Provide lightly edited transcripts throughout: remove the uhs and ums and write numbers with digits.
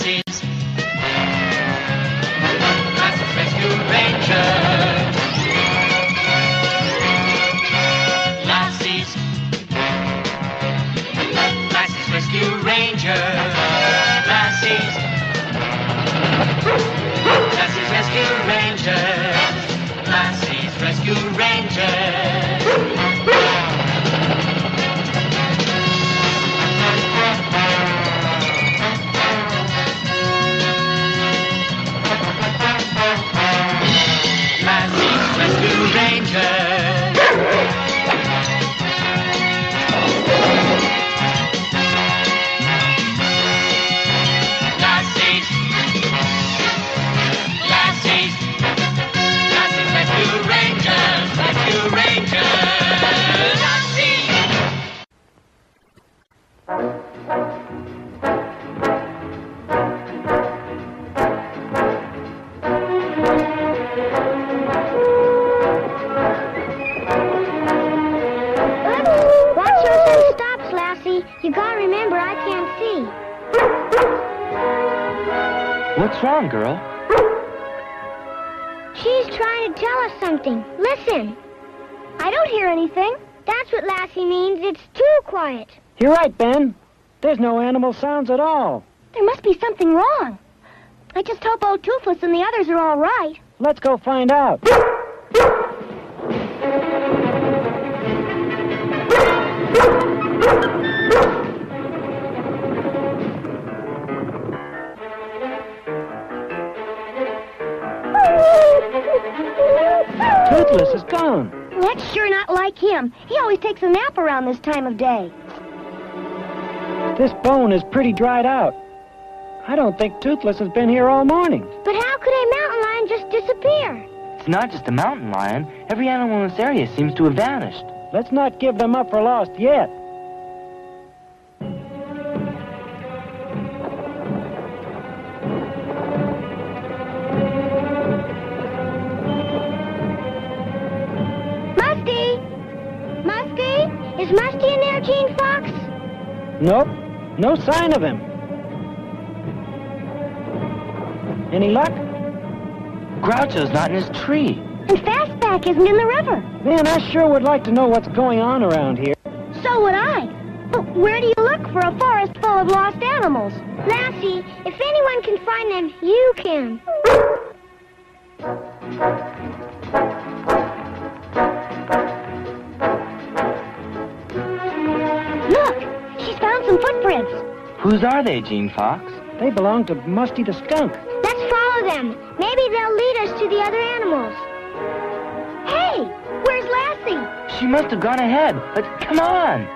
Lassie's Rescue Rangers. Lassie's Rescue Rangers. Lassie's Rescue Rangers. Lassie's Rescue Rangers. Lassie's Rescue Rangers. Lassie's Rescue Rangers. Rescue Rangers. Lassie. Watch your sun stops, Lassie. You gotta remember I can't see. What's wrong, girl? She's trying to tell us something. Listen. I don't hear anything. That's what Lassie means. It's too quiet. You're right, Ben. There's no animal sounds at all. There must be something wrong. I just hope old Toothless and the others are all right. Let's go find out. Toothless is gone. That's sure not like him. He always takes a nap around this time of day. This bone is pretty dried out. I don't think Toothless has been here all morning. But how could a mountain lion just disappear? It's not just a mountain lion. Every animal in this area seems to have vanished. Let's not give them up for lost yet. Musty? Is Musty in there, Gene Fox? Nope. No sign of him. Any luck? Groucho's not in his tree. And Fastback isn't in the river. Man, I sure would like to know what's going on around here. So would I. But where do you look for a forest full of lost animals? Lassie, if anyone can find them, you can. Look, she's found some footprints. Whose are they, Gene Fox? They belong to Musty the skunk. Let's follow them. Maybe they'll lead us to the other animals. Hey, where's Lassie? She must have gone ahead. But come on.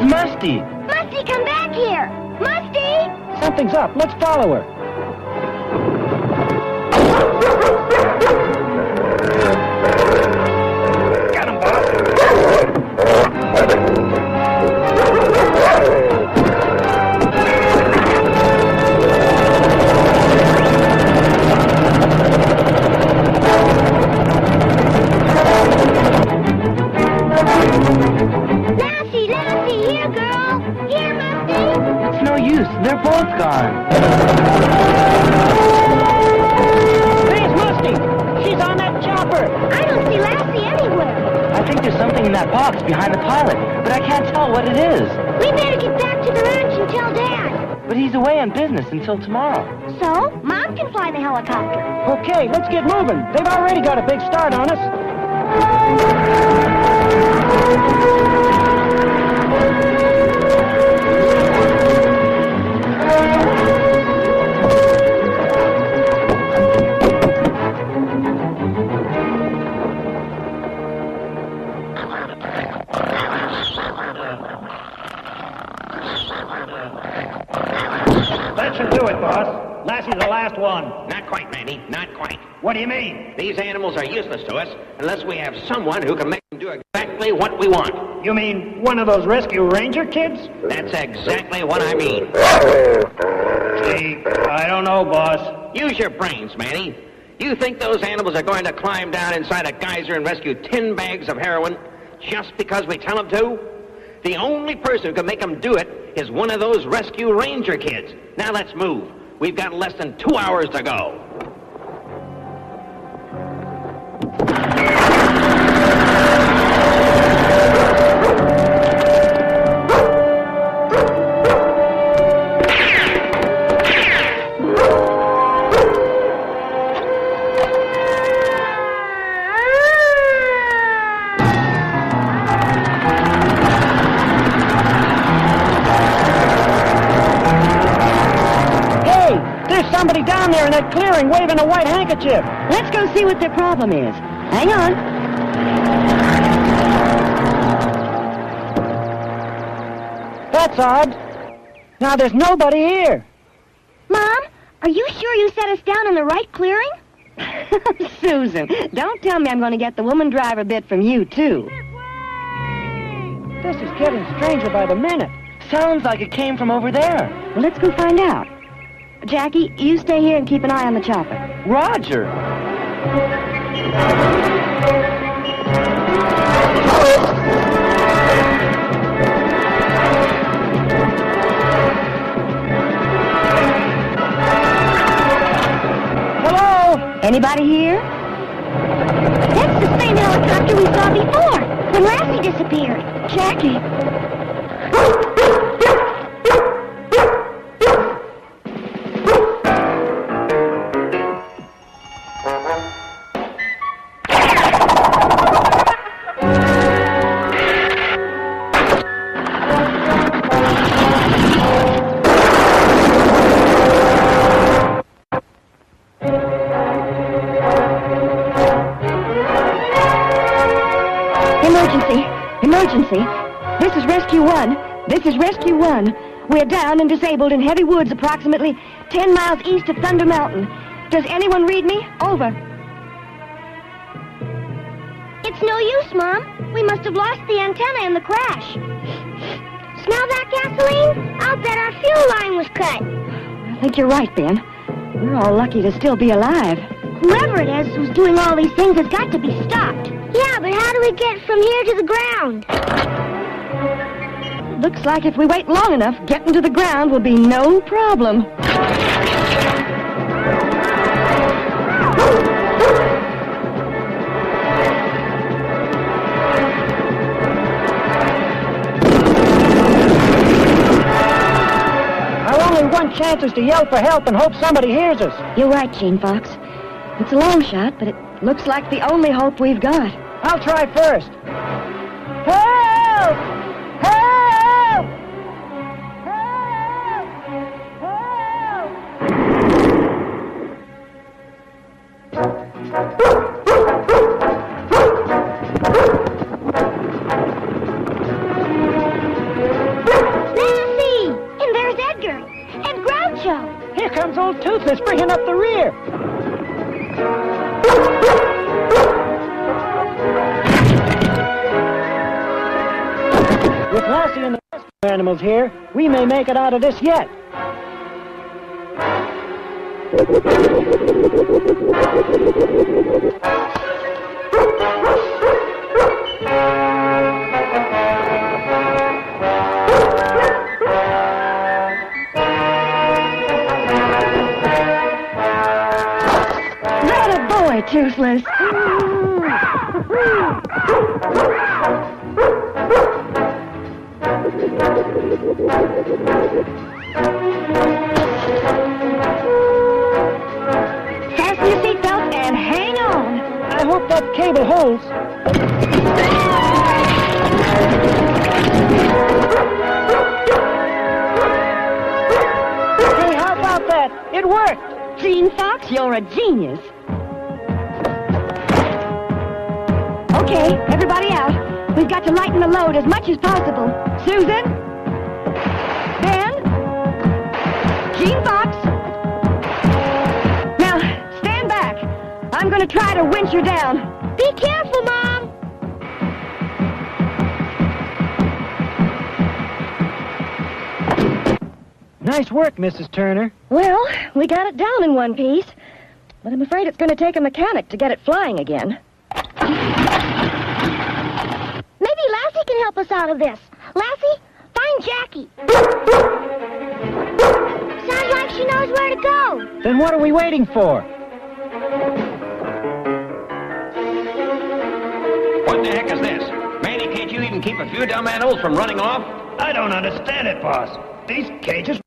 Musty! Musty, come back here! Musty! Something's up. Let's follow her. Got him, boss! They're both gone. Where's Musty? She's on that chopper. I don't see Lassie anywhere. I think there's something in that box behind the pilot, but I can't tell what it is. We better get back to the ranch and tell Dad. But he's away on business until tomorrow. So, Mom can fly the helicopter. Okay, let's get moving. They've already got a big start on us. That should do it, boss. Lassie's the last one. Not quite, Manny. Not quite. What do you mean? These animals are useless to us unless we have someone who can make them do exactly what we want. You mean one of those rescue ranger kids? That's exactly what I mean. Gee, I don't know, boss. Use your brains, Manny. You think those animals are going to climb down inside a geyser and rescue 10 bags of heroin just because we tell them to? The only person who can make them do it is one of those rescue ranger kids. Now let's move. We've got less than 2 hours to go. Somebody down there in that clearing waving a white handkerchief. Let's go see what their problem is. Hang on. That's odd. Now there's nobody here. Mom, are you sure you set us down in the right clearing? Susan, don't tell me I'm going to get the woman driver bit from you, too. This is getting stranger by the minute. Sounds like it came from over there. Well, let's go find out. Jackie, you stay here and keep an eye on the chopper. Roger. Hello? Anybody here? That's the same helicopter we saw before, when Lassie disappeared. Jackie. Emergency. This is Rescue 1. This is Rescue 1. We're down and disabled in heavy woods approximately 10 miles east of Thunder Mountain. Does anyone read me? Over. It's no use, Mom. We must have lost the antenna in the crash. Smell that gasoline? I'll bet our fuel line was cut. I think you're right, Ben. We're all lucky to still be alive. Whoever it is who's doing all these things has got to be stopped. Yeah, but how do we get from here to the ground? Looks like if we wait long enough, getting to the ground will be no problem. Our only one chance is to yell for help and hope somebody hears us. You're right, Gene Fox. It's a long shot, but it looks like the only hope we've got. I'll try first. Help! Help! Help! Lassie! And there's Edgar. And Groucho. Here comes old Toothless bringing up the rear. With Lassie and the rescue animals here, we may make it out of this yet. That a boy, Toothless. Fasten your seatbelt and hang on. I hope that cable holds. Hey, how about that? It worked. Gene Fox, you're a genius. Okay, everybody out. We've got to lighten the load as much as possible. Susan? Ben? Gene Fox? Now, stand back. I'm going to try to winch her down. Be careful, Mom. Nice work, Mrs. Turner. Well, we got it down in one piece. But I'm afraid it's going to take a mechanic to get it flying again. Maybe Lassie can help us out of this. Lassie, find Jackie. Sounds like she knows where to go. Then what are we waiting for? What the heck is this? Manny, can't you even keep a few dumb animals from running off? I don't understand it, boss. These cages...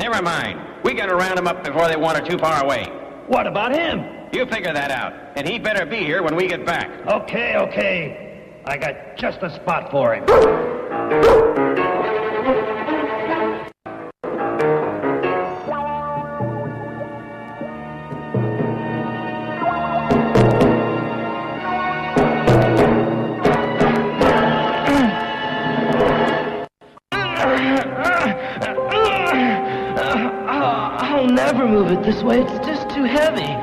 Never mind. We gotta round them up before they wander too far away. What about him? You figure that out. And he'd better be here when we get back. Okay, okay. I got just a spot for him. I'll never move it this way. It's just too heavy.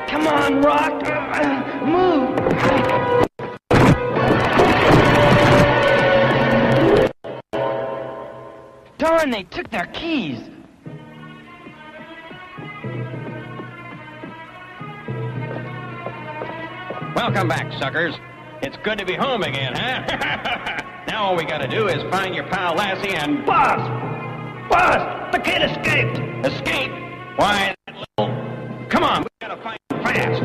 Come on, Rock. Move. Darn, they took their keys. Welcome back, suckers. It's good to be home again, huh? Now all we gotta do is find your pal Lassie and... Boss! Boss! The kid escaped! Escape? Why, that little... Come on, we gotta find him fast.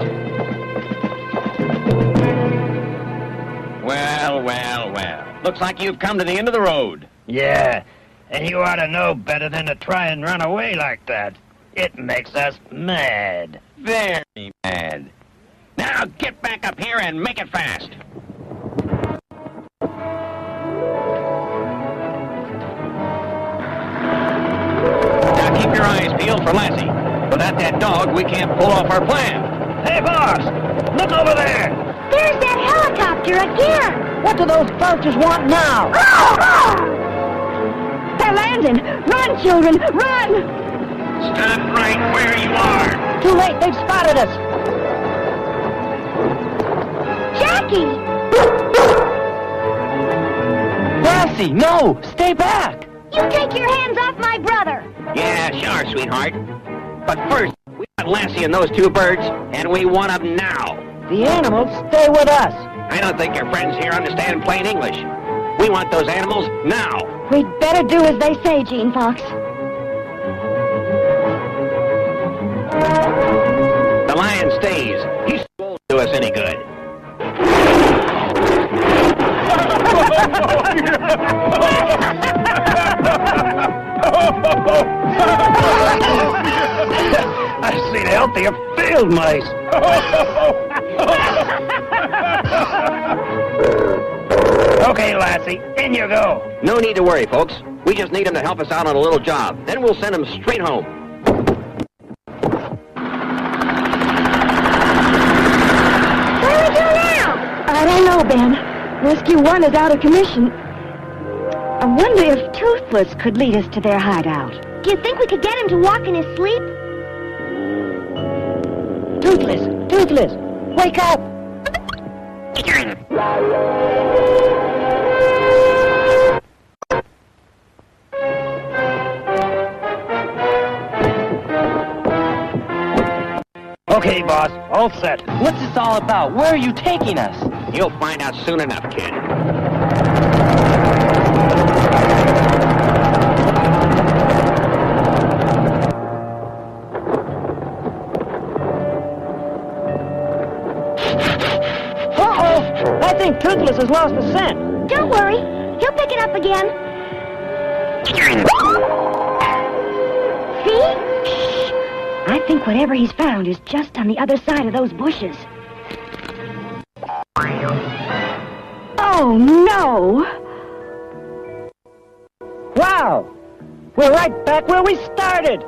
Well, well, well. Looks like you've come to the end of the road. Yeah, and you ought to know better than to try and run away like that. It makes us mad. Very mad. Now get back up here and make it fast. Now keep your eyes peeled for Lassie. Without that dog, we can't pull off our plan. Hey, boss! Look over there! There's that helicopter again. What do those vultures want now? They're landing! Run, children, run! Stop right where you are. Too late, they've spotted us. Jackie! Lassie, no! Stay back! You take your hands off my brother. Yeah, sure, sweetheart. But first, we got Lassie and those two birds, and we want them now. The animals stay with us. I don't think your friends here understand plain English. We want those animals now. We'd better do as they say, Gene Fox. The lion stays. He's too old to do us any good. I've seen healthier field mice. Okay, Lassie, in you go. No need to worry, folks. We just need him to help us out on a little job. Then we'll send him straight home. What do we do now? I don't know, Ben. Rescue 1 is out of commission. I wonder if Toothless could lead us to their hideout. Do you think we could get him to walk in his sleep? Toothless! Toothless! Wake up! Okay, boss, all set. What's this all about? Where are you taking us? You'll find out soon enough, kid. Uh-oh! I think Toothless has lost the scent. Don't worry. He'll pick it up again. See? Shh! I think whatever he's found is just on the other side of those bushes. Oh, no! Wow! We're right back where we started!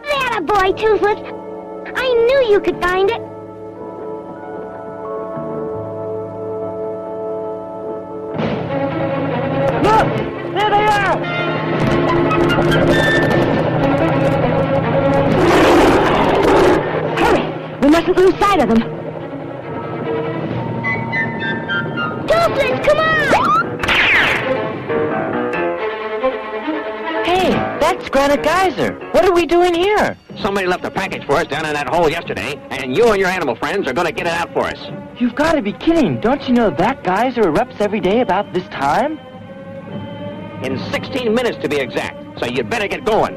There Attaboy, Toothless. I knew you could find it. Look! There they are! Hurry! We mustn't lose sight of them. Toothless, come on! Hey, that's Granite Geyser. What are we doing here? Somebody left a package for us down in that hole yesterday, and you and your animal friends are going to get it out for us. You've got to be kidding. Don't you know that geyser erupts every day about this time? In 16 minutes to be exact, so you'd better get going.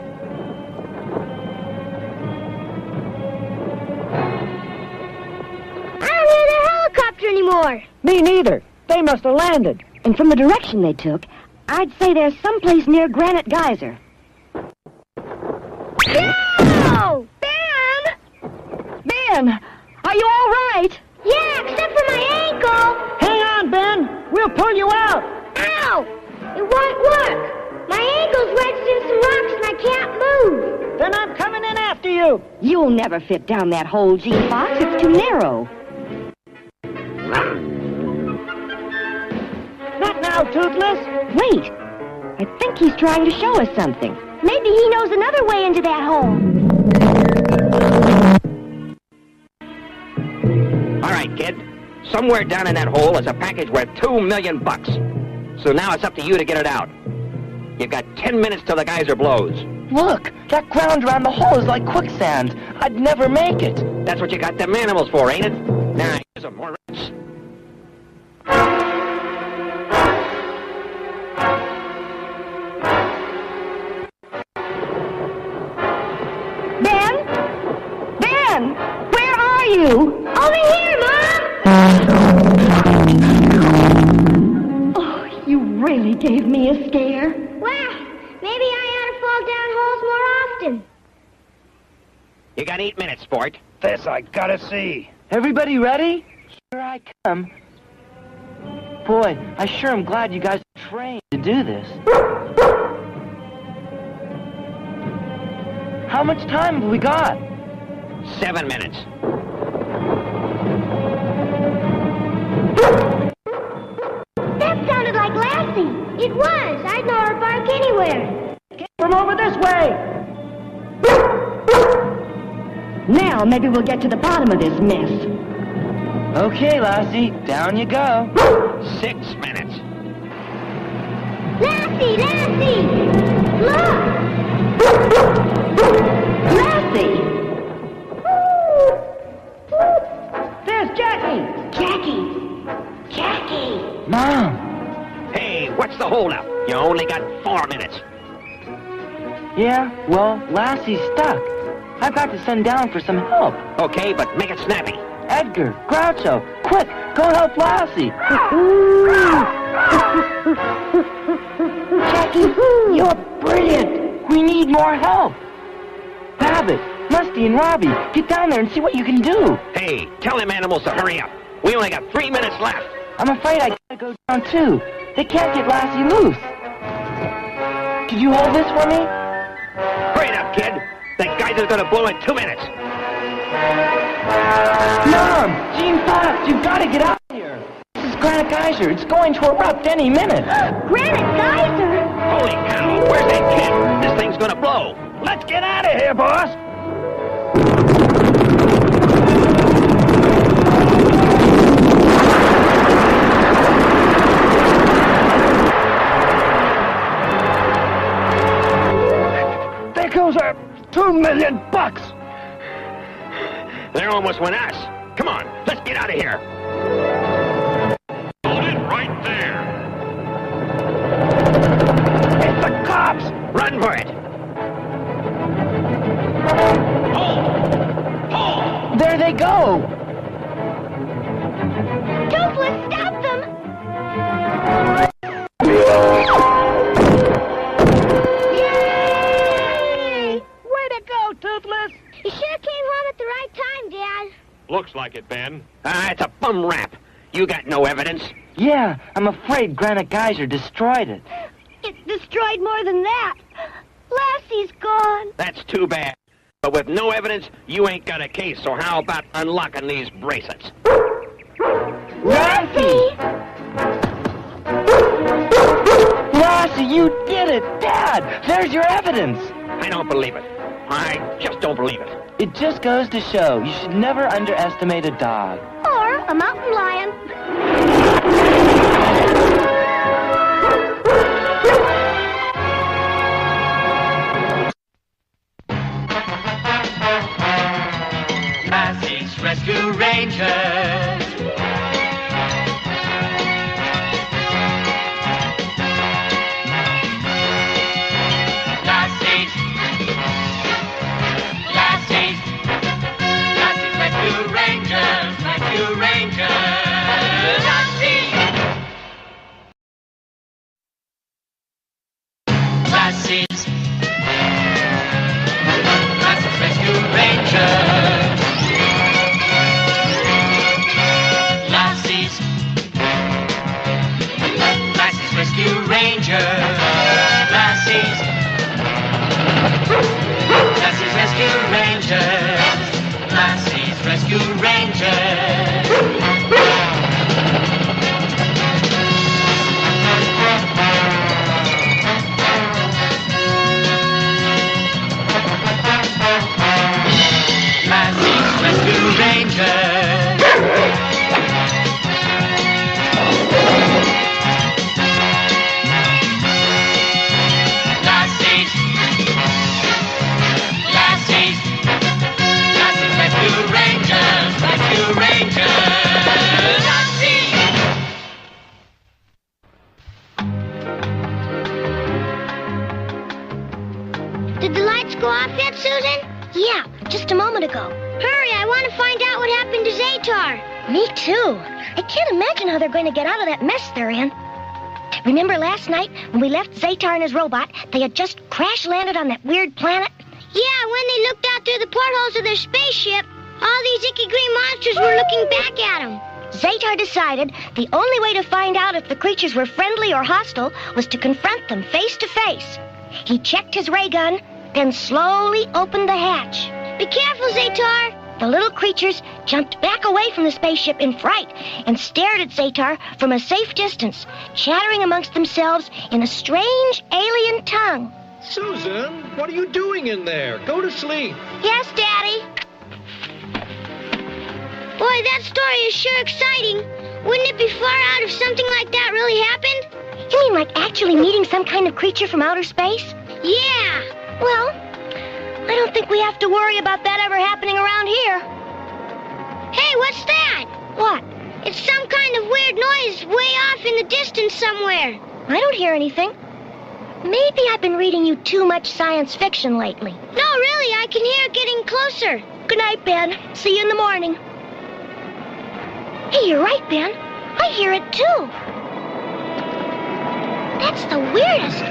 I don't hear their helicopter anymore. Me neither. They must have landed. And from the direction they took, I'd say they're someplace near Granite Geyser. No! Ben! Ben! Are you all right? Yeah, except for my ankle. Hang on, Ben. We'll pull you out. Ow! It won't work. My ankle's wedged in some rocks and I can't move. Then I'm coming in after you. You'll never fit down that hole, Gene Fox. It's too narrow. Not now, Toothless. Wait! I think he's trying to show us something. Maybe he knows another way into that hole. All right, kid. Somewhere down in that hole is a package worth $2 million. So now it's up to you to get it out. You've got 10 minutes till the geyser blows. Look, that ground around the hole is like quicksand. I'd never make it. That's what you got them animals for, ain't it? Now, here's some more rats. Ben? Ben! Where are you? Over here, Mom! Oh, you really gave me a scare. Well, maybe I ought to fall down holes more often. You got 8 minutes, sport. This I gotta see. Everybody ready? Here I come. Boy, I sure am glad you guys are trained to do this. How much time have we got? 7 minutes. That sounded like Lassie. It was. I'd know her bark anywhere. From over this way. Now maybe we'll get to the bottom of this mess. Okay, Lassie, down you go. 6 minutes. Lassie! Lassie! Look! Lassie! There's Jackie. Jackie! Mom, Hey, what's the holdup? You only got 4 minutes. yeah, well, Lassie's stuck. I've got to send down for some help. Okay, but make it snappy. Edgar, Groucho, quick, go help Lassie. Jackie, you're brilliant. We need more help. Babbitt, Musty, and Robbie, get down there and see what you can do. Hey, tell them animals to hurry up. We only got 3 minutes left. I'm afraid I gotta go down too. They can't get Lassie loose. Could you hold this for me? Hurry it up, kid. That geyser's gonna blow in 2 minutes. Mom, Gene Fox, you've got to get out of here. This is Granite Geyser. It's going to erupt any minute. Granite Geyser! Holy cow, where's that kid? This thing's gonna blow. Let's get out of here, boss. There goes our $2 million. There almost went us. Come on, let's get out of here. Hold it right there. It's the cops. Run for it. Hold! There they go. Toothless, stop them! Yay! Way to go, Toothless. You sure came home at the right time, Dad. Looks like it, Ben. It's a bum rap. You got no evidence. Yeah, I'm afraid Granite Geyser destroyed it. It destroyed more than that. Lassie's gone. That's too bad. But with no evidence, you ain't got a case, so how about unlocking these bracelets? Lassie! Lassie, you did it! Dad, there's your evidence! I don't believe it. I just don't believe it. It just goes to show you should never underestimate a dog. Or a mountain lion. Lassie's Rescue Rangers. Lassie's Rescue Rangers. Rescue Rangers. Lassie. Lassie's Rescue Rangers. Lassie's Rescue Rangers. Lassie's Rescue Rangers. Lassie's Rescue Rangers. Lassie's Rescue Rangers. Lassie's Rescue Rangers. Rescue Rangers. Lassie. Did the lights go off yet, Susan? Yeah, just a moment ago. Hurry, I want to find out what happened to Zatar. Me too. I can't imagine how they're going to get out of that mess they're in. Remember last night when we left Zatar and his robot, they had just crash-landed on that weird planet? Yeah, when they looked out through the portholes of their spaceship, all these icky green monsters were looking back at them. Zatar decided the only way to find out if the creatures were friendly or hostile was to confront them face to face. He checked his ray gun, then slowly opened the hatch. Be careful, Zatar. The little creatures jumped back away from the spaceship in fright and stared at Zatar from a safe distance, chattering amongst themselves in a strange alien tongue. Susan, what are you doing in there? Go to sleep. Yes, Daddy. Boy, that story is sure exciting. Wouldn't it be far out if something like that really happened? You mean like actually meeting some kind of creature from outer space? Yeah. Well, I don't think we have to worry about that ever happening around here. Hey, what's that? What? It's some kind of weird noise way off in the distance somewhere. I don't hear anything. Maybe I've been reading you too much science fiction lately. No, really, I can hear it getting closer. Good night, Ben. See you in the morning. Hey, you're right, Ben. I hear it, too. That's the weirdest.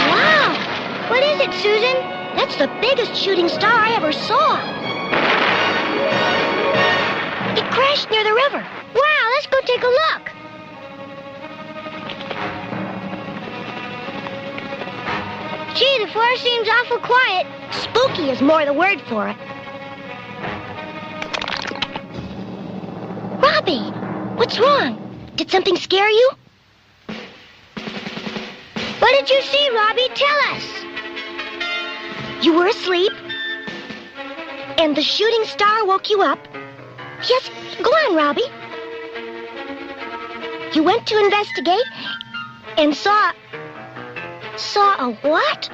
Wow. What is it, Susan? That's the biggest shooting star I ever saw. It crashed near the river. Wow, let's go take a look. Gee, the forest seems awful quiet. Spooky is more the word for it. Robbie, what's wrong? Did something scare you? What did you see, Robbie? Tell us. You were asleep, and the shooting star woke you up. Yes, go on, Robbie. You went to investigate and saw a what?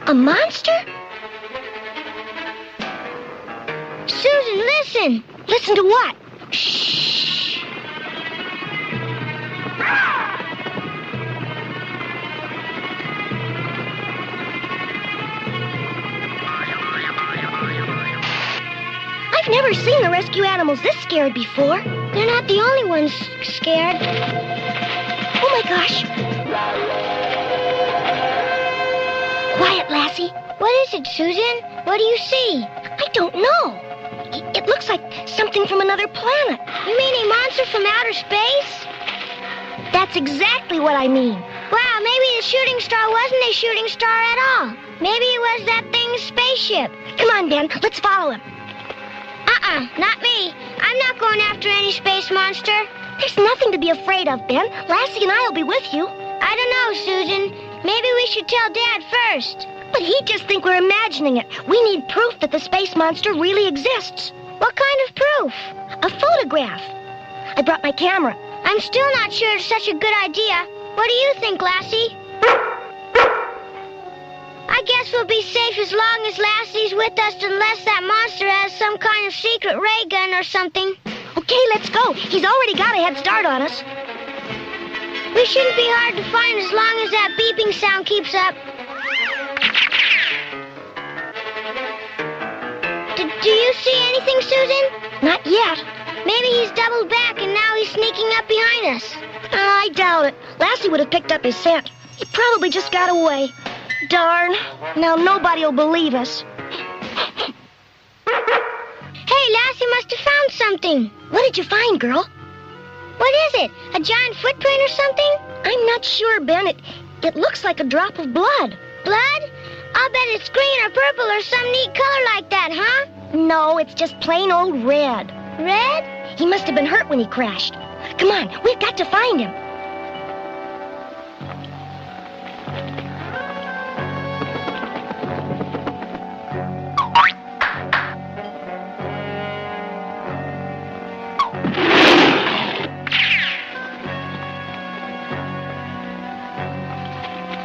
A monster? Susan, listen. Listen to what? Shh. I've never seen the rescue animals this scared before. They're not the only ones scared. Oh, my gosh. Quiet, Lassie. What is it, Susan? What do you see? I don't know. It looks like something from another planet. You mean a monster from outer space? That's exactly what I mean. Wow, maybe the shooting star wasn't a shooting star at all. Maybe it was that thing's spaceship. Come on, Ben, let's follow him. Not me. I'm not going after any space monster. There's nothing to be afraid of, Ben. Lassie and I will be with you. I don't know, Susan. Maybe we should tell Dad first. But he'd just think we're imagining it. We need proof that the space monster really exists. What kind of proof? A photograph. I brought my camera. I'm still not sure it's such a good idea. What do you think, Lassie? I guess we'll be safe as long as Lassie's with us unless that monster has some kind of secret ray gun or something. Okay, let's go. He's already got a head start on us. We shouldn't be hard to find as long as that beeping sound keeps up. Do you see anything, Susan? Not yet. Maybe he's doubled back and now he's sneaking up behind us. I doubt it. Lassie would have picked up his scent. He probably just got away. Darn. Now nobody will believe us. Hey, Lassie must have found something. What did you find, girl? What is it? A giant footprint or something? I'm not sure, Ben. It looks like a drop of blood. Blood? I'll bet it's green or purple or some neat color like that, huh? No, it's just plain old red. Red? He must have been hurt when he crashed. Come on, we've got to find him.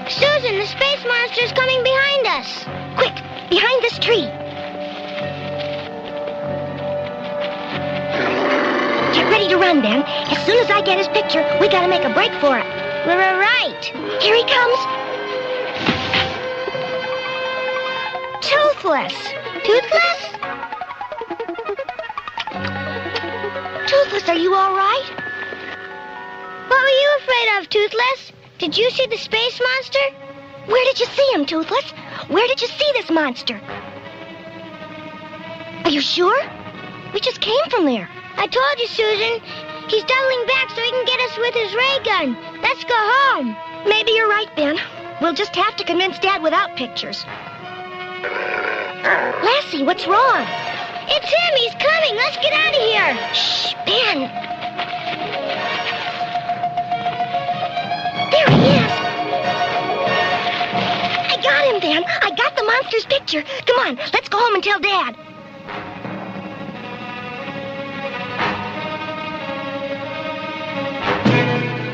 Susan, the space monster's coming behind us. Quick, behind this tree. Get ready to run, Ben. As soon as I get his picture, we gotta make a break for it. We're right. Here he comes. Toothless. Toothless? Toothless, are you all right? What were you afraid of, Toothless? Did you see the space monster? Where did you see him, Toothless? Where did you see this monster? Are you sure? We just came from there. I told you, Susan. He's doubling back so he can get us with his ray gun. Let's go home. Maybe you're right, Ben. We'll just have to convince Dad without pictures. Lassie, what's wrong? It's him. He's coming. Let's get out of here. Shh, Ben. There he is. I got him, Ben. I got the monster's picture. Come on, let's go home and tell Dad.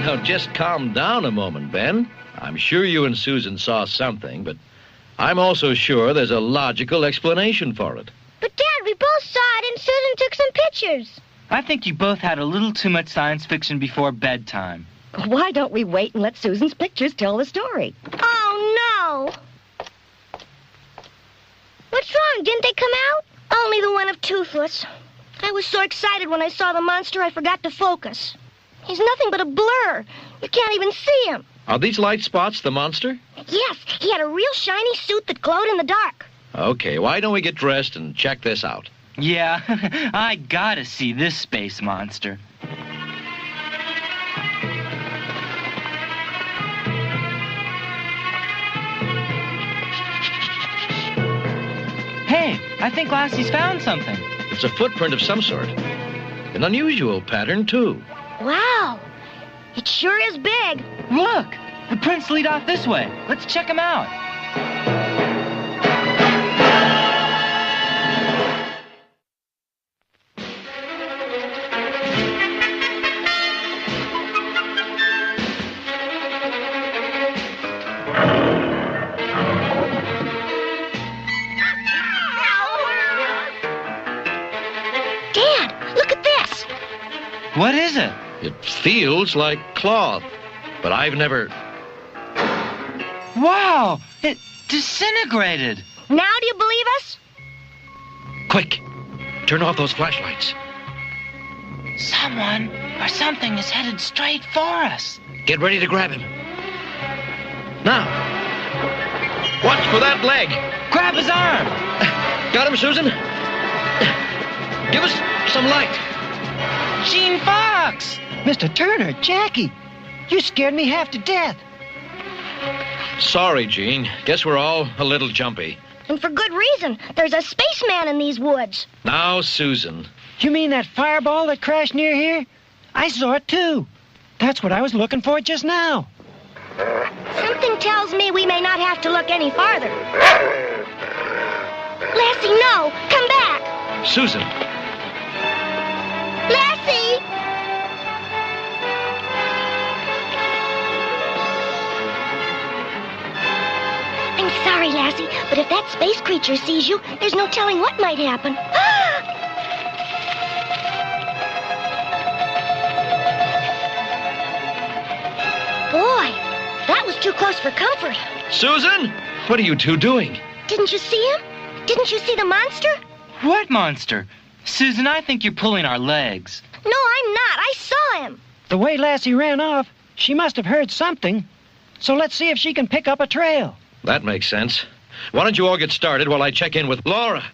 Now, just calm down a moment, Ben. I'm sure you and Susan saw something, but I'm also sure there's a logical explanation for it. But, Dad, we both saw it and Susan took some pictures. I think you both had a little too much science fiction before bedtime. Why don't we wait and let Susan's pictures tell the story? Oh, no. What's wrong? Didn't they come out? Only the one of Toothless. I was so excited when I saw the monster I forgot to focus. He's nothing but a blur. You can't even see him. Are these light spots the monster? Yes, he had a real shiny suit that glowed in the dark. Okay, why don't we get dressed and check this out? Yeah, I gotta see this space monster. Hey, I think Lassie's found something. It's a footprint of some sort. An unusual pattern, too. Wow, it sure is big. Look, the prints lead off this way. Let's check them out. Dad, look at this. What is it? It feels like cloth, but I've never... Wow, it disintegrated. Now do you believe us? Quick, turn off those flashlights. Someone or something is headed straight for us. Get ready to grab him. Now, watch for that leg. Grab his arm. Got him, Susan? Give us some light. Gene Fox! Mr. Turner, Jackie, you scared me half to death. Sorry, Gene. Guess we're all a little jumpy. And for good reason. There's a spaceman in these woods. Now, Susan. You mean that fireball that crashed near here? I saw it, too. That's what I was looking for just now. Something tells me we may not have to look any farther. Lassie, no! Come back! Susan. Lassie! I'm sorry, Lassie, but if that space creature sees you, there's no telling what might happen. Boy, that was too close for comfort. Susan? What are you two doing? Didn't you see him? Didn't you see the monster? What monster? Susan, I think you're pulling our legs. No, I'm not. I saw him. The way Lassie ran off, she must have heard something. So let's see if she can pick up a trail. That makes sense. Why don't you all get started while I check in with Laura?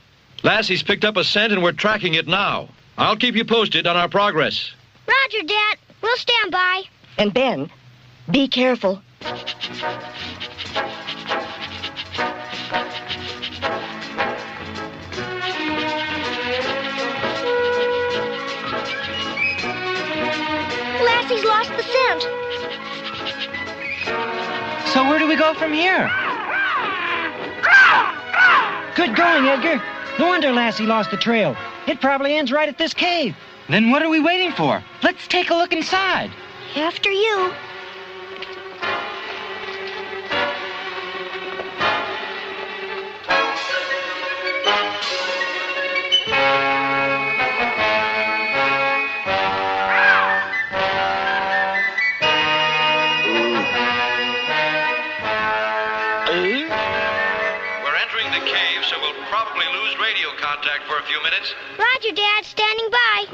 Lassie's picked up a scent and we're tracking it now. I'll keep you posted on our progress. Roger, Dad. We'll stand by. And Ben, be careful. Lassie's lost the scent. So where do we go from here? Good going, Edgar. No wonder Lassie lost the trail. It probably ends right at this cave. Then what are we waiting for? Let's take a look inside. After you. We're entering the cave, so we'll probably lose radio contact for a few minutes. Roger, Dad. Standing by.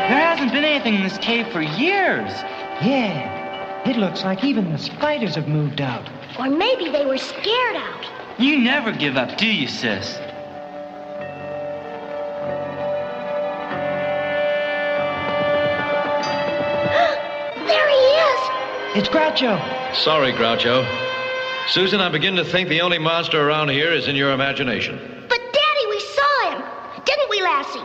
There hasn't been anything in this cave for years. Yeah, it looks like even the spiders have moved out. Or maybe they were scared out. You never give up, do you, sis? There he is. It's Groucho. Sorry, Groucho. Susan, I begin to think the only monster around here is in your imagination. But, Daddy, we saw him. Didn't we, Lassie?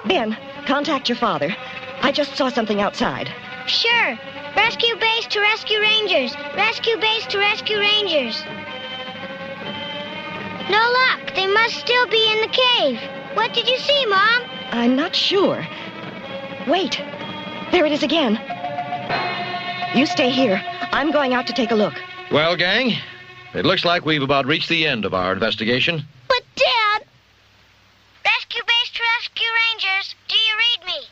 Ben, contact your father. I just saw something outside. Sure. Rescue base to rescue rangers. Rescue base to rescue rangers. No luck. They must still be in the cave. What did you see, Mom? I'm not sure. Wait. There it is again. You stay here. I'm going out to take a look. Well, gang, it looks like we've about reached the end of our investigation. But, Dad... Rescue base to rescue rangers. Do you read me?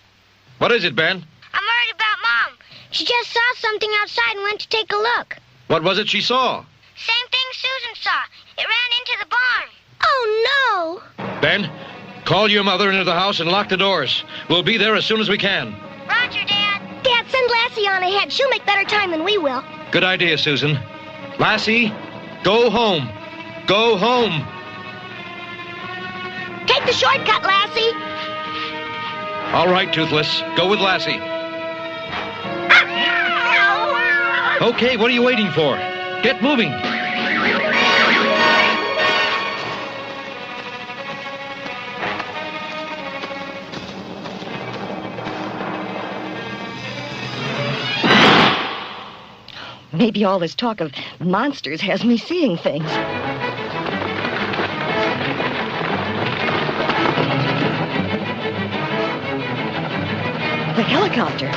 What is it, Ben? I'm worried about Mom. She just saw something outside and went to take a look. What was it she saw? Same thing Susan saw. It ran into the barn. Oh, no. Ben, call your mother into the house and lock the doors. We'll be there as soon as we can. Roger, Dad. Dad, send Lassie on ahead. She'll make better time than we will. Good idea, Susan. Lassie, go home. Go home. Take the shortcut, Lassie. All right, Toothless. Go with Lassie. Okay, what are you waiting for? Get moving. Maybe all this talk of monsters has me seeing things. The helicopter.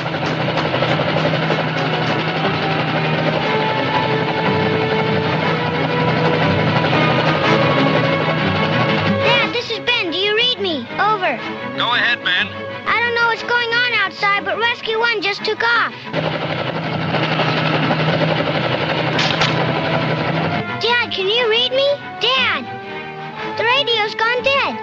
Dad, this is Ben. Do you read me? Over. Go ahead, Ben. I don't know what's going on outside, but Rescue 1 just took off. Dad, can you read me? Dad, the radio's gone dead.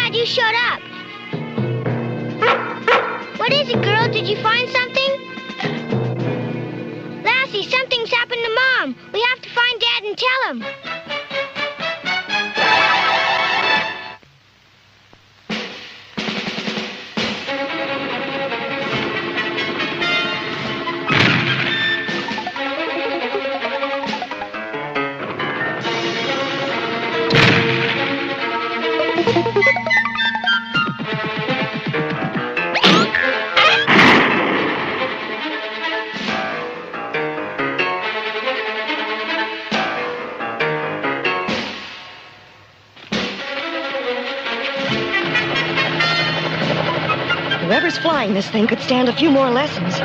glad you showed up. What is it, girl? Did you find something? Lassie, something's happened to Mom. We have to find Dad and tell him. Whoever's flying this thing could stand a few more lessons.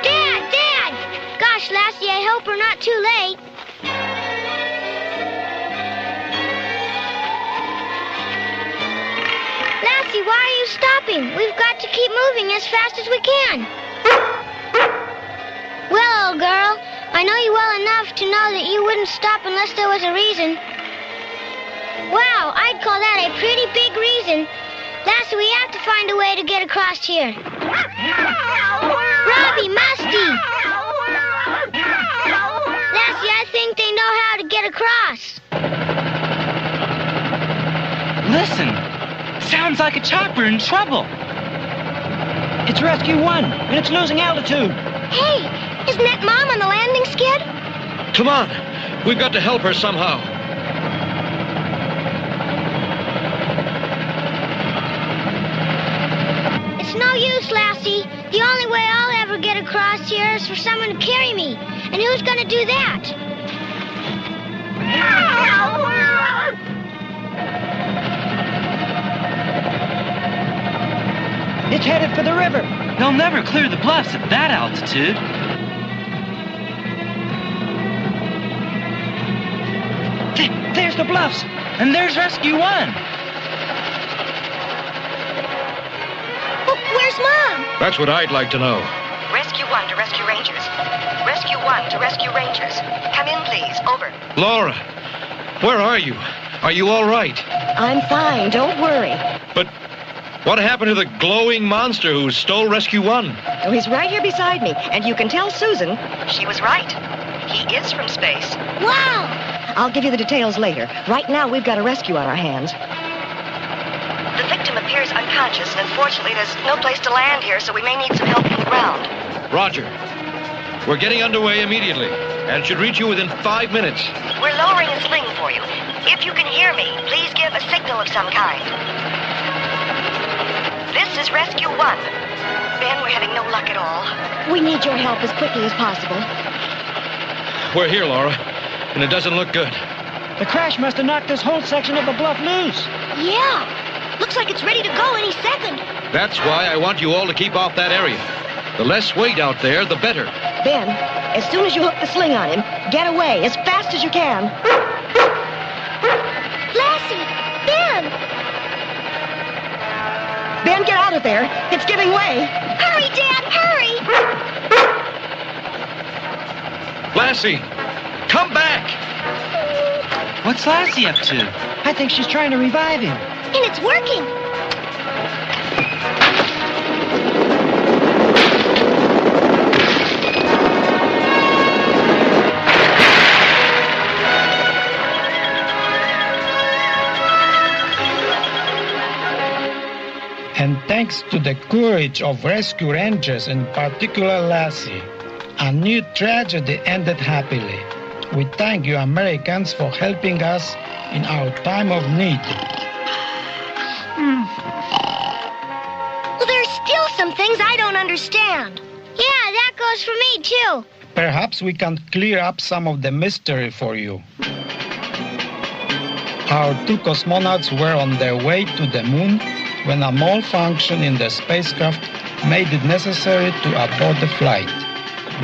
Dad! Gosh, Lassie, I hope we're not too late. Lassie, why are you stopping? We've got to keep moving as fast as we can. Well, old girl, I know you well enough to know that you wouldn't stop unless there was a reason. Wow, I'd call that a pretty big reason. Lassie, we have to find a way to get across here. Robbie, Musty! Lassie, I think they know how to get across. Listen! Sounds like a chopper in trouble. It's Rescue 1, and it's losing altitude. Hey, isn't that Mom on the landing skid? Come on. We've got to help her somehow. It's no use, Lassie. The only way I'll ever get across here is for someone to carry me. And who's going to do that? It's headed for the river. They'll never clear the bluffs at that altitude. There's the bluffs. And there's Rescue 1. Where's Mom? That's what I'd like to know. Rescue 1 to Rescue Rangers. Rescue 1 to Rescue Rangers. Come in, please. Over. Laura, where are you? Are you all right? I'm fine. Don't worry. But what happened to the glowing monster who stole Rescue 1? Oh, he's right here beside me. And you can tell Susan she was right. He is from space. Wow! I'll give you the details later. Right now, we've got a rescue on our hands. The victim appears unconscious, and unfortunately, there's no place to land here, so we may need some help from the ground. Roger. We're getting underway immediately, and should reach you within 5 minutes. We're lowering a sling for you. If you can hear me, please give a signal of some kind. This is Rescue 1. Ben, we're having no luck at all. We need your help as quickly as possible. We're here, Laura, and it doesn't look good. The crash must have knocked this whole section of the bluff loose. Yeah. Looks like it's ready to go any second. That's why I want you all to keep off that area. The less weight out there, the better. Ben, as soon as you hook the sling on him, get away as fast as you can. Lassie! Ben! Ben, get out of there. It's giving way. Hurry, Dad, hurry! Lassie, come back! What's Lassie up to? I think she's trying to revive him. And it's working. And thanks to the courage of rescue rangers, in particular Lassie, a new tragedy ended happily. We thank you Americans for helping us in our time of need. Well, there's still some things I don't understand. Yeah, that goes for me, too. Perhaps we can clear up some of the mystery for you. Our two cosmonauts were on their way to the moon when a malfunction in the spacecraft made it necessary to abort the flight.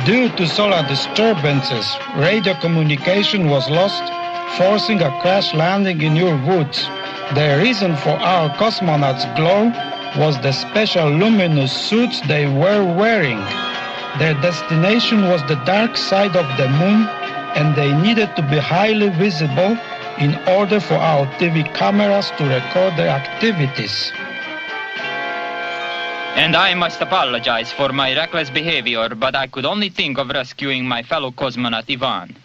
Due to solar disturbances, radio communication was lost forcing a crash landing in your woods. The reason for our cosmonauts' glow was the special luminous suits they were wearing. Their destination was the dark side of the moon, and they needed to be highly visible in order for our TV cameras to record their activities. And I must apologize for my reckless behavior, but I could only think of rescuing my fellow cosmonaut Ivan.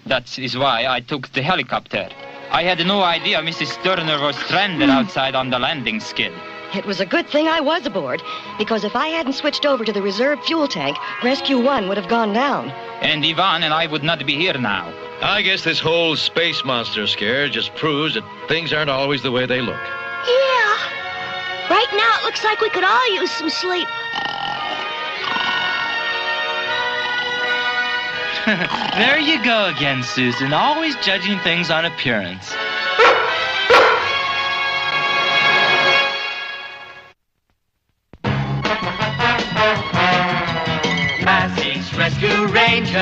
That is why I took the helicopter. I had no idea Mrs. Turner was stranded outside on the landing skid. It was a good thing I was aboard, because if I hadn't switched over to the reserve fuel tank, Rescue 1 would have gone down. And Ivan and I would not be here now. I guess this whole space monster scare just proves that things aren't always the way they look. Yeah. Right now it looks like we could all use some sleep. There you go again, Susan, always judging things on appearance. Lassie's Rescue Rangers.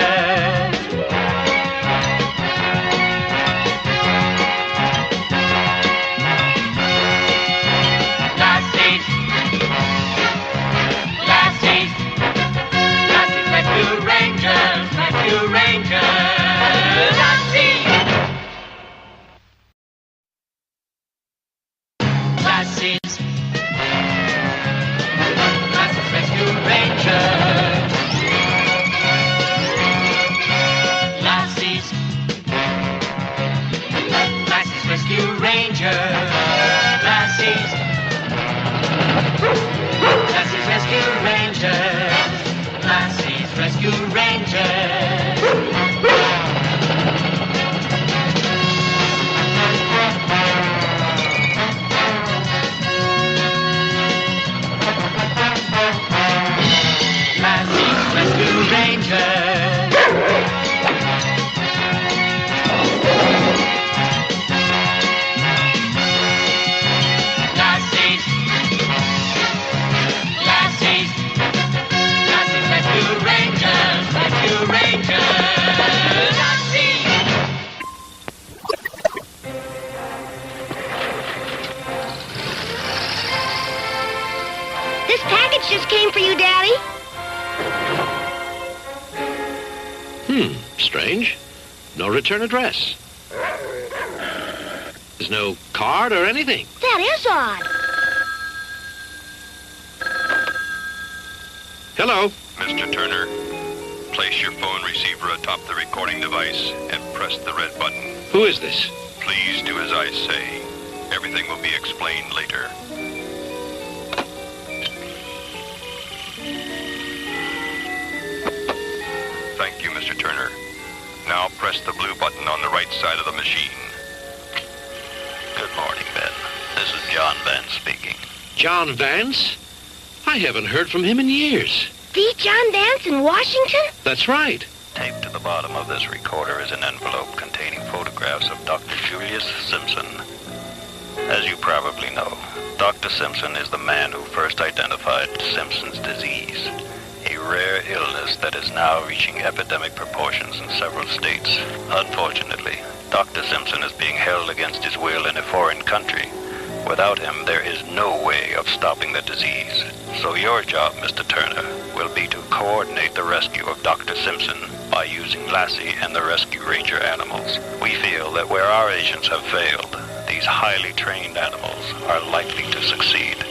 Lassie's Rescue Rangers. Rescue Rangers. Lassie's Rescue Rangers. Lassie's Rescue Rangers. Lassie's Rescue Rangers. Lassie's Rescue Rangers. Lassie's Rescue Rangers. Lassie's Rescue Rangers. Rescue Rangers. Lassie. This package just came for you, Daddy. Strange. No return address. There's no card or anything. That is odd. Hello. Mr. Turner, place your phone receiver atop the recording device and press the red button. Who is this? Please do as I say. Everything will be explained later. Thank you, Mr. Turner. Now press the blue button on the right side of the machine. Good morning, Ben. This is John Vance speaking. John Vance? I haven't heard from him in years. The John Vance in Washington? That's right. Taped to the bottom of this recorder is an envelope containing photographs of Dr. Julius Simpson. As you probably know, Dr. Simpson is the man who first identified Simpson's disease, a rare illness that is now reaching epidemic proportions in several states. Unfortunately, Dr. Simpson is being held against his will in a foreign country. Without him, there is no way of stopping the disease. So your job, Mr. Turner, will be to coordinate the rescue of Dr. Simpson by using Lassie and the Rescue Ranger animals. We feel that where our agents have failed, these highly trained animals are likely to succeed.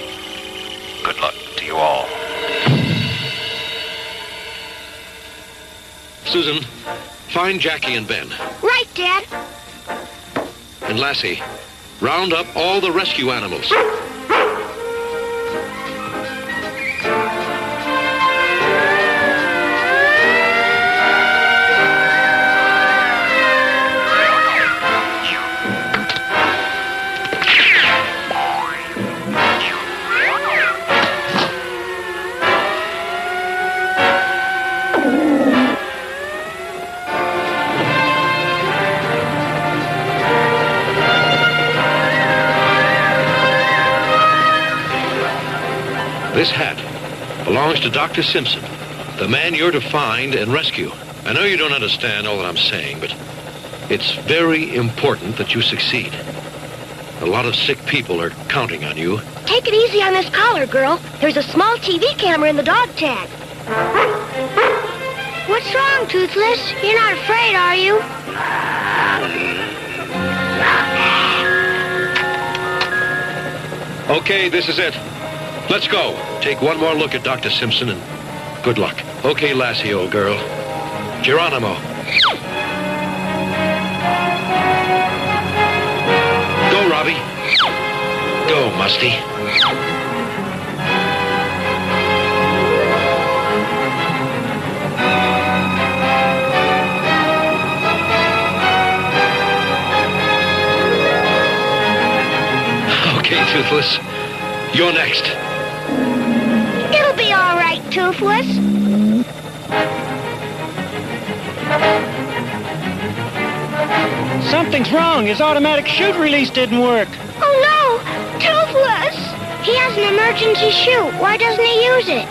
Good luck to you all. Susan, find Jackie and Ben. Right, Dad. And Lassie, round up all the rescue animals. This hat belongs to Dr. Simpson, the man you're to find and rescue. I know you don't understand all that I'm saying, but It's very important that you succeed. A lot of sick people are counting on you. Take it easy on this collar, girl. There's a small TV camera in the dog tag. What's wrong, Toothless? You're not afraid, are you? Okay, this is it. Let's go. Take one more look at Dr. Simpson and good luck. Okay, Lassie, old girl. Geronimo. Go, Robbie. Go, Musty. Okay, Toothless. You're next. It'll be all right, Toothless. Something's wrong. His automatic chute release didn't work. Oh, no! Toothless! He has an emergency chute. Why doesn't he use it?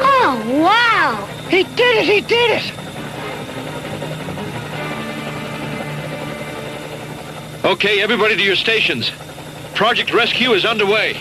Oh, wow! He did it! He did it! Okay, everybody to your stations. Project Rescue is underway.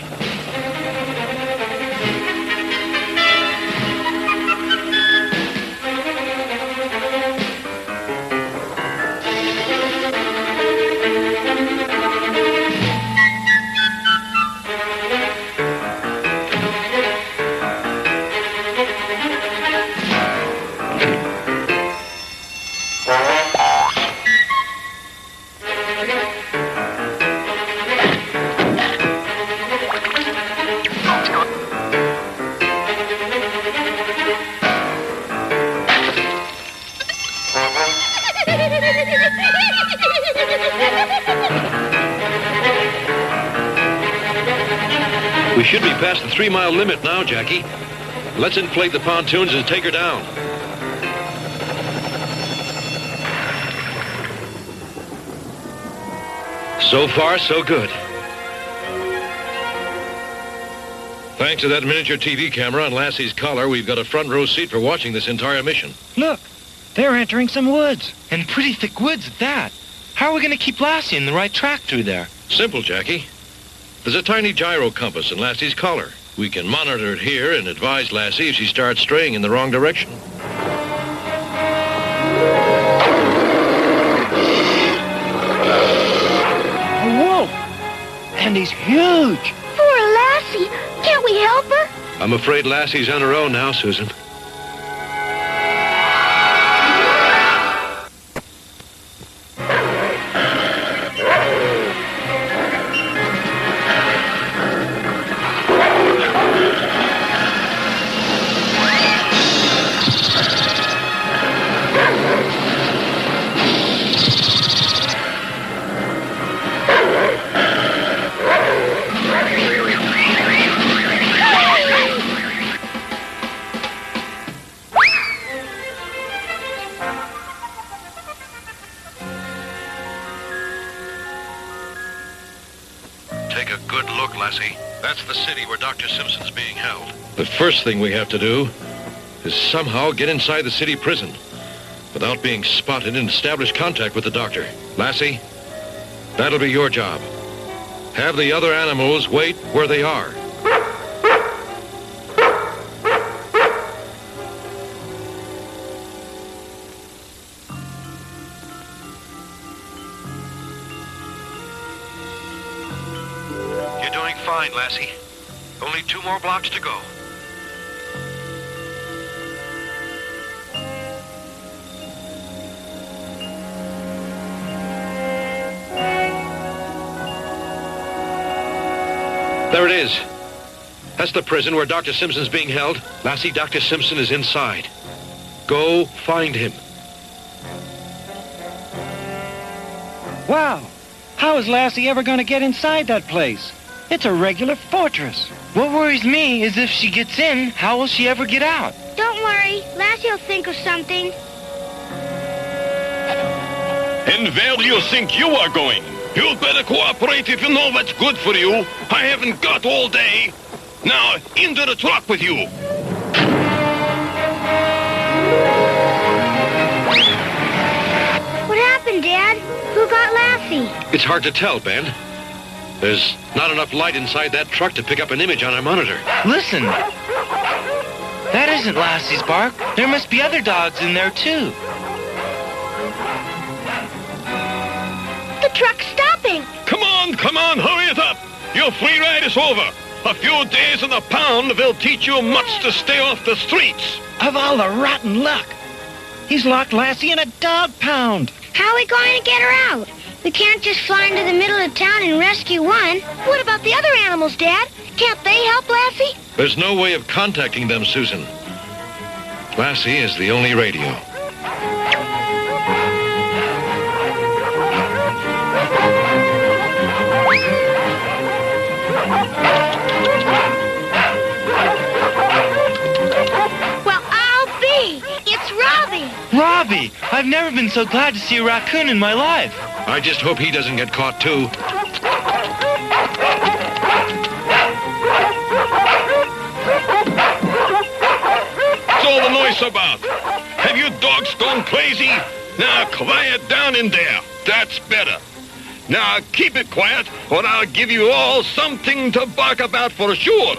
We should be past the 3-mile limit now, Jackie. Let's inflate the pontoons and take her down. So far, so good. Thanks to that miniature TV camera on Lassie's collar, we've got a front row seat for watching this entire mission. Look, they're entering some woods. And pretty thick woods at that. How are we going to keep Lassie in the right track through there? Simple, Jackie. There's a tiny gyro compass in Lassie's collar. We can monitor it here and advise Lassie if she starts straying in the wrong direction. A wolf! And he's huge! Poor Lassie! Can't we help her? I'm afraid Lassie's on her own now, Susan. Take a good look, Lassie. That's the city where Dr. Simpson's being held. The first thing we have to do is somehow get inside the city prison without being spotted and establish contact with the doctor. Lassie, that'll be your job. Have the other animals wait where they are. You're doing fine, Lassie. Only 2 more blocks to go. There it is. That's the prison where Dr. Simpson's being held. Lassie, Dr. Simpson is inside. Go find him. Wow! How is Lassie ever going to get inside that place? It's a regular fortress. What worries me is if she gets in, how will she ever get out? Don't worry. Lassie will think of something. And where do you think you are going? You'd better cooperate if you know what's good for you. I haven't got all day. Now, into the truck with you. What happened, Dad? Who got Lassie? It's hard to tell, Ben. There's not enough light inside that truck to pick up an image on our monitor. Listen. That isn't Lassie's bark. There must be other dogs in there, too. The truck's stopping. Come on, hurry it up. Your free ride is over. A few days in the pound will teach you much to stay off the streets. Of all the rotten luck. He's locked Lassie in a dog pound. How are we going to get her out? We can't just fly into the middle of town and rescue one. What about the other animals, Dad? Can't they help Lassie? There's no way of contacting them, Susan. Lassie is the only radio. Well, I'll be. It's Robbie. Robbie! I've never been so glad to see a raccoon in my life. I just hope he doesn't get caught, too. What's all the noise about? Have you dogs gone crazy? Now, quiet down in there. That's better. Now, keep it quiet, or I'll give you all something to bark about for sure.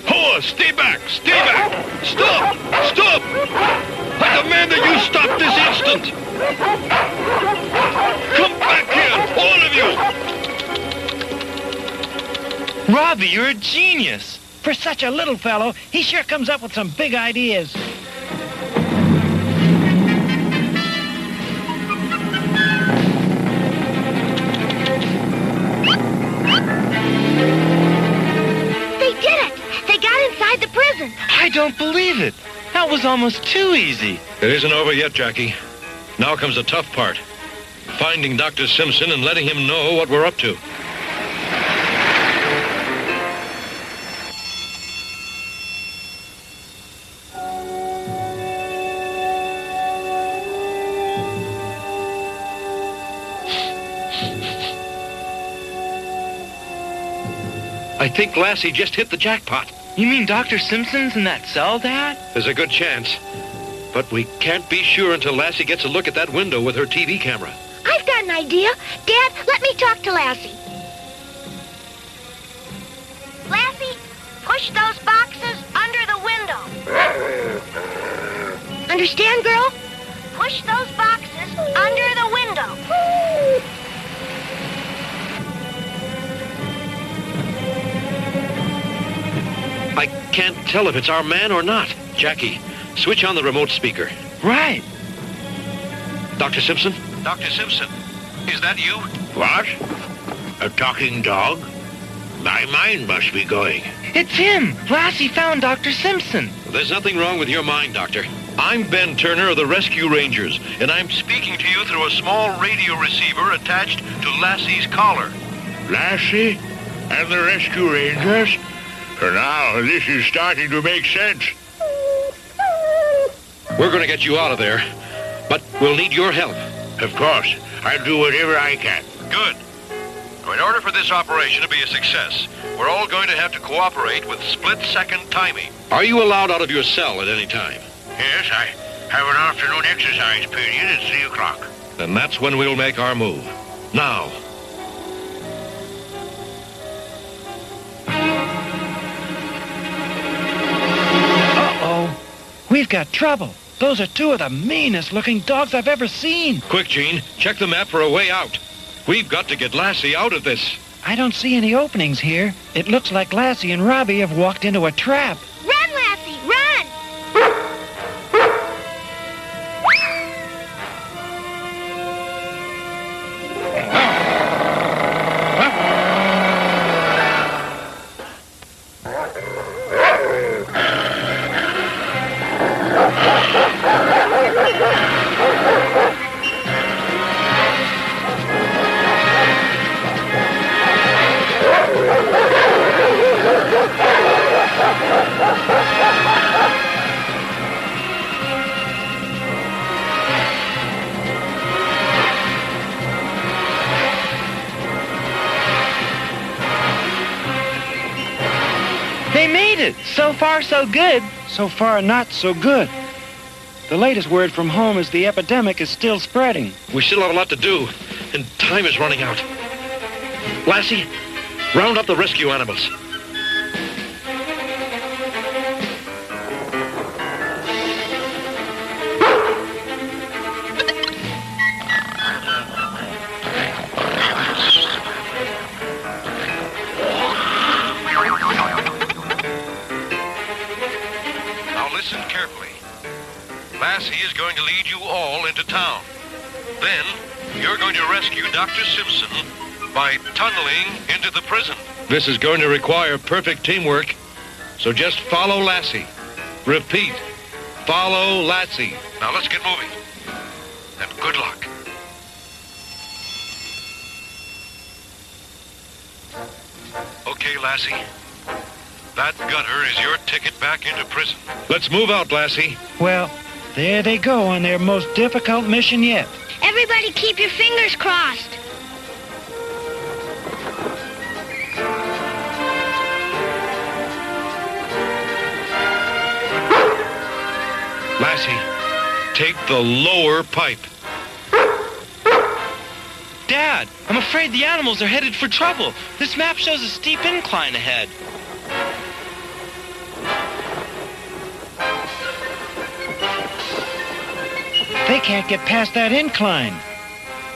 Ho, stay back, stay back. Stop, stop. I demand that you stop this instant. Come back here, all of you. Robbie, you're a genius. For such a little fellow, he sure comes up with some big ideas. They did it. They got inside the prison. I don't believe it. That was almost too easy. It isn't over yet, Jackie. Now comes the tough part. Finding Dr. Simpson and letting him know what we're up to. I think Lassie just hit the jackpot. You mean Dr. Simpson's in that cell, Dad? There's a good chance. But we can't be sure until Lassie gets a look at that window with her TV camera. I've got an idea. Dad, let me talk to Lassie. Lassie, push those boxes under the window. Understand, girl? Push those boxes under the window. I can't tell if it's our man or not. Jackie, switch on the remote speaker. Right. Dr. Simpson? Dr. Simpson, is that you? What? A talking dog? My mind must be going. It's him. Lassie found Dr. Simpson. There's nothing wrong with your mind, Doctor. I'm Ben Turner of the Rescue Rangers, and I'm speaking to you through a small radio receiver attached to Lassie's collar. Lassie and the Rescue Rangers? Now, this is starting to make sense. We're going to get you out of there, but we'll need your help. Of course. I'll do whatever I can. Good. Now, in order for this operation to be a success, we're all going to have to cooperate with split-second timing. Are you allowed out of your cell at any time? Yes, I have an afternoon exercise period at 3 o'clock. Then that's when we'll make our move. Now. Uh-oh. We've got trouble. Those are two of the meanest-looking dogs I've ever seen. Quick, Gene. Check the map for a way out. We've got to get Lassie out of this. I don't see any openings here. It looks like Lassie and Robbie have walked into a trap. Run, Lassie, run! made it. So far, so good. So far, not so good. The latest word from home is the epidemic is still spreading. We still have a lot to do, and time is running out. Lassie, round up the rescue animals. Listen carefully. Lassie is going to lead you all into town. Then, you're going to rescue Dr. Simpson by tunneling into the prison. This is going to require perfect teamwork, so just follow Lassie. Repeat, follow Lassie. Now let's get moving. And good luck. Okay, Lassie. That gutter is your ticket back into prison. Let's move out, Lassie. Well, there they go on their most difficult mission yet. Everybody keep your fingers crossed. Lassie, take the lower pipe. Dad, I'm afraid the animals are headed for trouble. This map shows a steep incline ahead. They can't get past that incline.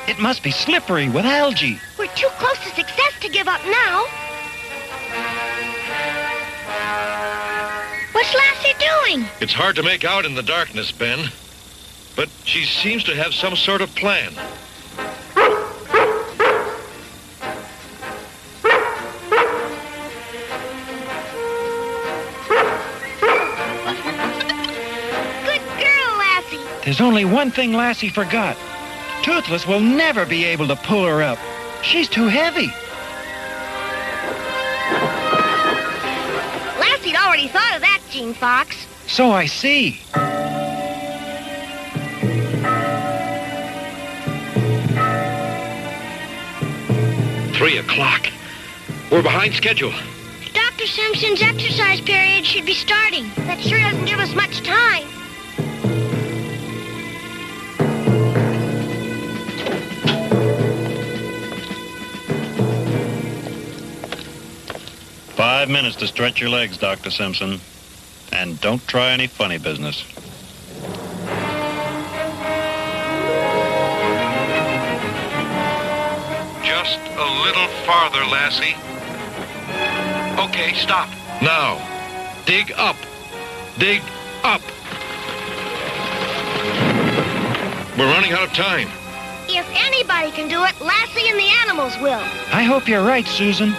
It must be slippery with algae. We're too close to success to give up now. What's Lassie doing? It's hard to make out in the darkness, Ben. But she seems to have some sort of plan. There's only one thing Lassie forgot. Toothless will never be able to pull her up. She's too heavy. Lassie'd already thought of that, Gene Fox. So I see. 3 o'clock. We're behind schedule. Dr. Simpson's exercise period should be starting. That sure doesn't give us much time. "5 minutes to stretch your legs, Dr. Simpson. And don't try any funny business." Just a little farther, Lassie. Okay, stop. Now, dig up. Dig up. We're running out of time. If anybody can do it, Lassie and the animals will. I hope you're right, Susan.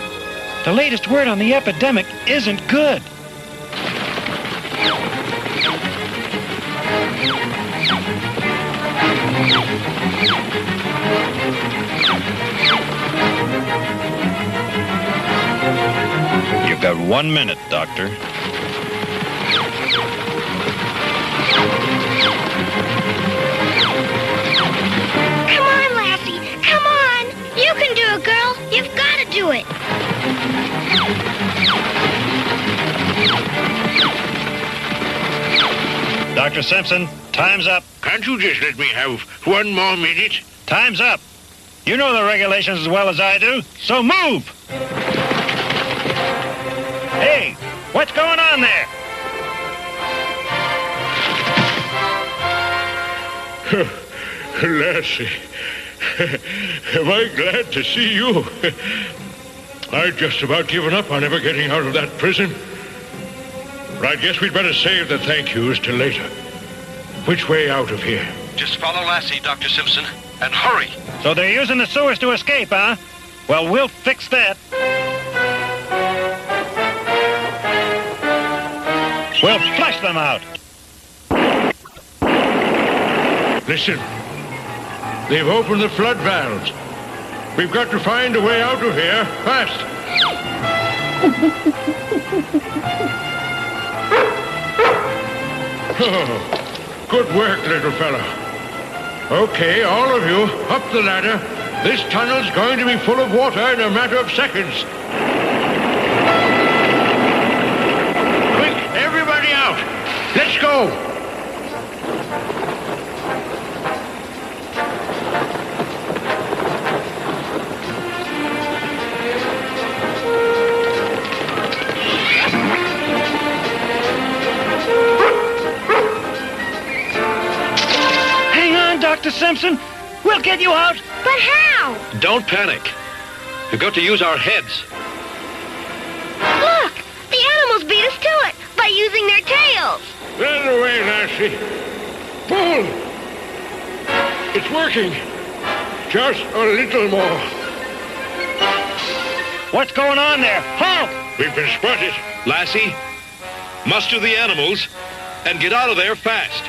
The latest word on the epidemic isn't good. You've got 1 minute, Doctor. Come on, Lassie. Come on. You can do it, girl. You've got to do it. Dr. Simpson, time's up. Can't you just let me have 1 more minute? Time's up. You know the regulations as well as I do, so move! Hey, what's going on there? Lassie, am I glad to see you? I'd just about given up on ever getting out of that prison. But I guess we'd better save the thank yous till later. Which way out of here? Just follow Lassie, Dr. Simpson, and hurry. So they're using the sewers to escape, huh? Well, we'll fix that. We'll flush them out. Listen, they've opened the flood valves. We've got to find a way out of here fast. Oh, good work, little fella. Okay, all of you, up the ladder. This tunnel's going to be full of water in a matter of seconds. Let's go. Hang on, Dr. Simpson. We'll get you out. But how? Don't panic. We've got to use our heads. Look! The animals beat us to it by using their tails. Right away, Lassie. Pull! It's working. Just a little more. What's going on there? Halt! We've been spotted. Lassie, muster the animals and get out of there fast.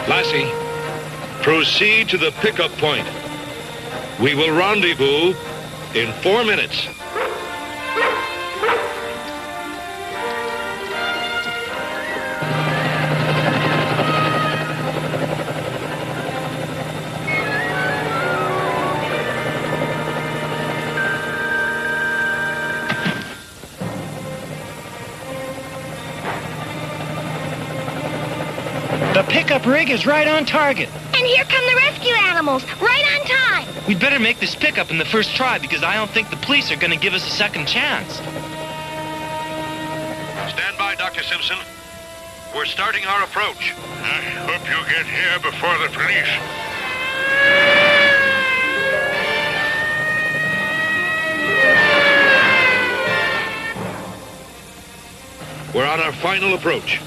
Lassie, proceed to the pickup point. We will rendezvous in 4 minutes. The pickup rig is right on target. And here come the rescue animals, right on time. We'd better make this pickup in the first try because I don't think the police are going to give us a second chance. Stand by, Dr. Simpson. We're starting our approach. I hope you get here before the police. We're on our final approach.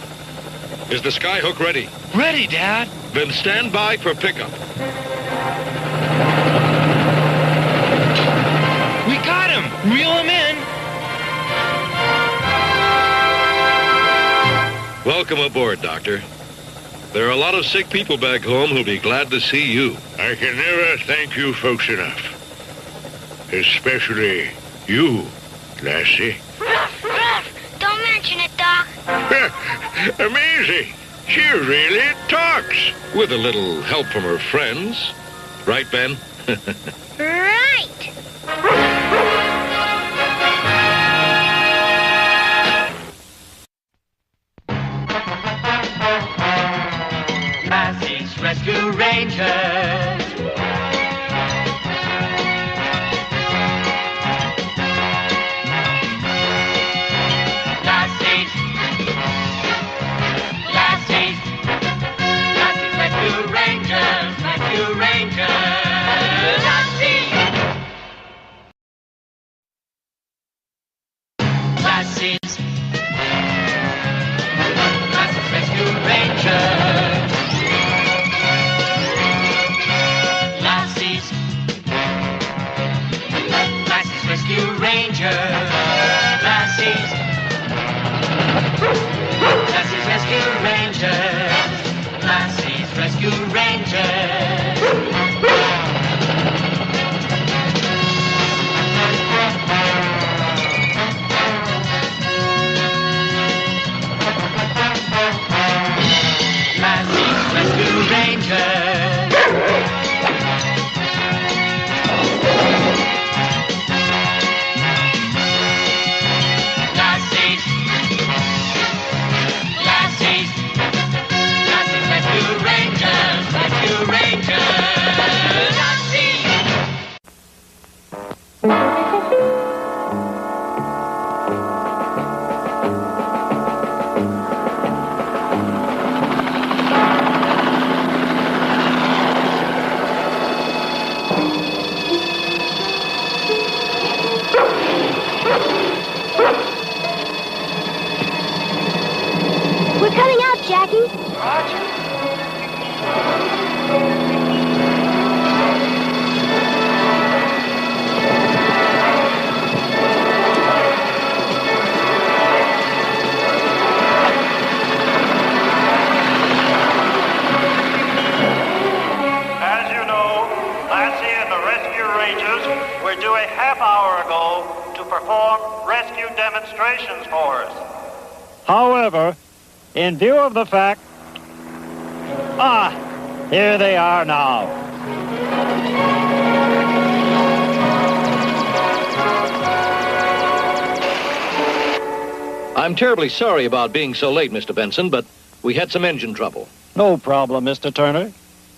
Is the skyhook ready? Ready, Dad. Then stand by for pickup. We got him. Reel him in. Welcome aboard, Doctor. There are a lot of sick people back home who'll be glad to see you. I can never thank you folks enough. Especially you, Lassie. Don't mention it, Doc. Amazing. She really talks. With a little help from her friends. Right, Ben? Right. Lassie's Rescue Rangers. Lassie's Rescue Rangers. Rescue Rangers. Lassie. Lassie's Rescue Rangers. Lassie's Rescue Rangers. Lassie's Rescue Rangers. Lassie's Rescue Rangers. Lassie's Rescue Rangers. Lassie's Rescue Rangers. Rescue Rangers. Lassie. We're coming out, Jackie. As you know, Lassie and the Rescue Rangers were due a half hour ago to perform rescue demonstrations for us. However, in view of the fact... here they are now. I'm terribly sorry about being so late, Mr. Benson, but we had some engine trouble. No problem, Mr. Turner.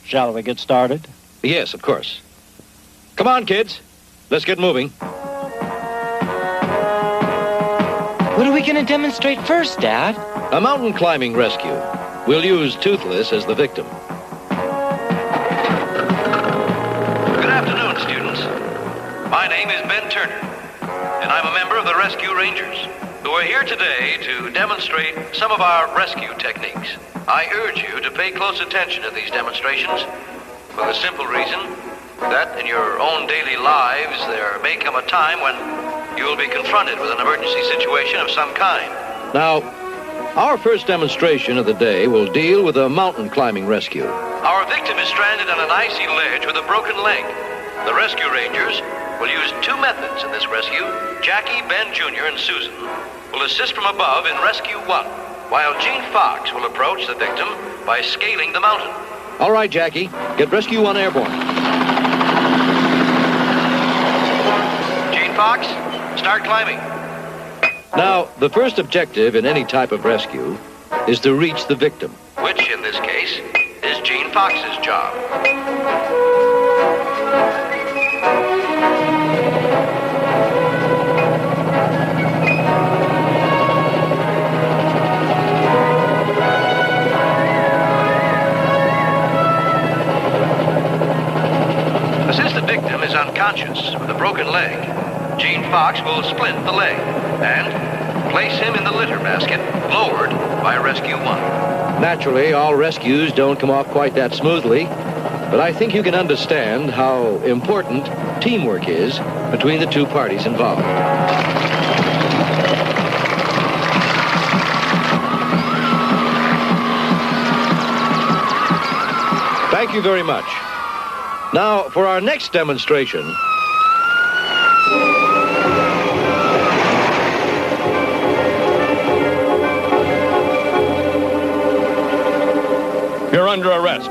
Shall we get started? Yes, of course. Come on, kids. Let's get moving. What are we going to demonstrate first, Dad? A mountain climbing rescue. We'll use Toothless as the victim. Good afternoon, students. My name is Ben Turner, and I'm a member of the Rescue Rangers, who are here today to demonstrate some of our rescue techniques. I urge you to pay close attention to these demonstrations for the simple reason that in your own daily lives there may come a time when you will be confronted with an emergency situation of some kind. Now, our first demonstration of the day will deal with a mountain climbing rescue. Our victim is stranded on an icy ledge with a broken leg. The Rescue Rangers will use two methods in this rescue. Jackie, Ben Jr., and Susan will assist from above in Rescue 1, while Gene Fox will approach the victim by scaling the mountain. All right, Jackie, get Rescue 1 airborne. Gene Fox, start climbing. Now, the first objective in any type of rescue is to reach the victim. Which, in this case, is Gene Fox's job. Since the victim is unconscious with a broken leg, Gene Fox will splint the leg and place him in the litter basket lowered by Rescue 1. Naturally, all rescues don't come off quite that smoothly, but I think you can understand how important teamwork is between the two parties involved. Thank you very much. Now, for our next demonstration... You're under arrest.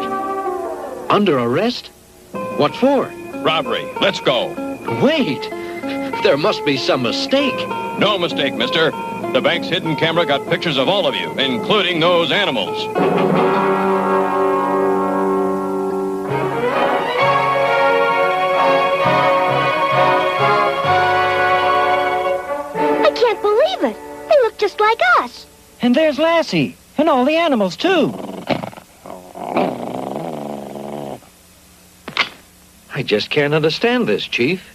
Under arrest? What for? Robbery. Let's go. Wait. There must be some mistake. No mistake, mister. The bank's hidden camera got pictures of all of you, including those animals. I can't believe it. They look just like us. And there's Lassie. And all the animals, too. I just can't understand this, Chief.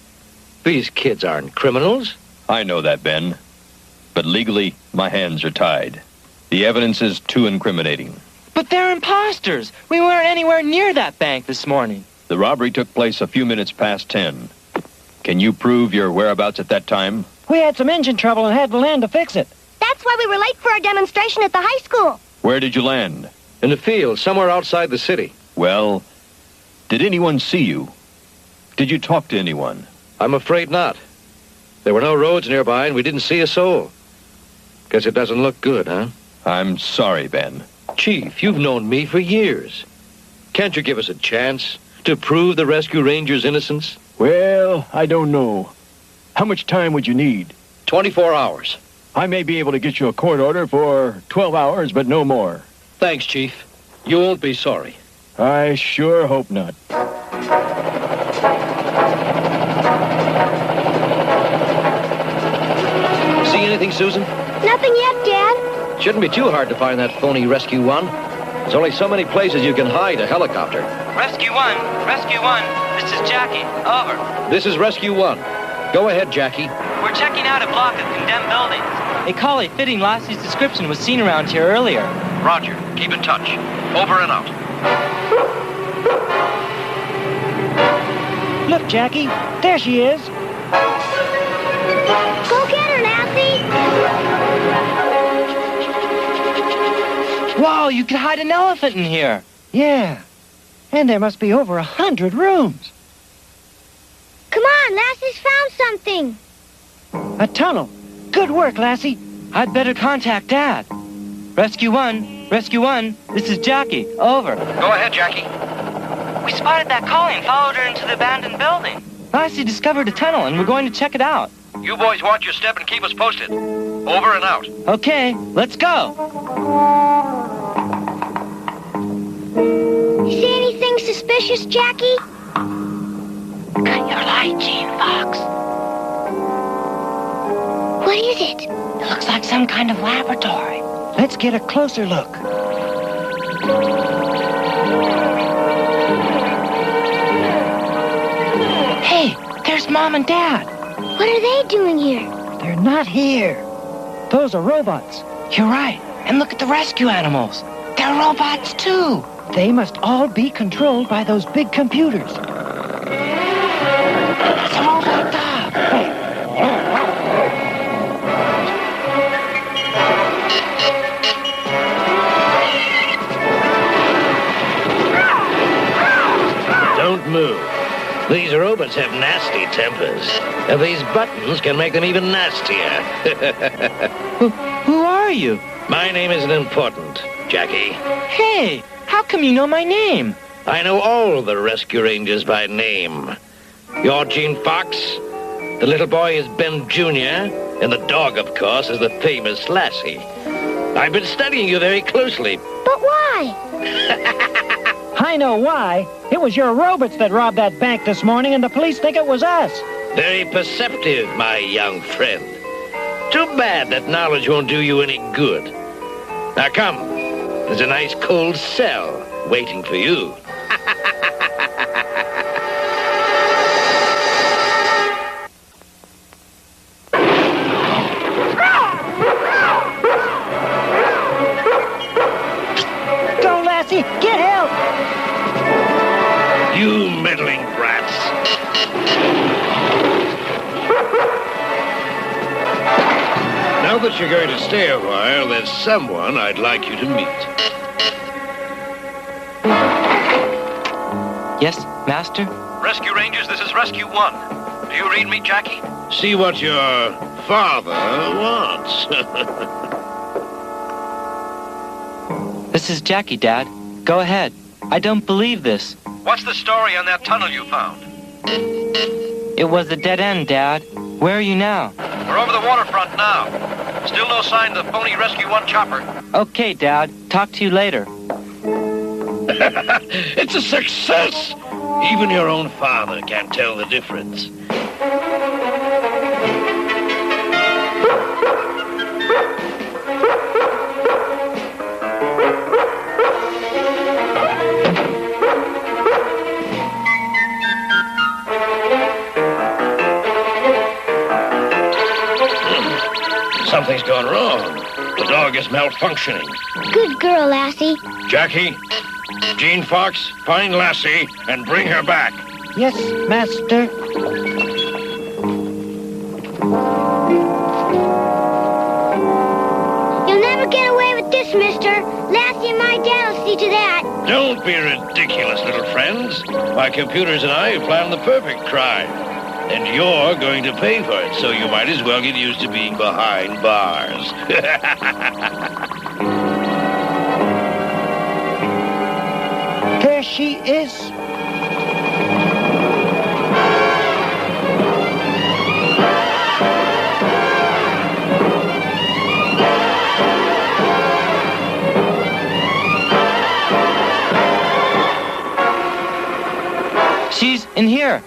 These kids aren't criminals. I know that, Ben. But legally, my hands are tied. The evidence is too incriminating. But they're imposters. We weren't anywhere near that bank this morning. The robbery took place a few minutes past 10. Can you prove your whereabouts at that time? We had some engine trouble and had to land to fix it. That's why we were late for our demonstration at the high school. Where did you land? In the field, somewhere outside the city. Well, did anyone see you? Did you talk to anyone? I'm afraid not. There were no roads nearby, and we didn't see a soul. Guess it doesn't look good, huh? I'm sorry, Ben. Chief, you've known me for years. Can't you give us a chance to prove the Rescue Rangers' innocence? Well, I don't know. How much time would you need? 24 hours. I may be able to get you a court order for 12 hours, but no more. Thanks, Chief. You won't be sorry. I sure hope not. See anything, Susan? Nothing yet, Dad. Shouldn't be too hard to find that phony Rescue 1. There's only so many places you can hide a helicopter. Rescue 1, Rescue 1, this is Jackie, over. This is Rescue 1. Go ahead, Jackie. We're checking out a block of condemned buildings. A collie fitting Lassie's description was seen around here earlier. Roger. Keep in touch. Over and out. Look, Jackie. There she is. Go get her, Lassie. Wow, you could hide an elephant in here. Yeah. And there must be over 100 rooms. Come on, Lassie's found something. A tunnel. Good work, Lassie. I'd better contact Dad. Rescue 1. Rescue 1. This is Jackie. Over. Go ahead, Jackie. We spotted that collie and followed her into the abandoned building. Lassie discovered a tunnel, and we're going to check it out. You boys watch your step and keep us posted. Over and out. Okay, let's go. You see anything suspicious, Jackie? Cut your light, Gene Fox. What is it? It looks like some kind of laboratory. Let's get a closer look. Hey, there's Mom and Dad. What are they doing here? They're not here. Those are robots. You're right. And look at the rescue animals. They're robots, too. They must all be controlled by those big computers. It's a robot dog. Don't move. These robots have nasty tempers, and these buttons can make them even nastier. Who are you? My name isn't important, Jackie. Hey, how come you know my name? I know all the rescue rangers by name. You're Gene Fox, the little boy is Ben Jr., and the dog, of course, is the famous Lassie. I've been studying you very closely. But why? I know why. It was your robots that robbed that bank this morning, and the police think it was us. Very perceptive, my young friend. Too bad that knowledge won't do you any good. Now come, there's a nice cold cell waiting for you. Go, Lassie! Get help! You meddling brats. Now that you're going to stay a while, there's someone I'd like you to meet. Yes, Master? Rescue Rangers, this is Rescue 1. Do you read me, Jackie? See what your father wants. This is Jackie, Dad. Go ahead. I don't believe this. What's the story on that tunnel you found? It was a dead end, Dad. Where are you now? We're over the waterfront now. Still no sign of the phony Rescue 1 chopper. Okay, Dad. Talk to you later. It's a success! Even your own father can't tell the difference. Something's gone wrong. The dog is malfunctioning. Good girl, Lassie. Jackie, Gene Fox, find Lassie and bring her back. Yes, Master. You'll never get away with this, mister. Lassie and my dad will see to that. Don't be ridiculous, little friends. My computers and I have planned the perfect crime. And you're going to pay for it, so you might as well get used to being behind bars. There she is. She's in here.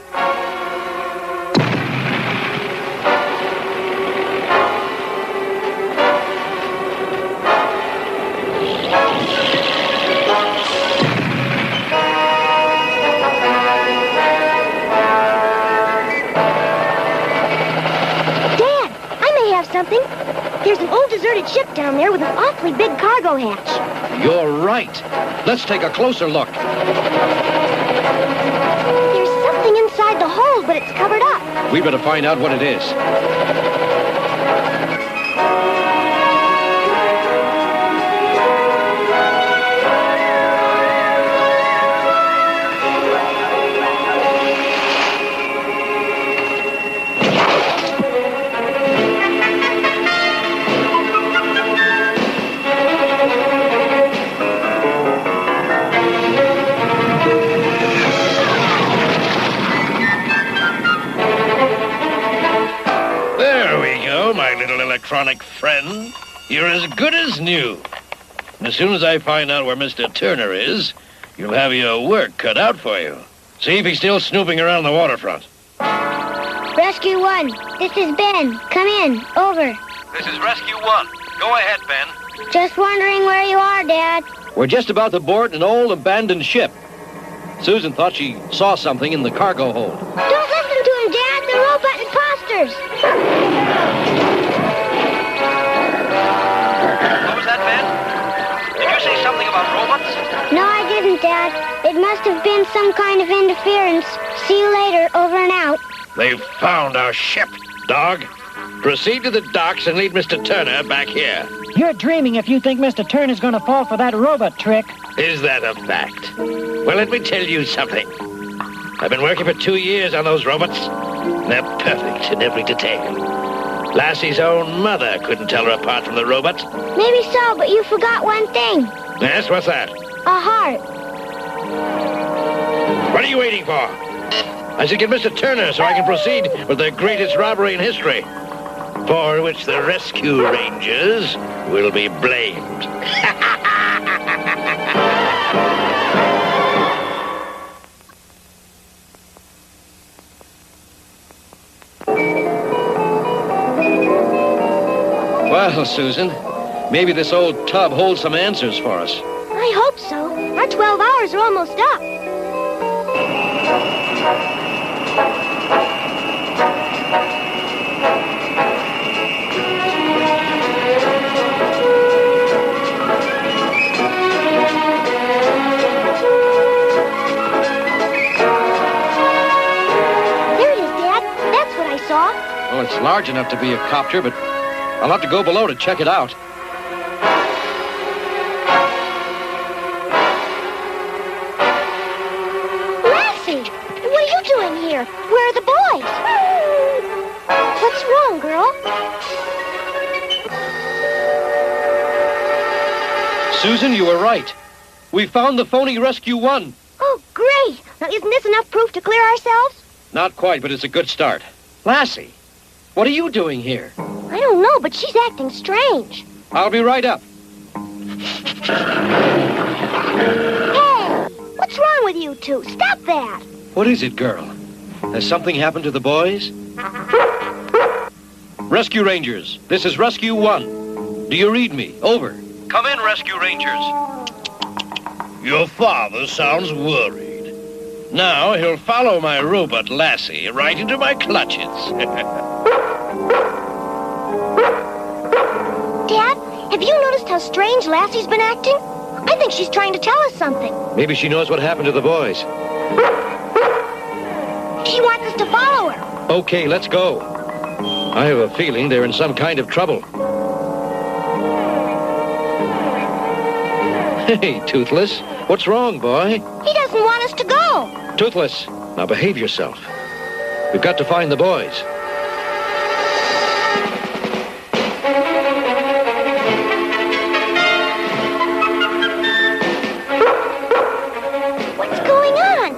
Something. There's an old deserted ship down there with an awfully big cargo hatch. You're right. Let's take a closer look. There's something inside the hold, but it's covered up. We better find out what it is. electronic friend. You're as good as new. And as soon as I find out where Mr. Turner is, you'll have your work cut out for you. See if he's still snooping around the waterfront. Rescue 1, this is Ben. Come in. Over. This is Rescue 1. Go ahead, Ben. Just wondering where you are, Dad. We're just about to board an old abandoned ship. Susan thought she saw something in the cargo hold. Don't listen to him, Dad. They're robot imposters. What was that, Ben? Did you say something about robots? No, I didn't, Dad. It must have been some kind of interference. See you later. Over and out. They've found our ship, dog. Proceed to the docks and lead Mr. Turner back here. You're dreaming if you think Mr. Turner's going to fall for that robot trick. Is that a fact? Well, let me tell you something. I've been working for 2 years on those robots. They're perfect in every detail. Lassie's own mother couldn't tell her apart from the robot. Maybe so, but you forgot one thing. Yes, what's that? A heart. What are you waiting for? I should get Mr. Turner so I can proceed with the greatest robbery in history, for which the Rescue Rangers will be blamed. Well, Susan, maybe this old tub holds some answers for us. I hope so. Our 12 hours are almost up. There it is, Dad. That's what I saw. Well, it's large enough to be a copter, but I'll have to go below to check it out. Lassie, what are you doing here? Where are the boys? What's wrong, girl? Susan, you were right. We found the phony Rescue 1. Oh, great. Now, isn't this enough proof to clear ourselves? Not quite, but it's a good start. Lassie, what are you doing here? I don't know, but she's acting strange. I'll be right up. Hey, what's wrong with you two? Stop that. What is it, girl? Has something happened to the boys? Rescue Rangers, this is Rescue 1. Do you read me? Over. Come in, Rescue Rangers. Your father sounds worried. Now he'll follow my robot Lassie right into my clutches. Dad, have you noticed how strange Lassie's been acting? I think she's trying to tell us something. Maybe she knows what happened to the boys. She wants us to follow her. Okay, let's go. I have a feeling they're in some kind of trouble. Hey, Toothless, what's wrong, boy? He doesn't want us to go. Toothless, now behave yourself. We've got to find the boys. What's going on?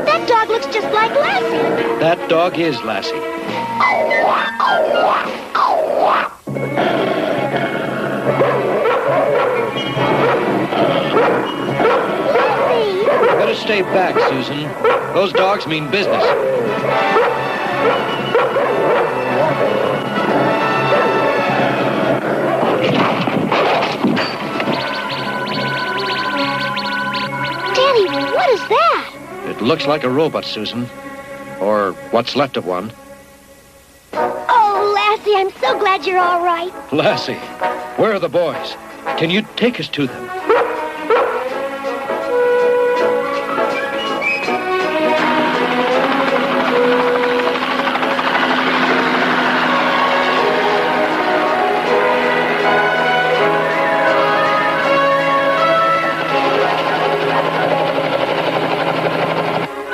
That dog looks just like Lassie. That dog is Lassie. Better stay back, Susan. Those dogs mean business. Daddy, what is that? It looks like a robot, Susan. Or what's left of one. Oh, Lassie, I'm so glad you're all right. Lassie, where are the boys? Can you take us to them?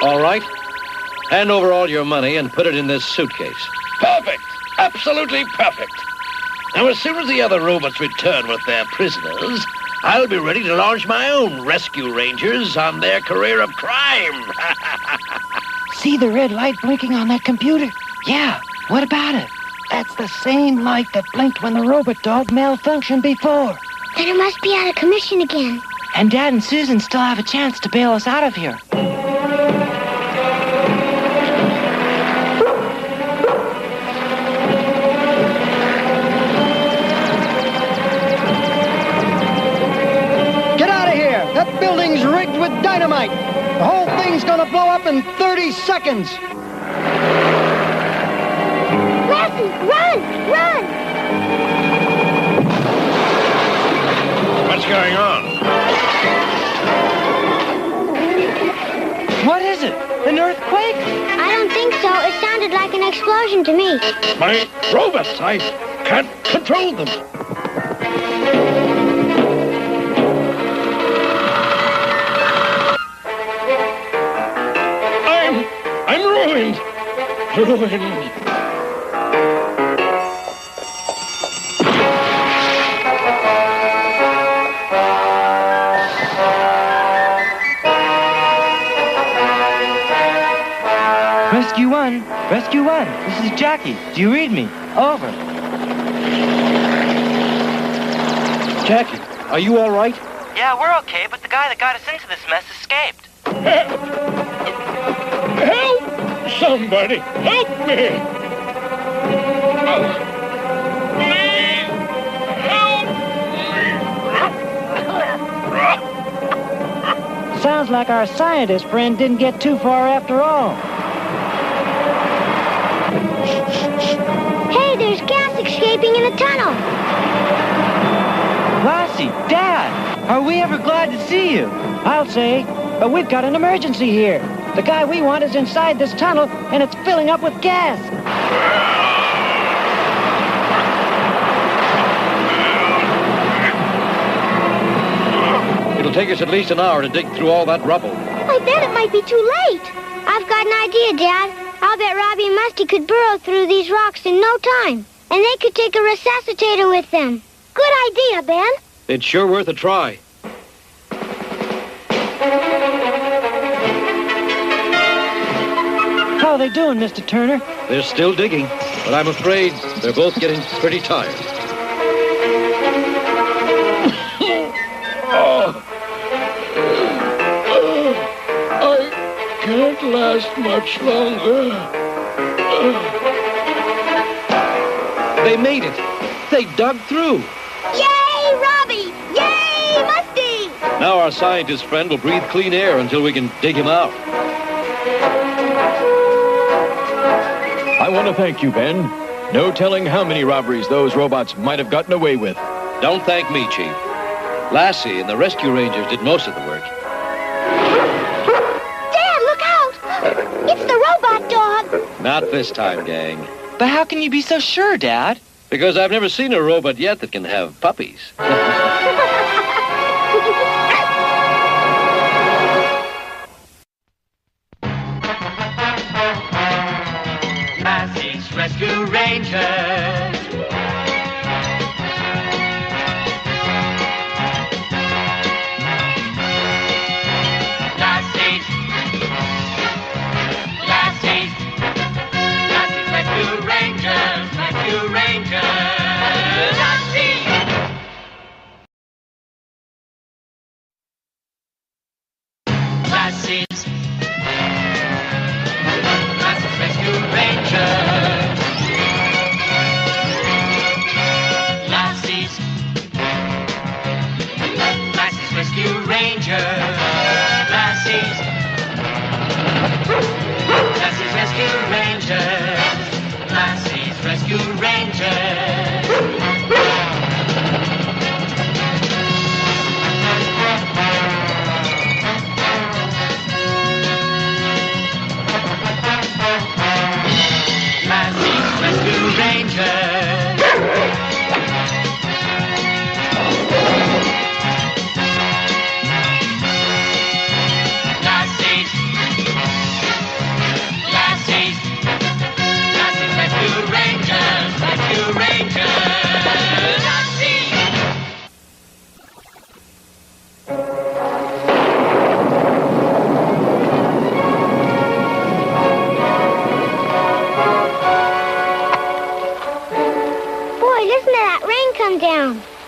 All right. Hand over all your money and put it in this suitcase. Perfect. Absolutely perfect. Now, as soon as the other robots return with their prisoners, I'll be ready to launch my own Rescue Rangers on their career of crime. See the red light blinking on that computer? Yeah, what about it? That's the same light that blinked when the robot dog malfunctioned before. Then it must be out of commission again. And Dad and Susan still have a chance to bail us out of here. Get out of here! That building's rigged with dynamite. The whole thing's gonna blow up in 30 seconds. Lassie, run! Run! What's going on? What is it? An earthquake? I don't think so. It sounded like an explosion to me. My robots! I can't control them. I'm ruined. Ruined. Rescue 1. Rescue 1. This is Jackie. Do you read me? Over. Jackie, are you all right? Yeah, we're okay, but the guy that got us into this mess escaped. Help! Somebody, help me! Please, help me! Sounds like our scientist friend didn't get too far after all. Hey, there's gas escaping in the tunnel. Lassie, Dad, are we ever glad to see you? I'll say, but we've got an emergency here. The guy we want is inside this tunnel, and it's filling up with gas. It'll take us at least an hour to dig through all that rubble. I bet it might be too late. I've got an idea, Dad. I'll bet Robbie and Musty could burrow through these rocks in no time. And they could take a resuscitator with them. Good idea, Ben. It's sure worth a try. How are they doing, Mr. Turner? They're still digging, but I'm afraid they're both getting pretty tired. I can't last much longer. They made it. They dug through. Yay, Robbie! Yay, Musty! Now our scientist friend will breathe clean air until we can dig him out. I want to thank you, Ben. No telling how many robberies those robots might have gotten away with. Don't thank me, Chief. Lassie and the rescue rangers did most of the work. Dad, look out! It's the robot dog. Not this time, gang. But how can you be so sure, Dad? Because I've never seen a robot yet that can have puppies. Lassie's Rescue Rangers. Lassie's Rescue Rangers. Rescue Rangers. Lassie. Lassie's Rescue Rangers.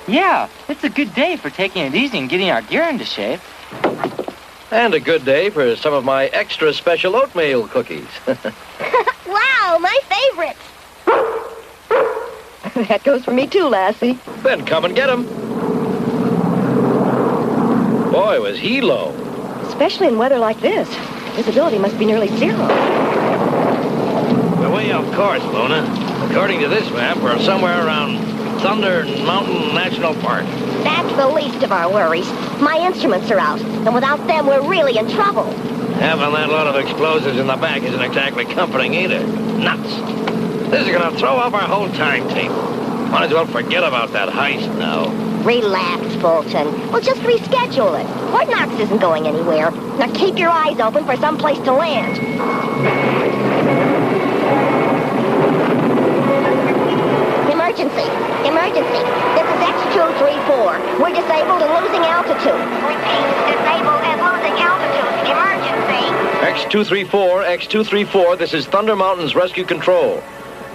Yeah, it's a good day for taking it easy and getting our gear into shape. And a good day for some of my extra special oatmeal cookies. Wow, my favorite. That goes for me too, Lassie. Then come and get him. Boy, was he low. Especially in weather like this. Visibility must be nearly zero. We're way off course, Luna. According to this map, we're somewhere around Thunder Mountain National Park. That's the least of our worries. My instruments are out, and without them, we're really in trouble. Having that lot of explosives in the back isn't exactly comforting either. Nuts. This is going to throw off our whole timetable. Might as well forget about that heist now. Relax, Fulton. We'll just reschedule it. Fort Knox isn't going anywhere. Now keep your eyes open for some place to land. Emergency. Emergency. This is X234. We're disabled and losing altitude. Repeat, disabled and losing altitude. Emergency. X234, X234, this is Thunder Mountain's Rescue Control.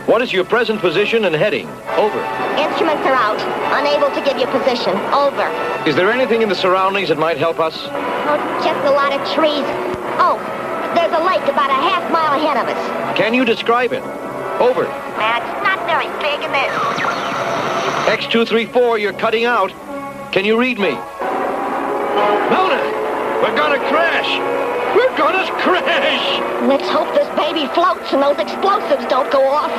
What is your present position and heading? Over. Instruments are out. Unable to give you position. Over. Is there anything in the surroundings that might help us? Oh, just a lot of trees. Oh, there's a lake about a half-mile ahead of us. Can you describe it? Over. It's not very big, and there's... X234, you're cutting out. Can you read me? Luna, we're going to crash. We're going to crash. Let's hope this baby floats and those explosives don't go off.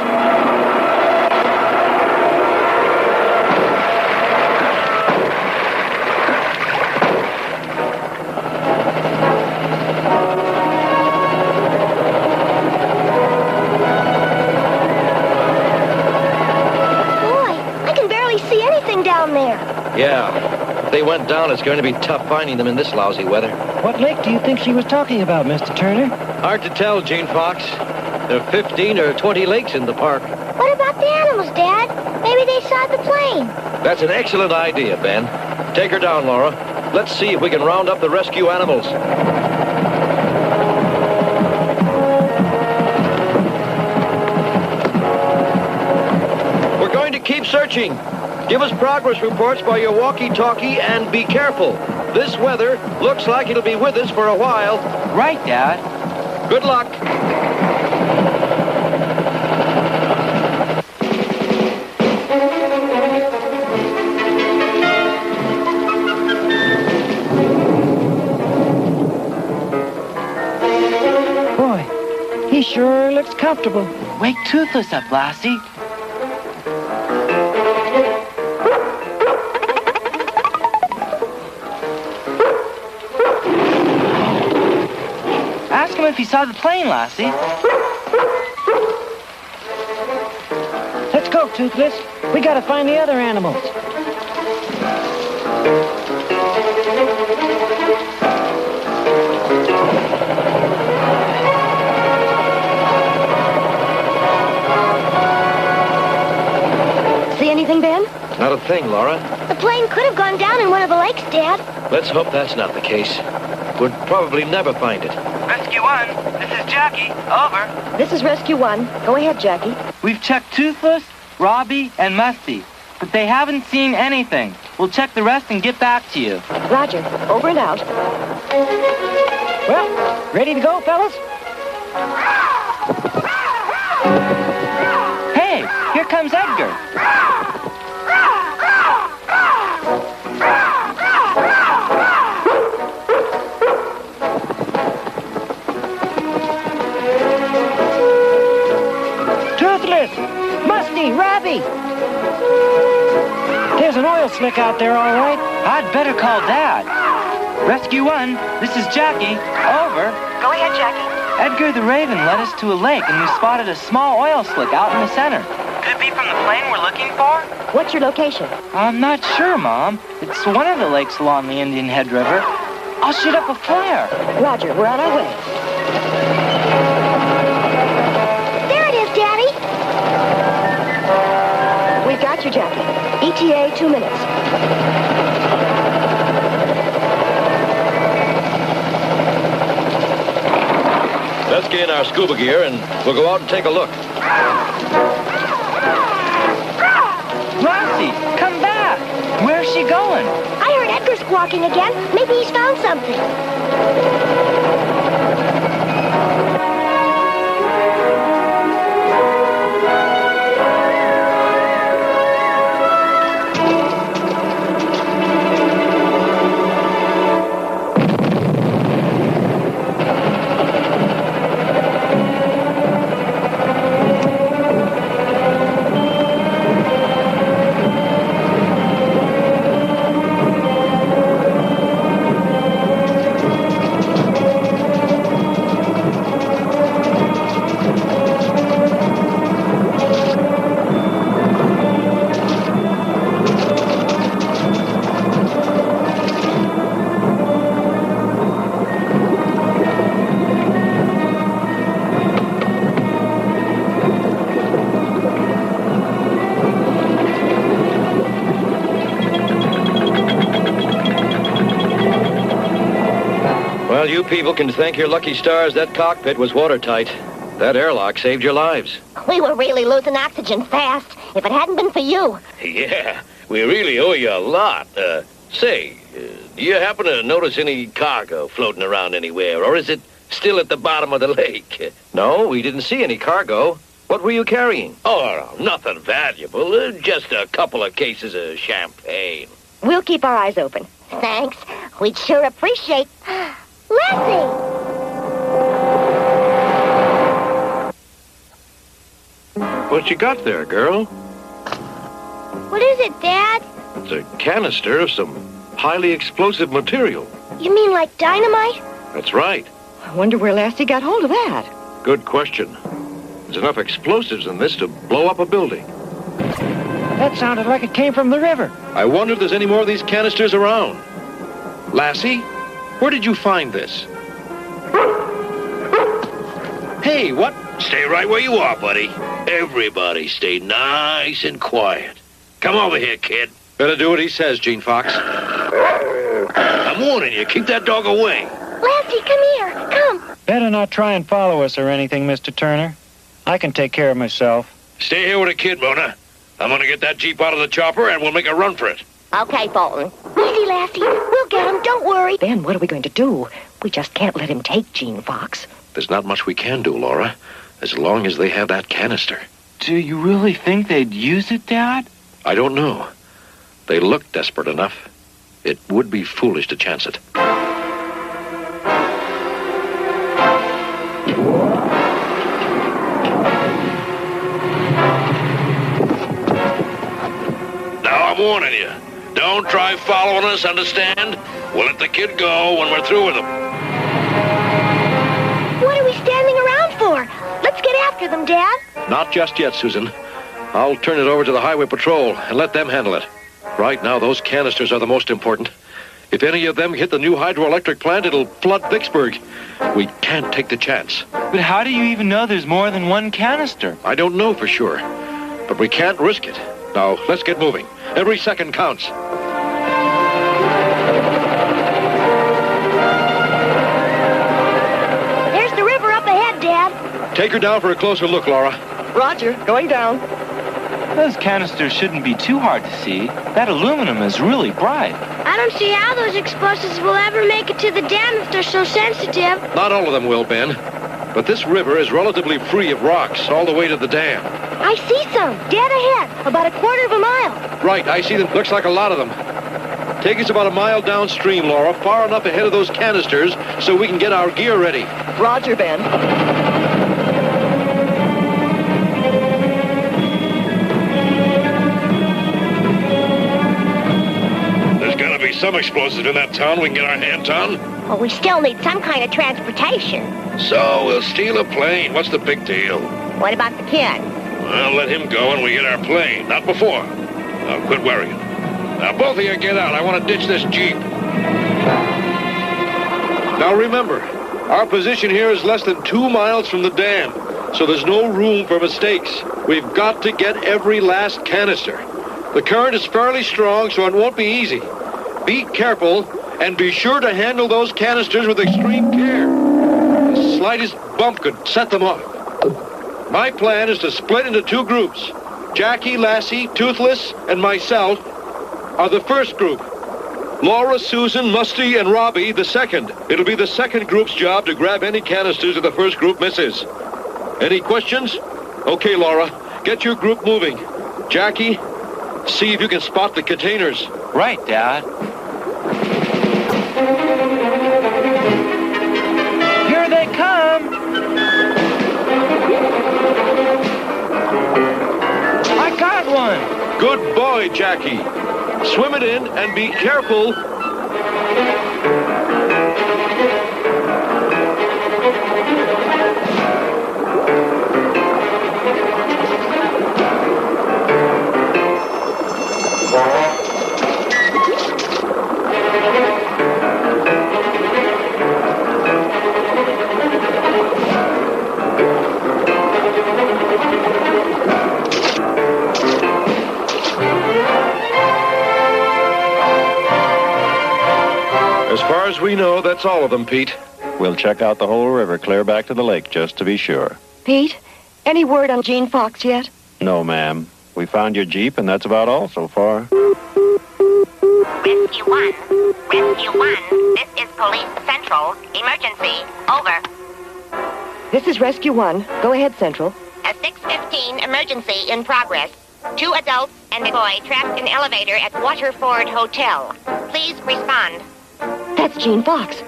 Down there. Yeah. If they went down, it's going to be tough finding them in this lousy weather. What lake do you think she was talking about, Mr. Turner? Hard to tell, Gene Fox. There are 15 or 20 lakes in the park. What about the animals, Dad? Maybe they saw the plane. That's an excellent idea, Ben. Take her down, Laura. Let's see if we can round up the rescue animals. We're going to keep searching. Give us progress reports by your walkie-talkie and be careful. This weather looks like it'll be with us for a while. Right, Dad. Good luck. Boy, he sure looks comfortable. Wake Toothless up, Lassie. Ask him if he saw the plane, Lassie. Let's go, Toothless. We gotta find the other animals. See anything, Ben? Not a thing, Laura. The plane could have gone down in one of the lakes, Dad. Let's hope that's not the case. We'll probably never find it. Rescue 1, this is Jackie. Over. This is Rescue 1. Go ahead, Jackie. We've checked Toothless, Robbie, and Musty, but they haven't seen anything. We'll check the rest and get back to you. Roger. Over and out. Well, ready to go, fellas? Hey, here comes Edgar. Toothless! Musty! Robbie! There's an oil slick out there, all right. I'd better call Dad. Rescue 1, this is Jackie. Over. Go ahead, Jackie. Edgar the Raven led us to a lake, and we spotted a small oil slick out in the center. Could it be from the plane we're looking for? What's your location? I'm not sure, Mom. It's one of the lakes along the Indian Head River. I'll shoot up a flare. Roger, we're on our way. There it is, Daddy. We've got you, Jackie. ETA 2 minutes. Let's get in our scuba gear and we'll go out and take a look. Lassie, come back! back. Where's she going? I heard Edgar squawking again. Maybe he's found something. Well, you people can thank your lucky stars that cockpit was watertight. That airlock saved your lives. We were really losing oxygen fast. If it hadn't been for you. Yeah, we really owe you a lot. Say, do you happen to notice any cargo floating around anywhere, or is it still at the bottom of the lake? No, we didn't see any cargo. What were you carrying? Oh, nothing valuable. Just a couple of cases of champagne. We'll keep our eyes open. Thanks. We'd sure appreciate... Lassie! What you got there, girl? What is it, Dad? It's a canister of some highly explosive material. You mean like dynamite? That's right. I wonder where Lassie got hold of that. Good question. There's enough explosives in this to blow up a building. That sounded like it came from the river. I wonder if there's any more of these canisters around. Lassie, where did you find this? Hey, what? Stay right where you are, buddy. Everybody stay nice and quiet. Come over here, kid. Better do what he says, Gene Fox. I'm warning you, keep that dog away. Lassie, come here. Come. Better not try and follow us or anything, Mr. Turner. I can take care of myself. Stay here with the kid, Mona. I'm gonna get that Jeep out of the chopper and we'll make a run for it. Okay, Fulton. Easy, Lassie. We'll get him. Don't worry. Ben, what are we going to do? We just can't let him take Gene Fox. There's not much we can do, Laura, as long as they have that canister. Do you really think they'd use it, Dad? I don't know. They look desperate enough. It would be foolish to chance it. Now I'm warning you. Don't try following us, understand? We'll let the kid go when we're through with him. What are we standing around for? Let's get after them, Dad. Not just yet, Susan. I'll turn it over to the Highway Patrol and let them handle it. Right now, those canisters are the most important. If any of them hit the new hydroelectric plant, it'll flood Vicksburg. We can't take the chance. But how do you even know there's more than one canister? I don't know for sure, but we can't risk it. Now, let's get moving. Every second counts. There's the river up ahead, Dad. Take her down for a closer look, Laura. Roger, going down. Those canisters shouldn't be too hard to see. That aluminum is really bright. I don't see how those explosives will ever make it to the dam if they're so sensitive. Not all of them will, Ben. But this river is relatively free of rocks all the way to the dam. I see some. Dead ahead. About a quarter of a mile. Right, I see them. Looks like a lot of them. Take us about a mile downstream, Laura, far enough ahead of those canisters so we can get our gear ready. Roger, Ben. Some explosives in that town we can get our hands on. Well, we still need some kind of transportation. So we'll steal a plane. What's the big deal? What about the kid? Well, let him go and we get our plane. Not before. Now, quit worrying. Now, both of you get out. I want to ditch this Jeep. Now, remember, our position here is less than 2 miles from the dam, so there's no room for mistakes. We've got to get every last canister. The current is fairly strong, so it won't be easy. Be careful, and be sure to handle those canisters with extreme care. The slightest bump could set them off. My plan is to split into 2 groups. Jackie, Lassie, Toothless, and myself are the first group. Laura, Susan, Musty, and Robbie, the second. It'll be the second group's job to grab any canisters that the first group misses. Any questions? Okay, Laura, get your group moving. Jackie, see if you can spot the containers. Right, Dad. Here they come! I got one! Good boy, Jackie. Swim it in and be careful. As far as we know, that's all of them, Pete. We'll check out the whole river clear back to the lake just to be sure. Pete, any word on Gene Fox yet? No, ma'am. We found your Jeep, and that's about all so far. Rescue 1. Rescue 1. This is Police Central. Emergency. Over. This is Rescue 1. Go ahead, Central. A 6:15 emergency in progress. 2 adults and a boy trapped in elevator at Waterford Hotel. Please respond. That's Gene Fox.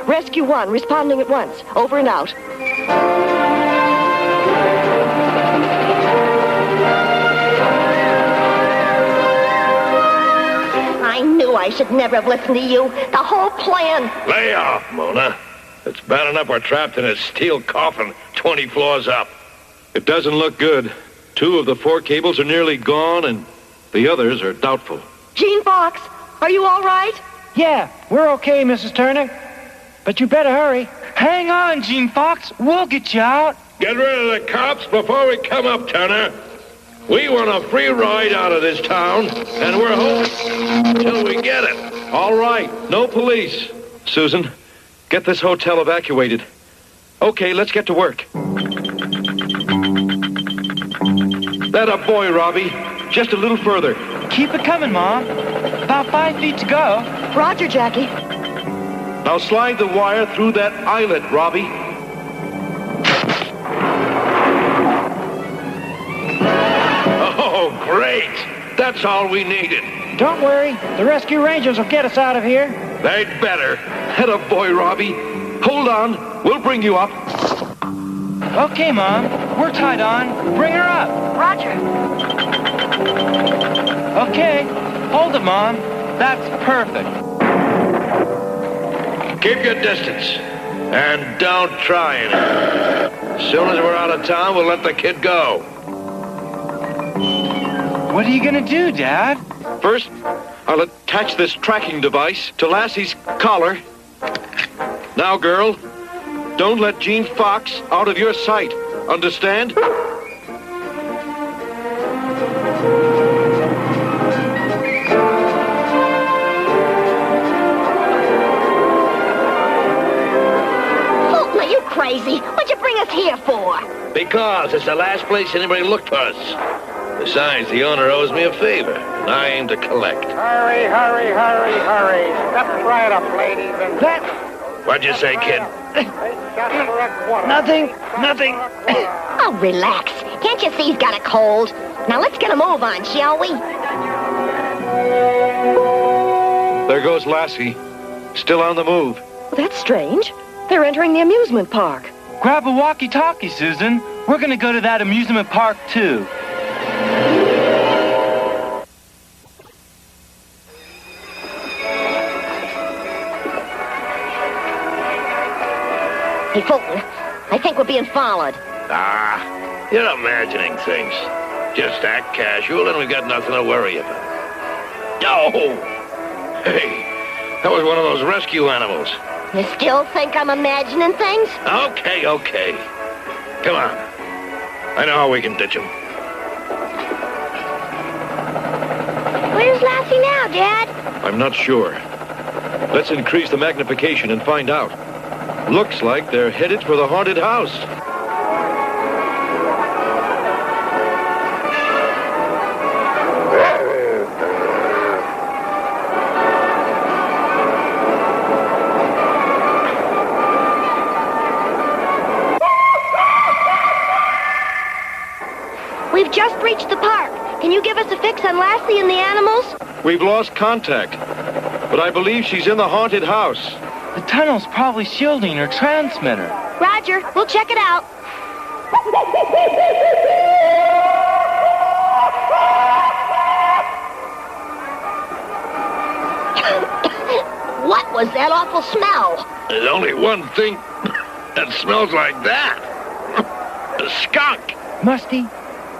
Rescue 1, responding at once. Over and out. I knew I should never have listened to you. The whole plan. Lay off, Mona. It's bad enough we're trapped in a steel coffin 20 floors up. It doesn't look good. 2 of the 4 cables are nearly gone, and the others are doubtful. Gene Fox, are you all right? Yeah, we're okay, Mrs. Turner. But you better hurry. Hang on, Gene Fox. We'll get you out. Get rid of the cops before we come up, Turner. We want a free ride out of this town, and we're home until we get it. All right, no police. Susan, get this hotel evacuated. Okay, let's get to work. That a boy, Robbie. Just a little further. Keep it coming, Mom. About 5 feet to go. Roger, Jackie. Now slide the wire through that eyelet, Robbie. Oh, great. That's all we needed. Don't worry. The rescue rangers will get us out of here. They'd better. Head up, boy, Robbie. Hold on. We'll bring you up. Okay, Mom. We're tied on. Bring her up. Roger. Okay. Hold it, Mom. That's perfect. Keep your distance. And don't try any. As soon as we're out of town, we'll let the kid go. What are you gonna do, Dad? First, I'll attach this tracking device to Lassie's collar. Now, girl, don't let Gene Fox out of your sight. Understand? Fulton, are you crazy? What'd you bring us here for? Because it's the last place anybody looked for us. Besides, the owner owes me a favor, and I aim to collect. Hurry, hurry, hurry, hurry. Step right up, ladies and gentlemen. What'd you say, kid? Nothing. Oh, relax. Can't you see he's got a cold? Now let's get a move on, shall we? There goes Lassie. Still on the move. Well, that's strange. They're entering the amusement park. Grab a walkie-talkie, Susan. We're gonna go to that amusement park, too. Hey, Fulton, I think we're being followed. Ah, you're imagining things. Just act casual and we got nothing to worry about. Oh! Hey, that was one of those rescue animals. You still think I'm imagining things? Okay. Come on. I know how we can ditch him. Where's Lassie now, Dad? I'm not sure. Let's increase the magnification and find out. Looks like they're headed for the haunted house. We've just reached the park. Can you give us a fix on Lassie and the animals? We've lost contact, but I believe she's in the haunted house. The tunnel's probably shielding her transmitter. Roger, we'll check it out. What was that awful smell? There's only one thing that smells like that. A skunk. Musty,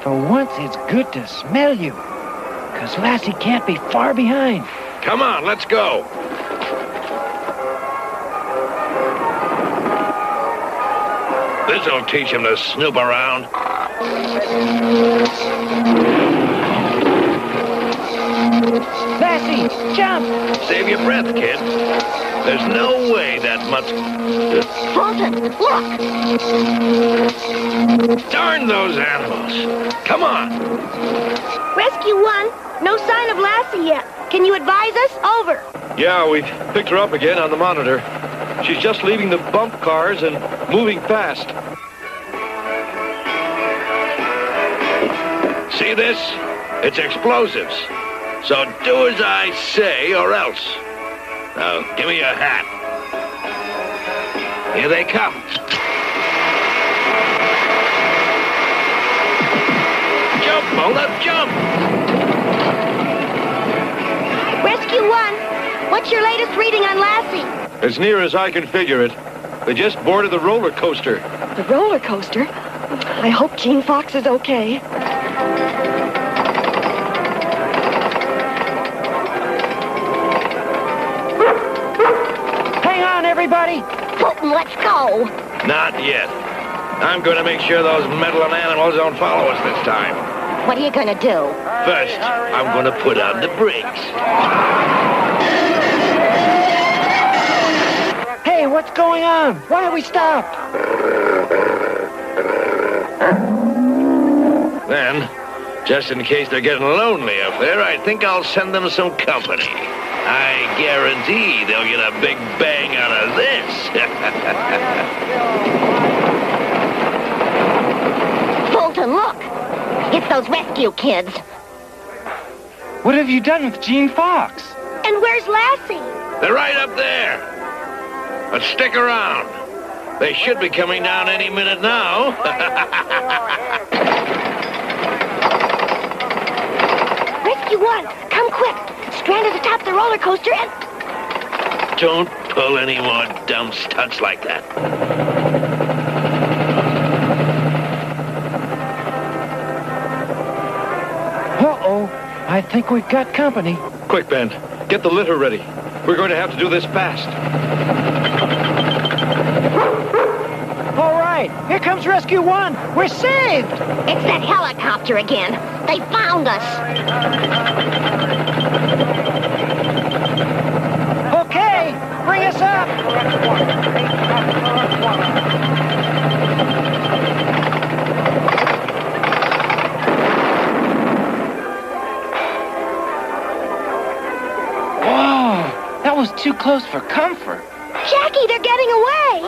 for once it's good to smell you. 'Cause Lassie can't be far behind. Come on, let's go. This'll teach him to snoop around. Lassie, jump! Save your breath, kid. There's no way that much... Fulton, look! Darn those animals. Come on. Rescue 1, no sign of Lassie yet. Can you advise us? Over. Yeah, we've picked her up again on the monitor. She's just leaving the bump cars and moving fast. See this? It's explosives. So do as I say or else. Now, give me your hat. Here they come. Jump, Mola, jump! Rescue 1, what's your latest reading on Lassie? As near as I can figure it, they just boarded the roller coaster. The roller coaster? I hope Gene Fox is okay. Hang on, everybody! Fulton, let's go. Not yet. I'm going to make sure those meddling animals don't follow us this time. What are you gonna do? First, I'm going to put on the brakes. Hey, what's going on? Why are we stopped? Then, just in case they're getting lonely up there, I think I'll send them some company. I guarantee they'll get a big bang out of this. Fulton, look! It's those rescue kids. What have you done with Gene Fox? And where's Lassie? They're right up there. But stick around. They should be coming down any minute now. Rescue 1, come quick. Stranded atop the roller coaster and... Don't pull any more dumb stunts like that. Uh-oh, I think we've got company. Quick, Ben, get the litter ready. We're going to have to do this fast. All right, here comes Rescue 1. We're saved! It's that helicopter again. They found us. Okay, bring us up! Whoa, that was too close for comfort. Jackie, they're getting away!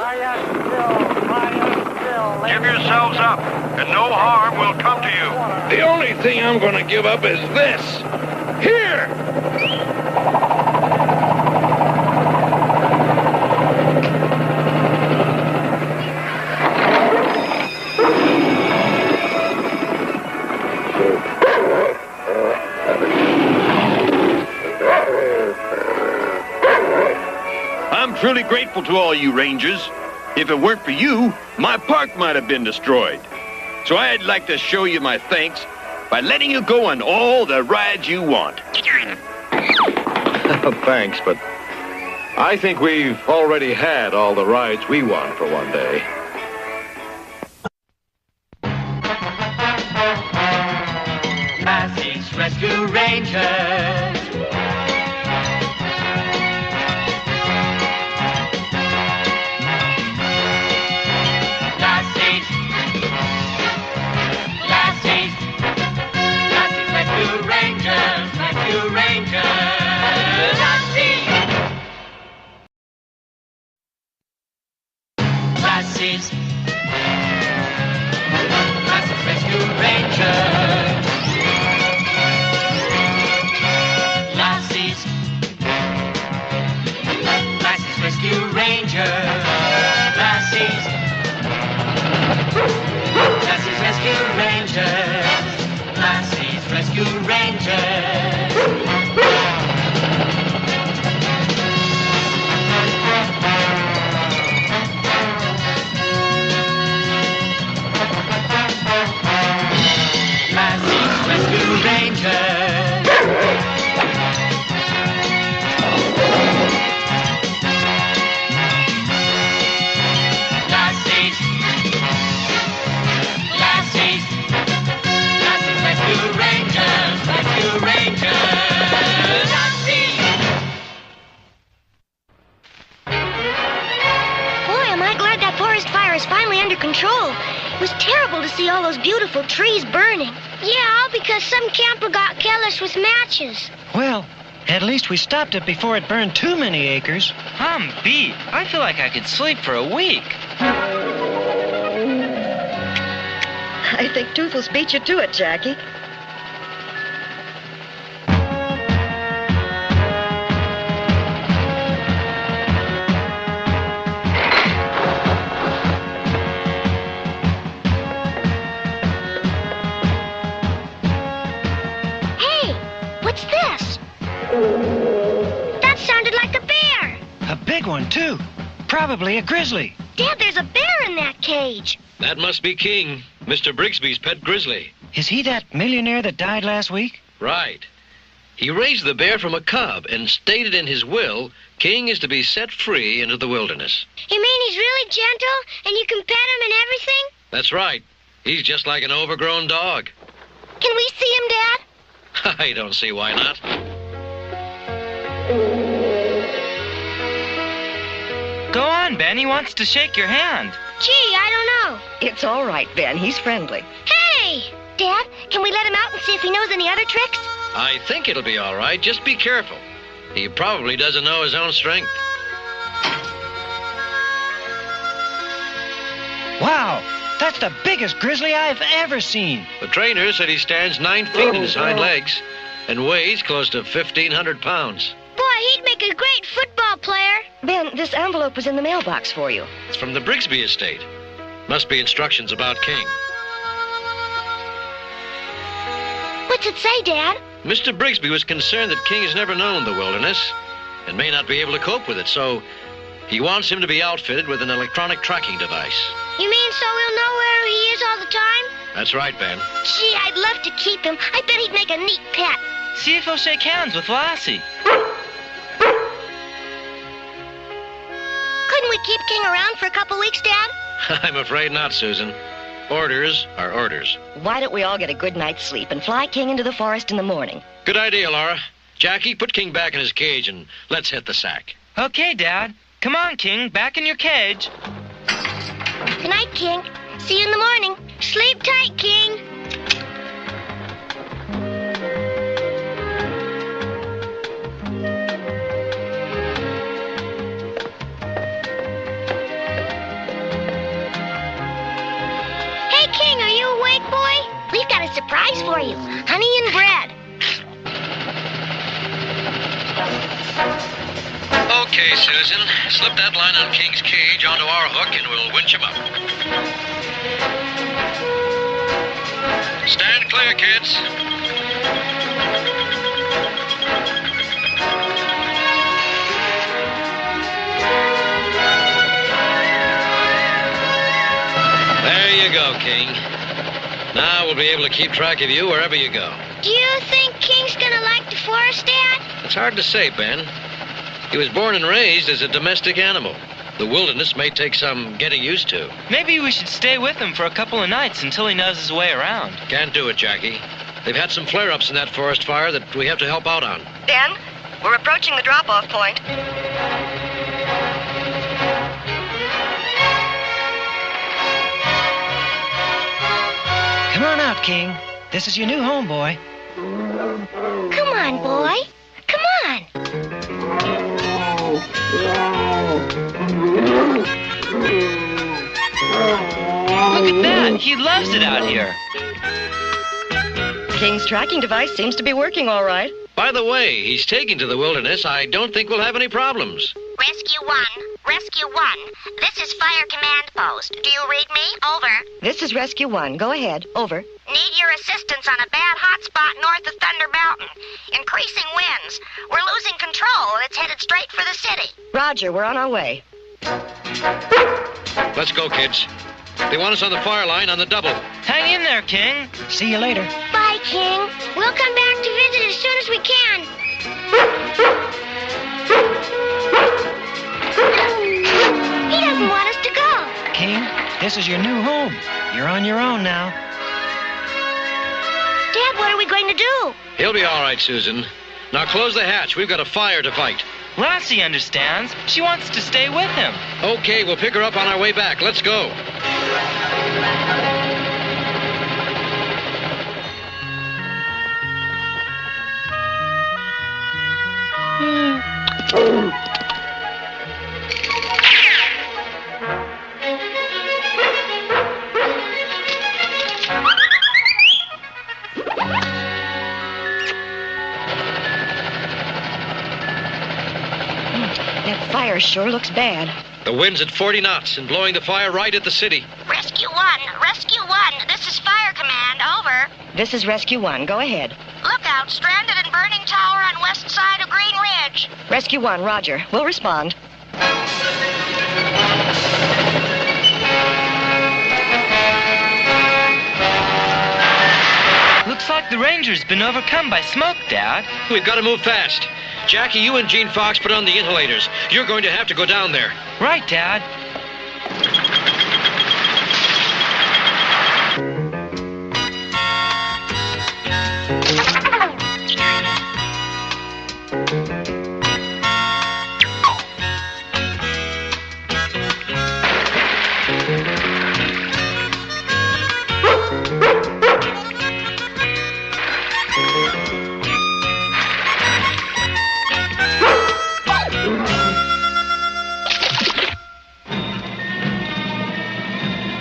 Give yourselves up, and no harm will come to you. The only thing I'm going to give up is this. Here! I'm truly grateful to all you Rangers. If it weren't for you, my park might have been destroyed. So I'd like to show you my thanks by letting you go on all the rides you want. Thanks, but I think we've already had all the rides we want for one day. Lassie's Rescue Rangers. Lassie's Rescue Rangers. beautiful trees burning. Yeah, all because some camper got careless with matches. Well, at least we stopped it before it burned too many acres. I'm beat. I feel like I could sleep for a week. I think Toothless beat you to it, Jackie. Hey, what's this? That sounded like a bear. A big one, too. Probably a grizzly. Dad, there's a bear in that cage. That must be King, Mr. Brigsby's pet grizzly. Is he that millionaire that died last week? Right. He raised the bear from a cub and stated in his will King is to be set free into the wilderness. You mean he's really gentle and you can pet him and everything? That's right. He's just like an overgrown dog. Can we see him, Dad? I don't see why not. Go on, Ben. He wants to shake your hand. Gee, I don't know. It's all right, Ben. He's friendly. Hey! Dad, can we let him out and see if he knows any other tricks? I think it'll be all right. Just be careful. He probably doesn't know his own strength. Wow, that's the biggest grizzly I've ever seen. The trainer said he stands 9 feet in his hind legs and weighs close to 1,500 pounds. Boy, he'd make a great football player. Ben, this envelope was in the mailbox for you. It's from the Brigsby estate. Must be instructions about King. What's it say, Dad? Mr. Brigsby was concerned that King has never known the wilderness and may not be able to cope with it, so he wants him to be outfitted with an electronic tracking device. You mean so we'll know where he is all the time? That's right, Ben. Gee, I'd love to keep him. I bet he'd make a neat pet. See if he'll shake hands with Lassie. Couldn't we keep King around for a couple weeks, Dad? I'm afraid not, Susan. Orders are orders. Why don't we all get a good night's sleep and fly King into the forest in the morning? Good idea, Laura. Jackie, put King back in his cage and let's hit the sack. Okay, Dad. Come on, King. Back in your cage. Good night, King. See you in the morning. Sleep tight, King. Hey, King, are you awake, boy? We've got a surprise for you. Honey and bread. Okay, Susan. Slip that line on King's cage onto our hook and we'll winch him up. Stand clear, kids. There you go, King. Now we'll be able to keep track of you wherever you go. Do you think King's gonna like the forest, Dad? It's hard to say, Ben. He was born and raised as a domestic animal. The wilderness may take some getting used to. Maybe we should stay with him for a couple of nights until he knows his way around. Can't do it, Jackie. They've had some flare-ups in that forest fire that we have to help out on. Ben, we're approaching the drop-off point. Come on out, King. This is your new home, boy. Come on, boy. Come on. Look at that. He loves it out here. King's tracking device seems to be working all right. By the way, he's taken to the wilderness. I don't think we'll have any problems. Rescue 1. Rescue 1. This is Fire Command Post. Do you read me? Over. This is Rescue 1. Go ahead. Over. Need your assistance on a bad hotspot north of Thunder Mountain. Increasing winds. We're losing control and it's headed straight for the city. Roger, we're on our way. Let's go, kids. They want us on the fire line on the double. Hang in there, King. See you later. Bye, King. We'll come back to visit as soon as we can. He doesn't want us to go. King, this is your new home. You're on your own now. Dad, what are we going to do? He'll be all right, Susan. Now close the hatch. We've got a fire to fight. Lassie understands. She wants to stay with him. Okay, we'll pick her up on our way back. Let's go. fire sure looks bad. The wind's at 40 knots and blowing the fire right at the city. Rescue 1, Rescue 1, this is Fire Command, over. This is Rescue 1. Go ahead. Lookout, stranded and burning tower on west side of Green Ridge. Rescue 1, roger. We'll respond. Looks like the Ranger's been overcome by smoke, Dad. We've got to move fast. Jackie, you and Gene Fox put on the inhalators. You're going to have to go down there. Right, Dad.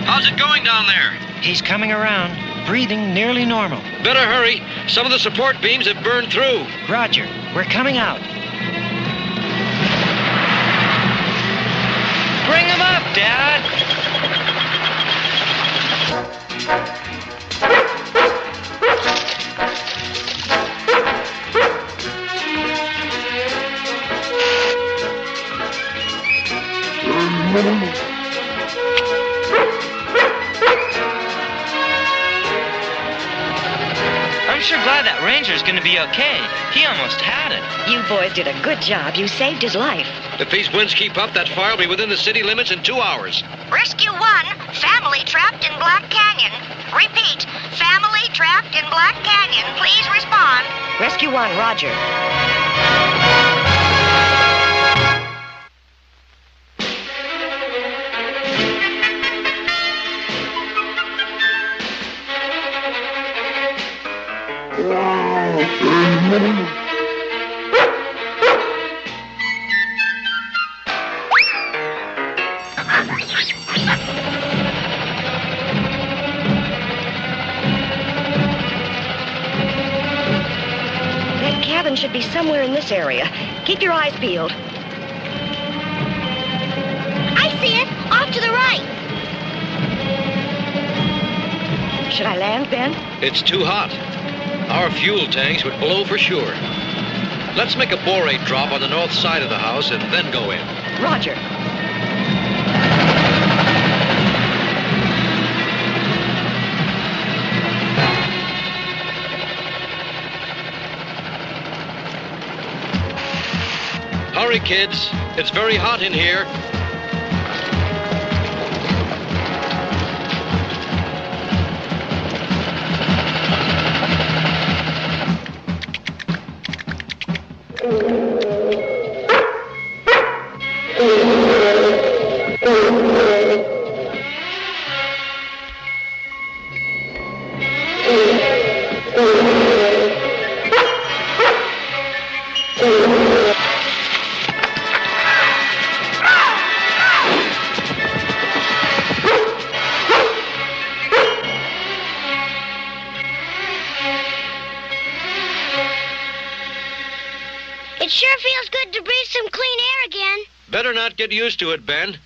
How's it going down there? He's coming around, breathing nearly normal. Better hurry. Some of the support beams have burned through. Roger, we're coming out. Bring him up, Dad. I'm sure glad that Ranger's gonna be okay. He almost had it. You boys did a good job. You saved his life. If these winds keep up, that fire will be within the city limits in 2 hours. Rescue 1, family trapped in Black Canyon. Repeat, family trapped in Black Canyon. Please respond. Rescue 1, roger. That cabin should be somewhere in this area. Keep your eyes peeled. I see it, off to the right. Should I land, Ben? It's too hot. Our fuel tanks would blow for sure. Let's make a borate drop on the north side of the house and then go in. Roger. Hurry, kids. It's very hot in here. It sure feels good to breathe some clean air again. Better not get used to it, Ben.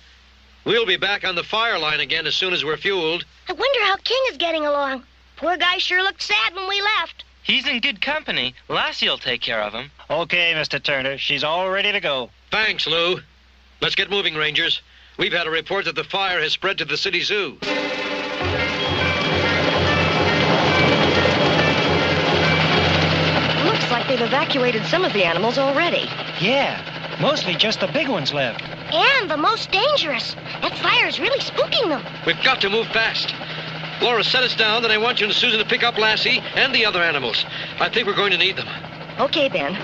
We'll be back on the fire line again as soon as we're fueled. I wonder how King is getting along. Poor guy sure looked sad when we left. He's in good company. Lassie'll take care of him. Okay, Mr. Turner. She's all ready to go. Thanks, Lou. Let's get moving, Rangers. We've had a report that the fire has spread to the city zoo. Looks like they've evacuated some of the animals already. Yeah, mostly just the big ones left. And the most dangerous. That fire's really spooking them. We've got to move fast. Laura, set us down, then I want you and Susan to pick up Lassie and the other animals. I think we're going to need them. Okay, Ben.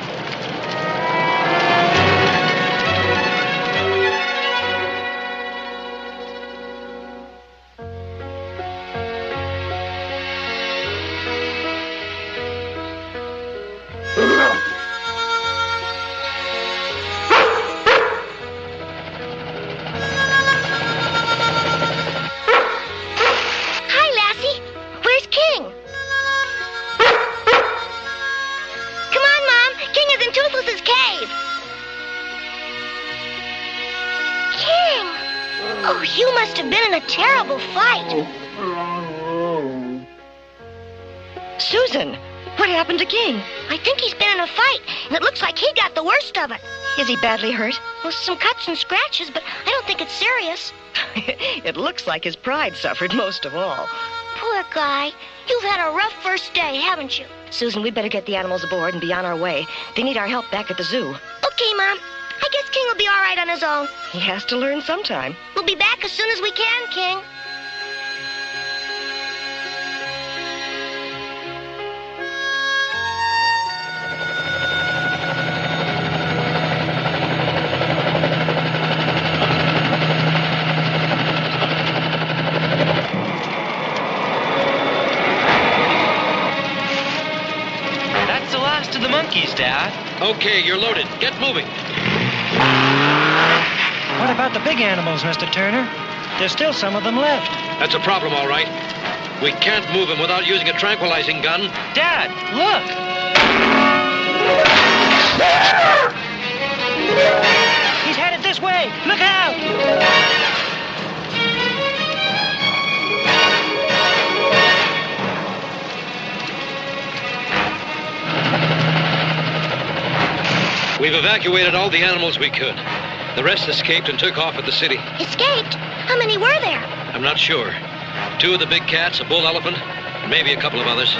Hi, Lassie. Where's King? Come on, Mom. King is You must have been in a terrible fight. Susan, what happened to King? I think he's been in a fight, and it looks like he got the worst of it. Is he badly hurt? Well, some cuts and scratches, but I don't think it's serious. It looks like his pride suffered most of all. Poor guy. You've had a rough first day, haven't you? Susan, we'd better get the animals aboard and be on our way. They need our help back at the zoo. Okay, Mom. I guess King will be all right on his own. He has to learn sometime. We'll be back as soon as we can, King. That's the last of the monkeys, Dad. Okay, you're loaded. Get moving. What about the big animals, Mr. Turner? There's still some of them left. That's a problem, all right. We can't move them without using a tranquilizing gun. Dad, look! He's headed this way. Look out! We've evacuated all the animals we could. The rest escaped and took off at the city. Escaped? How many were there? I'm not sure. 2 of the big cats, a bull elephant, and maybe a couple of others.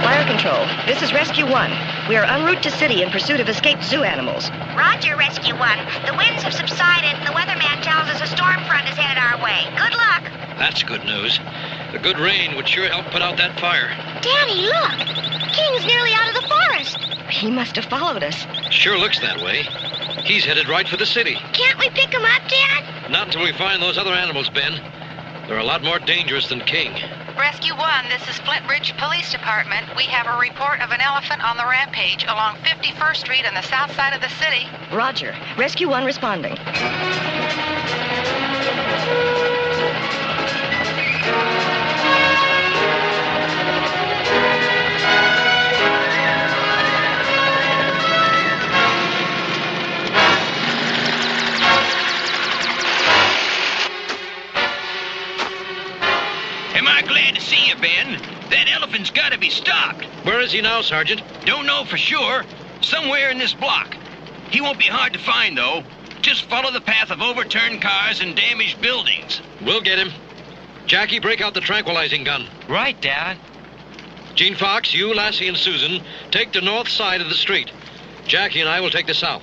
Fire control. This is Rescue 1. We are en route to city in pursuit of escaped zoo animals. Roger, Rescue 1. The winds have subsided, and the weatherman tells us a storm front is headed our way. Good luck. That's good news. The good rain would sure help put out that fire. Daddy, look! King's nearly out of the forest. He must have followed us. Sure looks that way. He's headed right for the city. Can't we pick him up, Dad? Not until we find those other animals, Ben. They're a lot more dangerous than King. Rescue 1, this is Flint Ridge Police Department. We have a report of an elephant on the rampage along 51st Street on the south side of the city. Roger. Rescue 1 responding. Am I glad to see you, Ben? That elephant's got to be stopped. Where is he now, Sergeant? Don't know for sure. Somewhere in this block. He won't be hard to find, though. Just follow the path of overturned cars and damaged buildings. We'll get him. Jackie, break out the tranquilizing gun. Right, Dad. Gene Fox, you, Lassie, and Susan take the north side of the street. Jackie and I will take the south.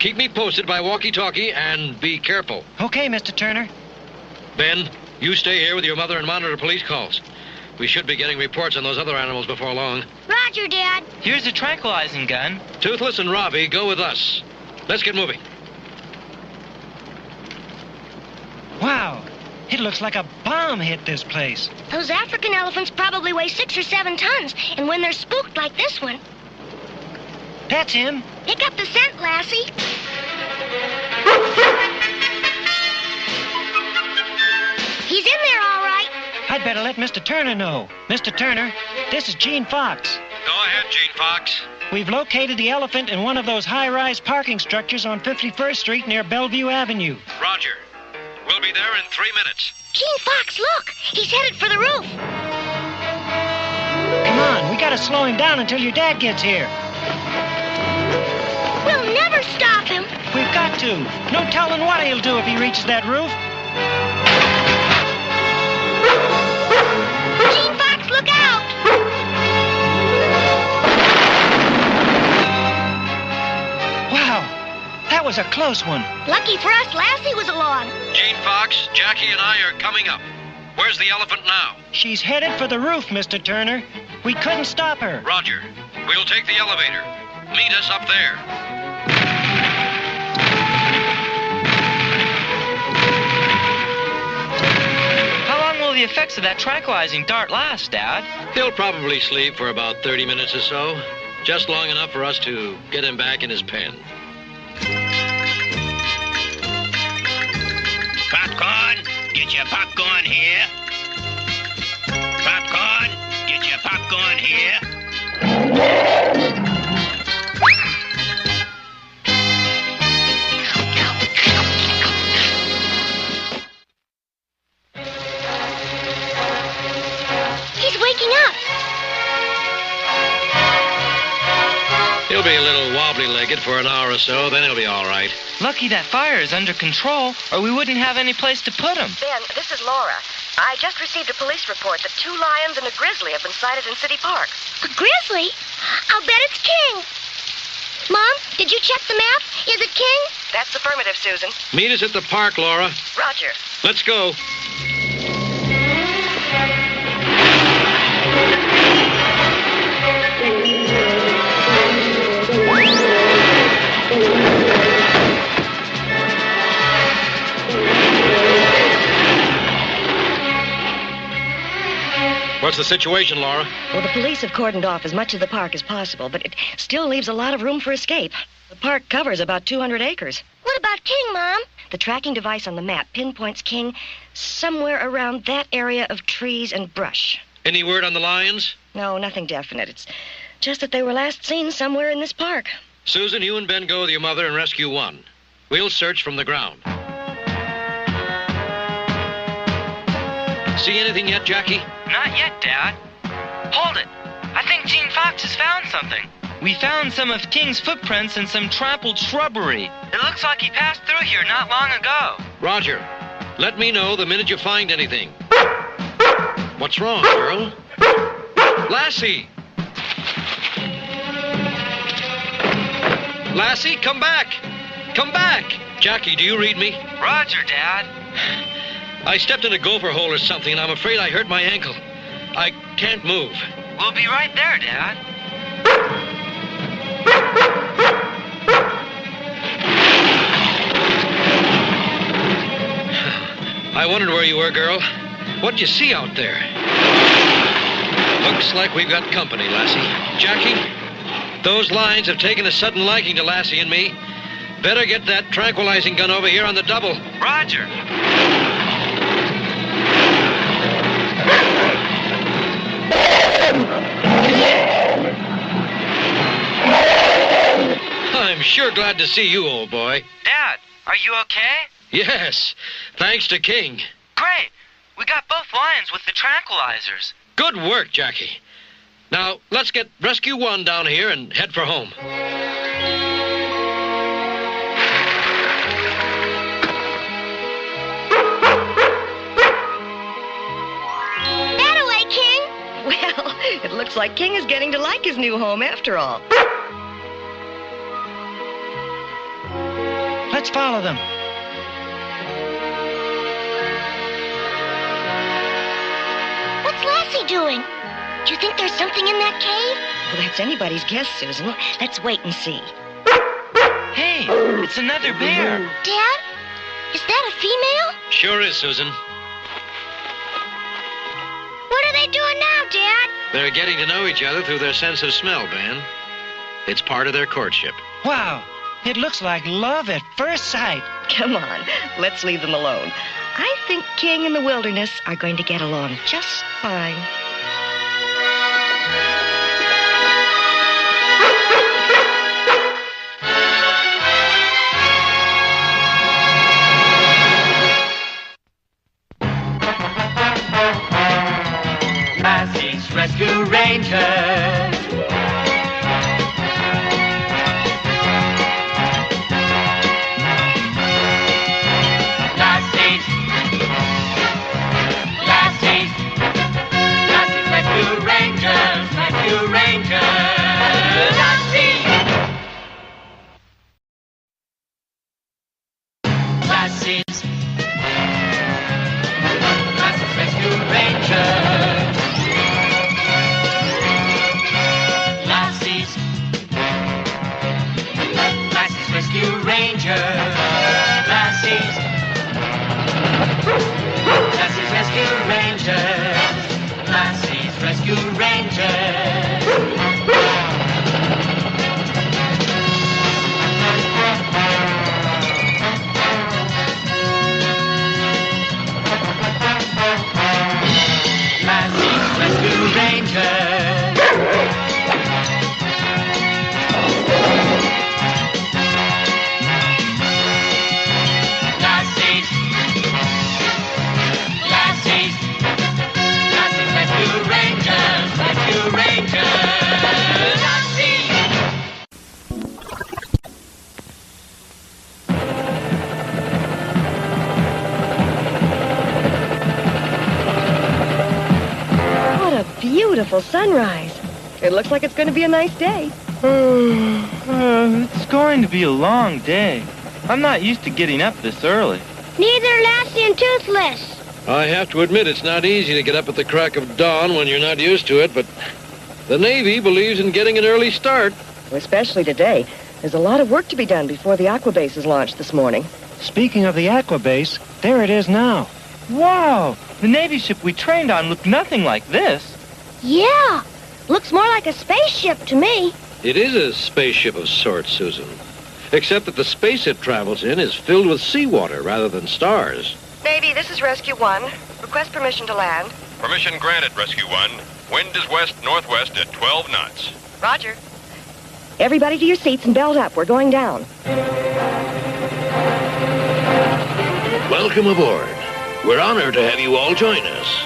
Keep me posted by walkie-talkie and be careful. Okay, Mr. Turner. Ben, you stay here with your mother and monitor police calls. We should be getting reports on those other animals before long. Roger, Dad. Here's a tranquilizing gun. Toothless and Robbie, go with us. Let's get moving. Wow. It looks like a bomb hit this place. Those African elephants probably weigh 6 or 7 tons, and when they're spooked like this one... That's him. Pick up the scent, Lassie. He's in there, all right. I'd better let Mr. Turner know. Mr. Turner, this is Gene Fox. Go ahead, Gene Fox. We've located the elephant in one of those high-rise parking structures on 51st Street near Bellevue Avenue. Roger. We'll be there in 3 minutes. Gene Fox, look! He's headed for the roof. Come on, we gotta slow him down until your dad gets here. We'll never stop him. We've got to. No telling what he'll do if he reaches that roof. Gene Fox, look out! Wow, that was a close one. Lucky for us, Lassie was along. Gene Fox, Jackie and I are coming up. Where's the elephant now? She's headed for the roof, Mr. Turner. We couldn't stop her. Roger. We'll take the elevator. Meet us up there. How long will the effects of that tranquilizing dart last, Dad? He'll probably sleep for about 30 minutes or so. Just long enough for us to get him back in his pen. Popcorn, get your popcorn here. Popcorn, get your popcorn here. it for an hour or so, then he'll be all right. Lucky that fire is under control, or we wouldn't have any place to put him. Ben, this is Laura. I just received a police report that 2 lions and a grizzly have been sighted in City Park. A grizzly? I'll bet it's King. Mom, did you check the map? Is it King? That's affirmative, Susan. Meet us at the park, Laura. Roger. Let's go. What's the situation, Laura? Well, the police have cordoned off as much of the park as possible, but it still leaves a lot of room for escape. The park covers about 200 acres. What about King, Mom? The tracking device on the map pinpoints King somewhere around that area of trees and brush. Any word on the lions? No, nothing definite. It's just that they were last seen somewhere in this park. Susan, you and Ben go with your mother and rescue one. We'll search from the ground. See anything yet, Jackie? Not yet, Dad. Hold it. I think Gene Fox has found something. We found some of King's footprints in some trampled shrubbery. It looks like he passed through here not long ago. Roger. Let me know the minute you find anything. What's wrong, girl? Lassie! Lassie, come back! Come back! Jackie, do you read me? Roger, Dad. I stepped in a gopher hole or something, and I'm afraid I hurt my ankle. I can't move. We'll be right there, Dad. I wondered where you were, girl. What'd you see out there? Looks like we've got company, Lassie. Jackie, those lions have taken a sudden liking to Lassie and me. Better get that tranquilizing gun over here on the double. Roger. I'm sure glad to see you, old boy. Dad, are you okay? Yes, thanks to King. Great. We got both lions with the tranquilizers. Good work, Jackie. Now, let's get Rescue 1 down here and head for home. That away, King. Well, it looks like King is getting to like his new home after all. Let's follow them. What's Lassie doing? Do you think there's something in that cave? Well, that's anybody's guess, Susan. Let's wait and see. Hey, it's another bear. Dad, is that a female? Sure is, Susan. What are they doing now, Dad? They're getting to know each other through their sense of smell, Ben. It's part of their courtship. Wow, it looks like love at first sight. Come on, let's leave them alone. I think King and the wilderness are going to get along just fine. Lassie's Rescue Rangers. Rescue Rangers, Lassie's Rescue Rangers. beautiful sunrise. It looks like it's going to be a nice day. It's going to be a long day. I'm not used to getting up this early. Neither Lassie and Toothless. I have to admit it's not easy to get up at the crack of dawn when you're not used to it, but the Navy believes in getting an early start. Especially today. There's a lot of work to be done before the Aqua Base is launched this morning. Speaking of the Aqua Base, there it is now. Wow! The Navy ship we trained on looked nothing like this. Yeah. Looks more like a spaceship to me. It is a spaceship of sorts, Susan. Except that the space it travels in is filled with seawater rather than stars. Navy, this is Rescue 1. Request permission to land. Permission granted, Rescue 1. Wind is west-northwest at 12 knots. Roger. Everybody to your seats and belt up. We're going down. Welcome aboard. We're honored to have you all join us.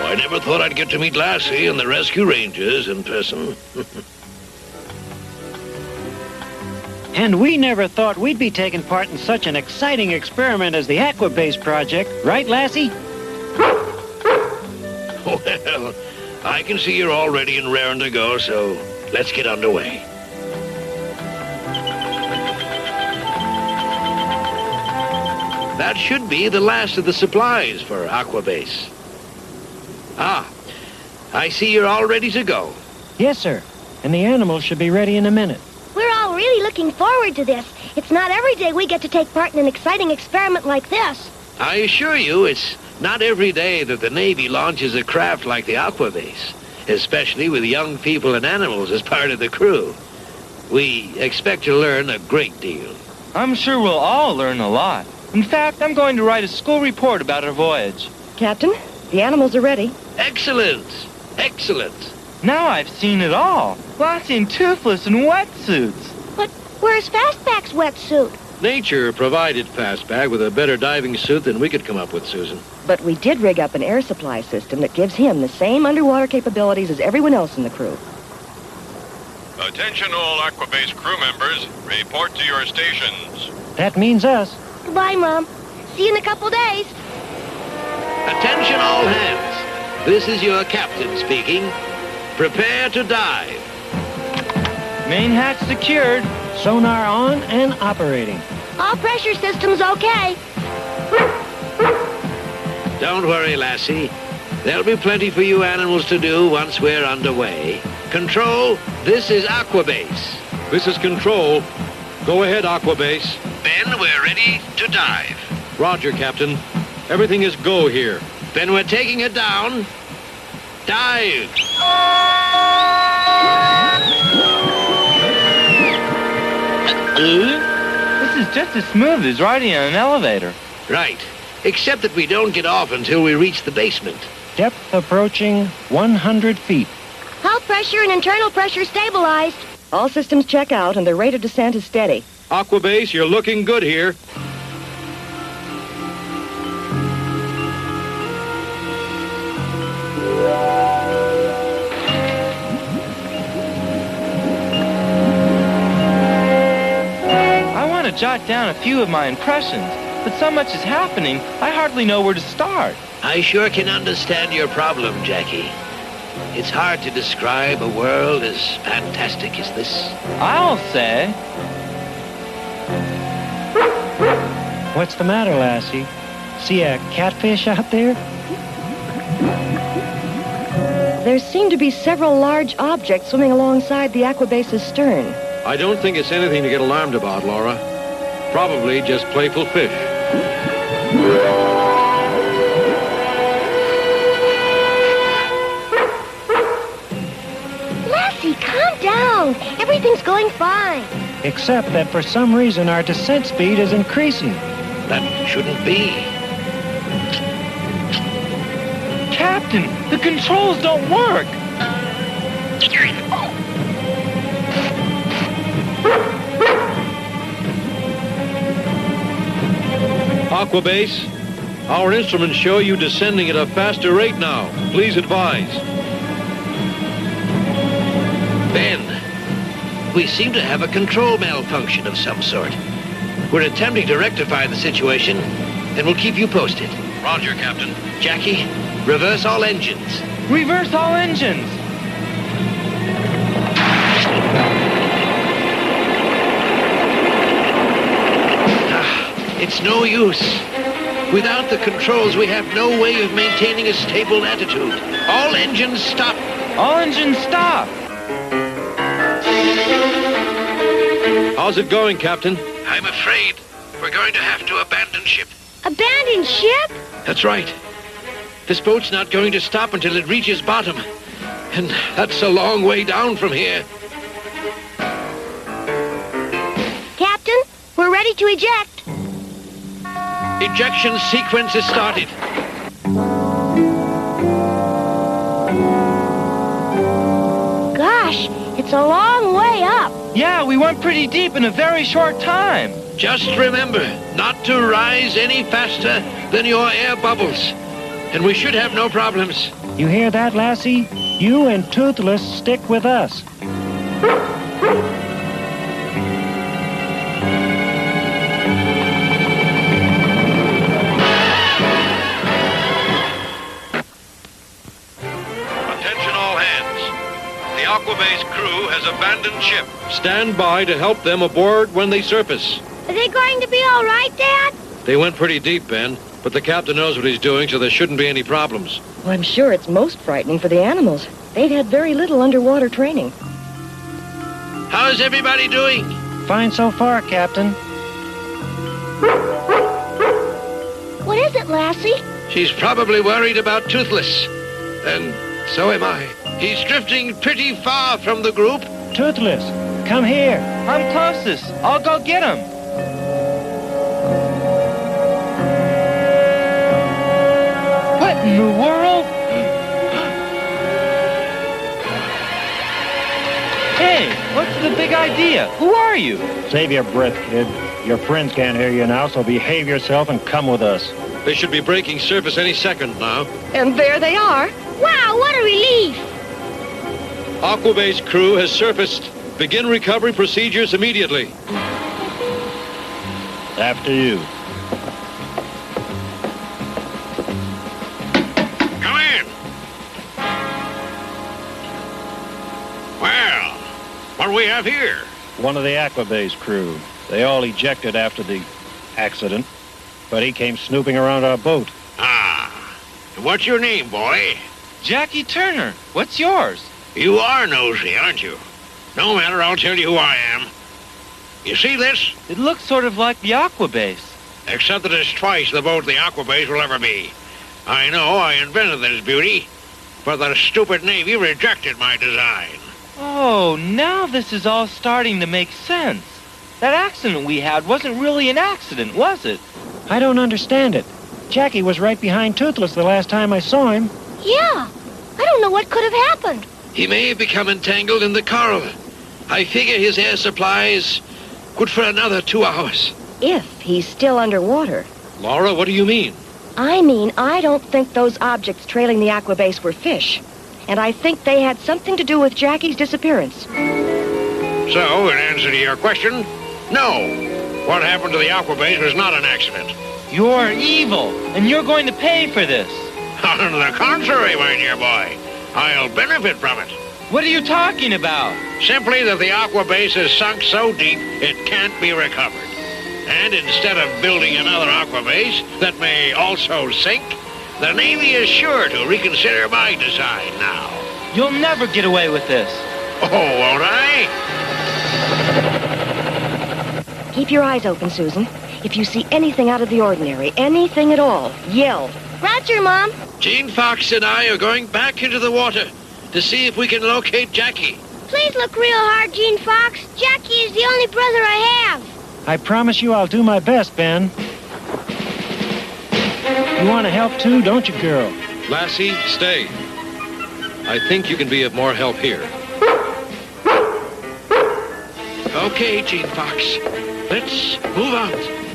I never thought I'd get to meet Lassie and the Rescue Rangers in person. And we never thought we'd be taking part in such an exciting experiment as the Aqua Base project. Right, Lassie? Well, I can see you're all ready and raring to go, so let's get underway. That should be the last of the supplies for Aqua Base. Ah, I see you're all ready to go. Yes, sir. And the animals should be ready in a minute. We're all really looking forward to this. It's not every day we get to take part in an exciting experiment like this. I assure you, it's not every day that the Navy launches a craft like the Aqua Base, especially with young people and animals as part of the crew. We expect to learn a great deal. I'm sure we'll all learn a lot. In fact, I'm going to write a school report about our voyage. Captain, the animals are ready. Excellent! Excellent! Now I've seen it all. Lassie and Toothless in wetsuits. But where's Fastback's wetsuit? Nature provided Fastback with a better diving suit than we could come up with, Susan. But we did rig up an air supply system that gives him the same underwater capabilities as everyone else in the crew. Attention all Aqua Base crew members. Report to your stations. That means us. Goodbye, Mom. See you in a couple days. Attention all hands. This is your captain speaking. Prepare to dive. Main hatch secured. Sonar on and operating. All pressure systems okay. Don't worry, Lassie. There'll be plenty for you animals to do once we're underway. Control, this is Aqua Base. This is Control. Go ahead, Aqua Base. Ben, we're ready to dive. Roger, Captain. Everything is go here. Then we're taking it down. Dive! This is just as smooth as riding in an elevator. Right. Except that we don't get off until we reach the basement. Depth approaching 100 feet. Hull pressure and internal pressure stabilized. All systems check out and the rate of descent is steady. Aqua Base, you're looking good here. Jot down a few of my impressions, but so much is happening, I hardly know where to start. I sure can understand your problem, Jackie. It's hard to describe a world as fantastic as this. I'll say. What's the matter, Lassie? See a catfish out there? There seem to be several large objects swimming alongside the Aqua Base's stern. I don't think it's anything to get alarmed about, Laura. Probably just playful fish. Lassie, calm down. Everything's going fine. Except that for some reason our descent speed is increasing. That shouldn't be. Captain, the controls don't work. Aqua Base, our instruments show you descending at a faster rate now. Please advise. Ben, we seem to have a control malfunction of some sort. We're attempting to rectify the situation, and we'll keep you posted. Roger, Captain. Jackie, reverse all engines. Reverse all engines! It's no use. Without the controls, we have no way of maintaining a stable attitude. All engines stop. All engines stop! How's it going, Captain? I'm afraid we're going to have to abandon ship. Abandoned ship? That's right. This boat's not going to stop until it reaches bottom. And that's a long way down from here. Captain, we're ready to eject. Ejection sequence is started. Gosh, it's a long way up. Yeah, we went pretty deep in a very short time. Just remember not to rise any faster than your air bubbles. And we should have no problems. You hear that, Lassie? You and Toothless stick with us. Aquabase crew has abandoned ship. Stand by to help them aboard when they surface. Are they going to be all right, Dad? They went pretty deep, Ben, but the captain knows what he's doing, so there shouldn't be any problems. Well, I'm sure it's most frightening for the animals. They've had very little underwater training. How's everybody doing? Fine so far, Captain. What is it, Lassie? She's probably worried about Toothless. And so am I. He's drifting pretty far from the group. Toothless, come here. I'm closest. I'll go get him. What in the world? Hey, what's the big idea? Who are you? Save your breath, kid. Your friends can't hear you now, so behave yourself and come with us. They should be breaking surface any second now. And there they are. Wow, what a relief. Aquabase crew has surfaced. Begin recovery procedures immediately. After you. Come in. Well, what do we have here? One of the Aquabase crew. They all ejected after the accident, but he came snooping around our boat. Ah, what's your name, boy? Jackie Turner. What's yours? You are nosy, aren't you? No matter, I'll tell you who I am. You see this? It looks sort of like the Aquabase. Except that it's twice the boat the Aquabase will ever be. I know I invented this beauty, but the stupid Navy rejected my design. Oh, now this is all starting to make sense. That accident we had wasn't really an accident, was it? I don't understand it. Jackie was right behind Toothless the last time I saw him. Yeah, I don't know what could have happened. He may have become entangled in the coral. I figure his air supply is good for another 2 hours. If he's still underwater. Laura, what do you mean? I mean, I don't think those objects trailing the Aquabase were fish. And I think they had something to do with Jackie's disappearance. So, in answer to your question, no. What happened to the Aquabase was not an accident. You're evil, and you're going to pay for this. On the contrary, my dear boy, I'll benefit from it. What are you talking about? Simply that the Aquabase is sunk so deep it can't be recovered. And instead of building another Aquabase that may also sink, the Navy is sure to reconsider my design now. You'll never get away with this. Oh, won't I? Keep your eyes open, Susan. If you see anything out of the ordinary, anything at all, yell. Roger, Mom. Gene Fox and I are going back into the water to see if we can locate Jackie. Please look real hard, Gene Fox. Jackie is the only brother I have. I promise you I'll do my best, Ben. You want to help too, don't you, girl? Lassie, stay. I think you can be of more help here. Okay, Gene Fox. Let's move out.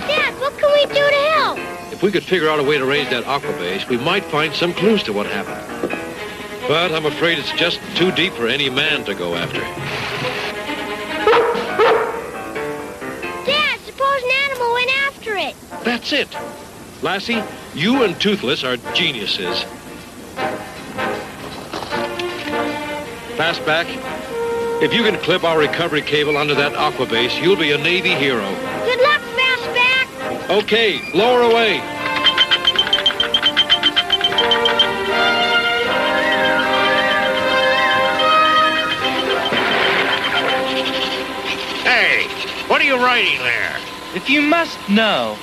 Dad, what can we do to help? If we could figure out a way to raise that Aquabase, we might find some clues to what happened. But I'm afraid it's just too deep for any man to go after. Dad, suppose an animal went after it. That's it. Lassie, you and Toothless are geniuses. Fastback, if you can clip our recovery cable onto that aqua base, you'll be a Navy hero. Good luck, Fastback. Okay, lower away. Hey, what are you writing there? If you must know,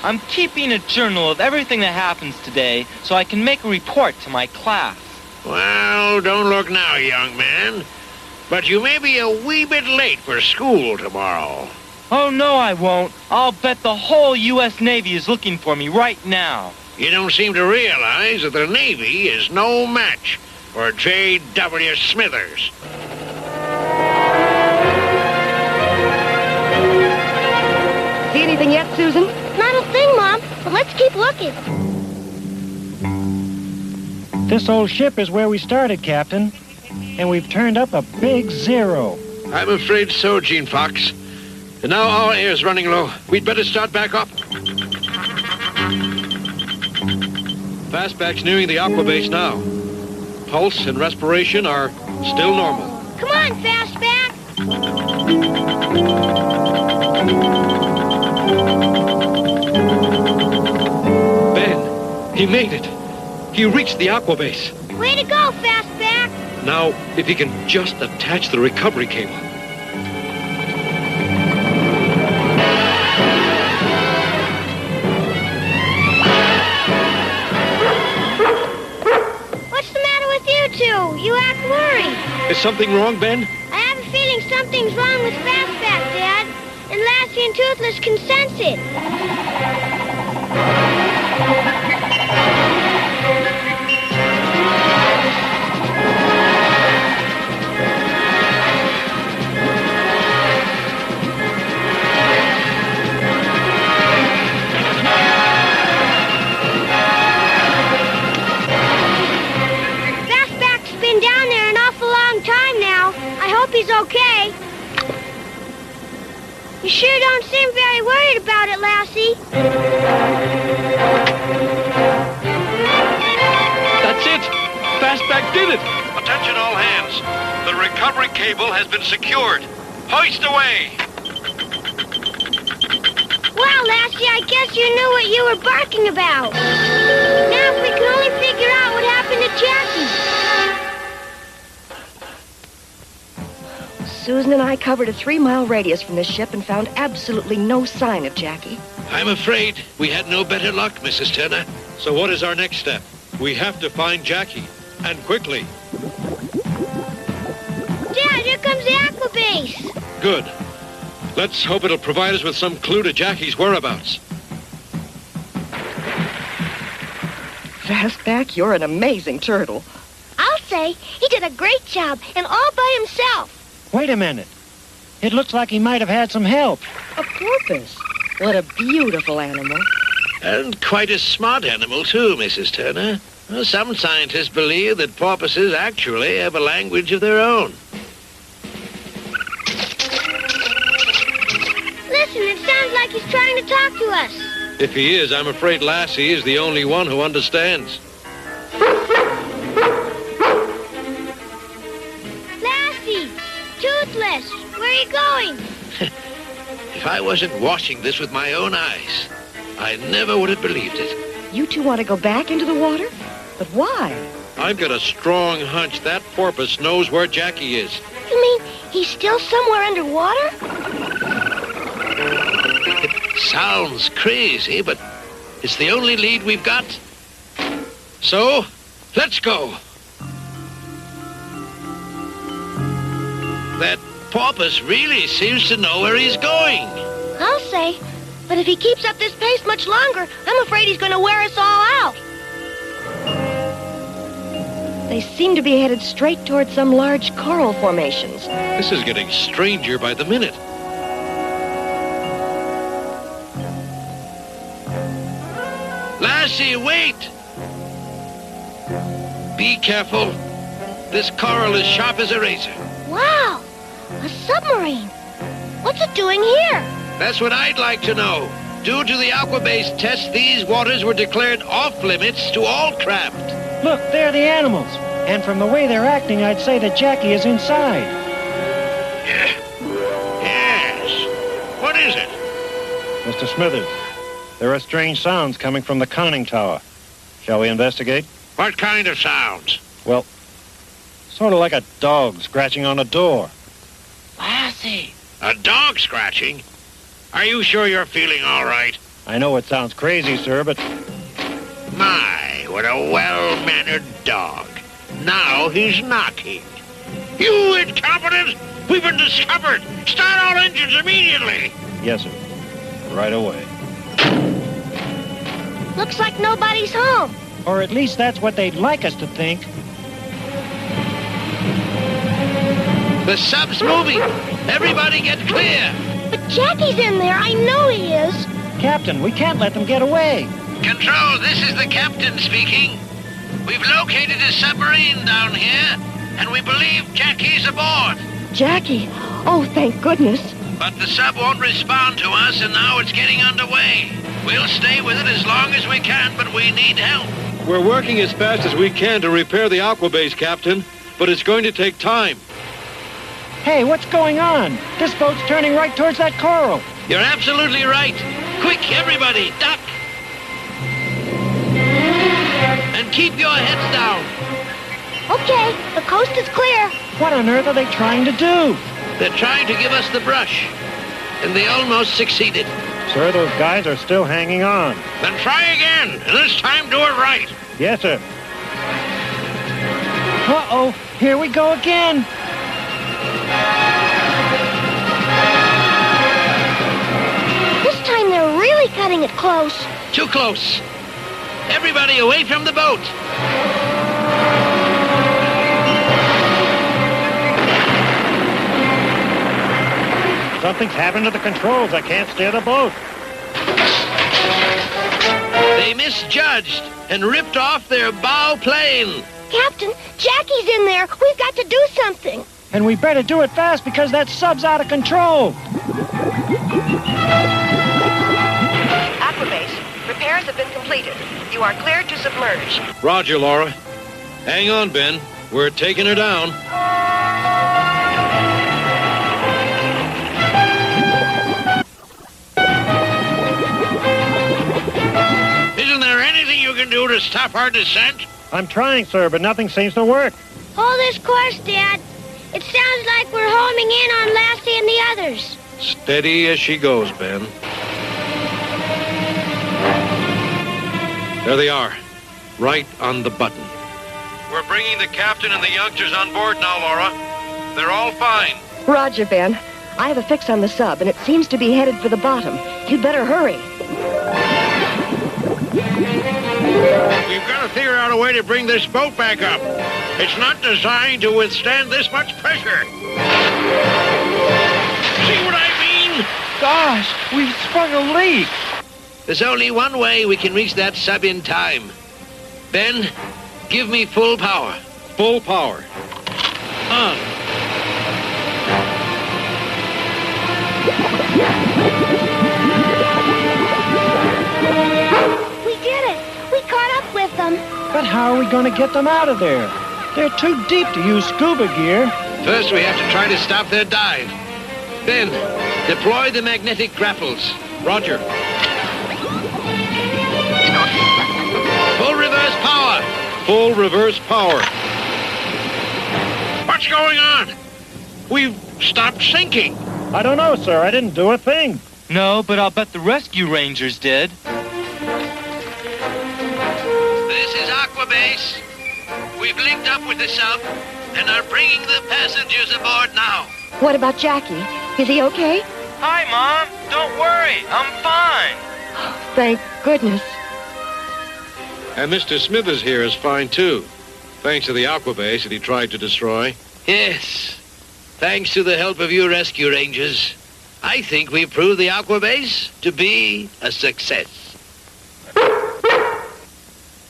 I'm keeping a journal of everything that happens today so I can make a report to my class. Well, don't look now, young man. But you may be a wee bit late for school tomorrow. Oh, no, I won't. I'll bet the whole U.S. Navy is looking for me right now. You don't seem to realize that the Navy is no match for J.W. Smithers. See anything yet, Susan? Not a thing, Mom, but let's keep looking. This old ship is where we started, Captain. And we've turned up a big 0. I'm afraid so, Gene Fox. And now our air's running low. We'd better start back up. Fastback's nearing the aqua base now. Pulse and respiration are still normal. Come on, Fastback. Ben, he made it. He reached the aqua base. Way to go, Fastback. Now, if he can just attach the recovery cable. What's the matter with you two? You act worried. Is something wrong, Ben? I have a feeling something's wrong with Fastback, Dad. And Lassie and Toothless can sense it. Fastback's been down there an awful long time now. I hope he's okay. You sure don't seem very worried about it, Lassie. That's it! Fastback did it! Attention all hands. The recovery cable has been secured. Hoist away! Wow, Lassie, I guess you knew what you were barking about. Now if we can only figure out what happened to Jackie. Susan and I covered a 3-mile radius from this ship and found absolutely no sign of Jackie. I'm afraid we had no better luck, Mrs. Turner. So what is our next step? We have to find Jackie, and quickly. Dad, here comes the aqua base. Good. Let's hope it'll provide us with some clue to Jackie's whereabouts. Fastback, you're an amazing turtle. I'll say he did a great job, and all by himself. Wait a minute. It looks like he might have had some help. A porpoise. What a beautiful animal. And quite a smart animal, too, Mrs. Turner. Well, some scientists believe that porpoises actually have a language of their own. Listen, it sounds like he's trying to talk to us. If he is, I'm afraid Lassie is the only one who understands. Lassie! Toothless! Where are you going? If I wasn't watching this with my own eyes, I never would have believed it. You two want to go back into the water? But why? I've got a strong hunch that porpoise knows where Jackie is. You mean he's still somewhere underwater? It sounds crazy, but it's the only lead we've got. So, let's go. That porpoise really seems to know where he's going. I'll say. But if he keeps up this pace much longer, I'm afraid he's going to wear us all out. They seem to be headed straight towards some large coral formations. This is getting stranger by the minute. Lassie, wait! Be careful. This coral is sharp as a razor. Wow! A submarine! What's it doing here? That's what I'd like to know. Due to the aqua-based test, these waters were declared off-limits to all craft. Look, there are the animals. And from the way they're acting, I'd say that Jackie is inside. Yes. What is it? Mr. Smithers, there are strange sounds coming from the conning tower. Shall we investigate? What kind of sounds? Well, sort of like a dog scratching on a door. Lassie. A dog scratching? Are you sure you're feeling all right? I know it sounds crazy, sir, but... My, what a well-mannered dog. Now he's knocking. You incompetent! We've been discovered! Start all engines immediately! Yes, sir. Right away. Looks like nobody's home. Or at least that's what they'd like us to think. The sub's moving. Everybody get clear. But Jackie's in there. I know he is. Captain, we can't let them get away. Control, this is the captain speaking. We've located a submarine down here, and we believe Jackie's aboard. Jackie? Oh, thank goodness. But the sub won't respond to us, and now it's getting underway. We'll stay with it as long as we can, but we need help. We're working as fast as we can to repair the aquabase, Captain, but it's going to take time. Hey, what's going on? This boat's turning right towards that coral. You're absolutely right. Quick, everybody, duck. And keep your heads down. Okay, the coast is clear. What on earth are they trying to do? They're trying to give us the brush, and they almost succeeded. Sir, those guys are still hanging on. Then try again, and this time do it right. Yes, sir. Uh-oh, here we go again. This time they're really cutting it close. Too close. Everybody away from the boat. Something's happened to the controls. I can't steer the boat. They misjudged and ripped off their bow plane. Captain, Jackie's in there. We've got to do something. And we better do it fast because that sub's out of control. Aquabase, repairs have been completed. You are cleared to submerge. Roger, Laura. Hang on, Ben. We're taking her down. Isn't there anything you can do to stop our descent? I'm trying, sir, but nothing seems to work. Hold this course, Dad. It sounds like we're homing in on Lassie and the others. Steady as she goes, Ben. There they are, right on the button. We're bringing the captain and the youngsters on board now, Laura. They're all fine. Roger, Ben. I have a fix on the sub, and it seems to be headed for the bottom. You'd better hurry. We've got to figure out a way to bring this boat back up. It's not designed to withstand this much pressure. See what I mean? Gosh, we've sprung a leak. There's only one way we can reach that sub in time. Ben, give me full power. Full power. On. We did it. We caught up with them. But how are we going to get them out of there? They're too deep to use scuba gear. First, we have to try to stop their dive. Ben, deploy the magnetic grapples. Roger. Full reverse power. Full reverse power. What's going on? We've stopped sinking. I don't know, sir. I didn't do a thing. No, but I'll bet the rescue rangers did. This is Aquabase. We've linked up with the sub and are bringing the passengers aboard now. What about Jackie? Is he okay? Hi, Mom. Don't worry. I'm fine. Thank goodness. And Mr. Smithers here is fine, too. Thanks to the aquabase that he tried to destroy. Yes. Thanks to the help of you rescue rangers, I think we've proved the aquabase to be a success.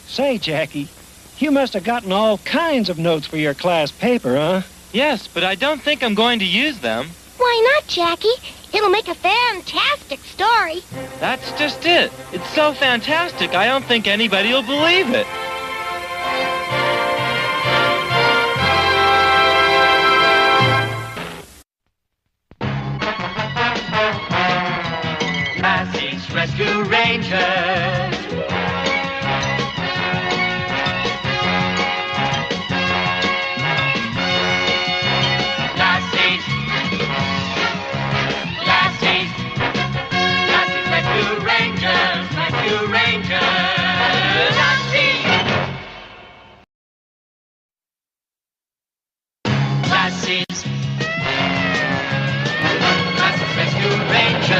Say, Jackie, you must have gotten all kinds of notes for your class paper, huh? Yes, but I don't think I'm going to use them. Why not, Jackie? It'll make a fantastic story. That's just it. It's so fantastic, I don't think anybody will believe it. Lassie's Rescue Rangers. Lassie's Rescue Rangers, Rescue Rangers. Lassie's Rescue Rangers.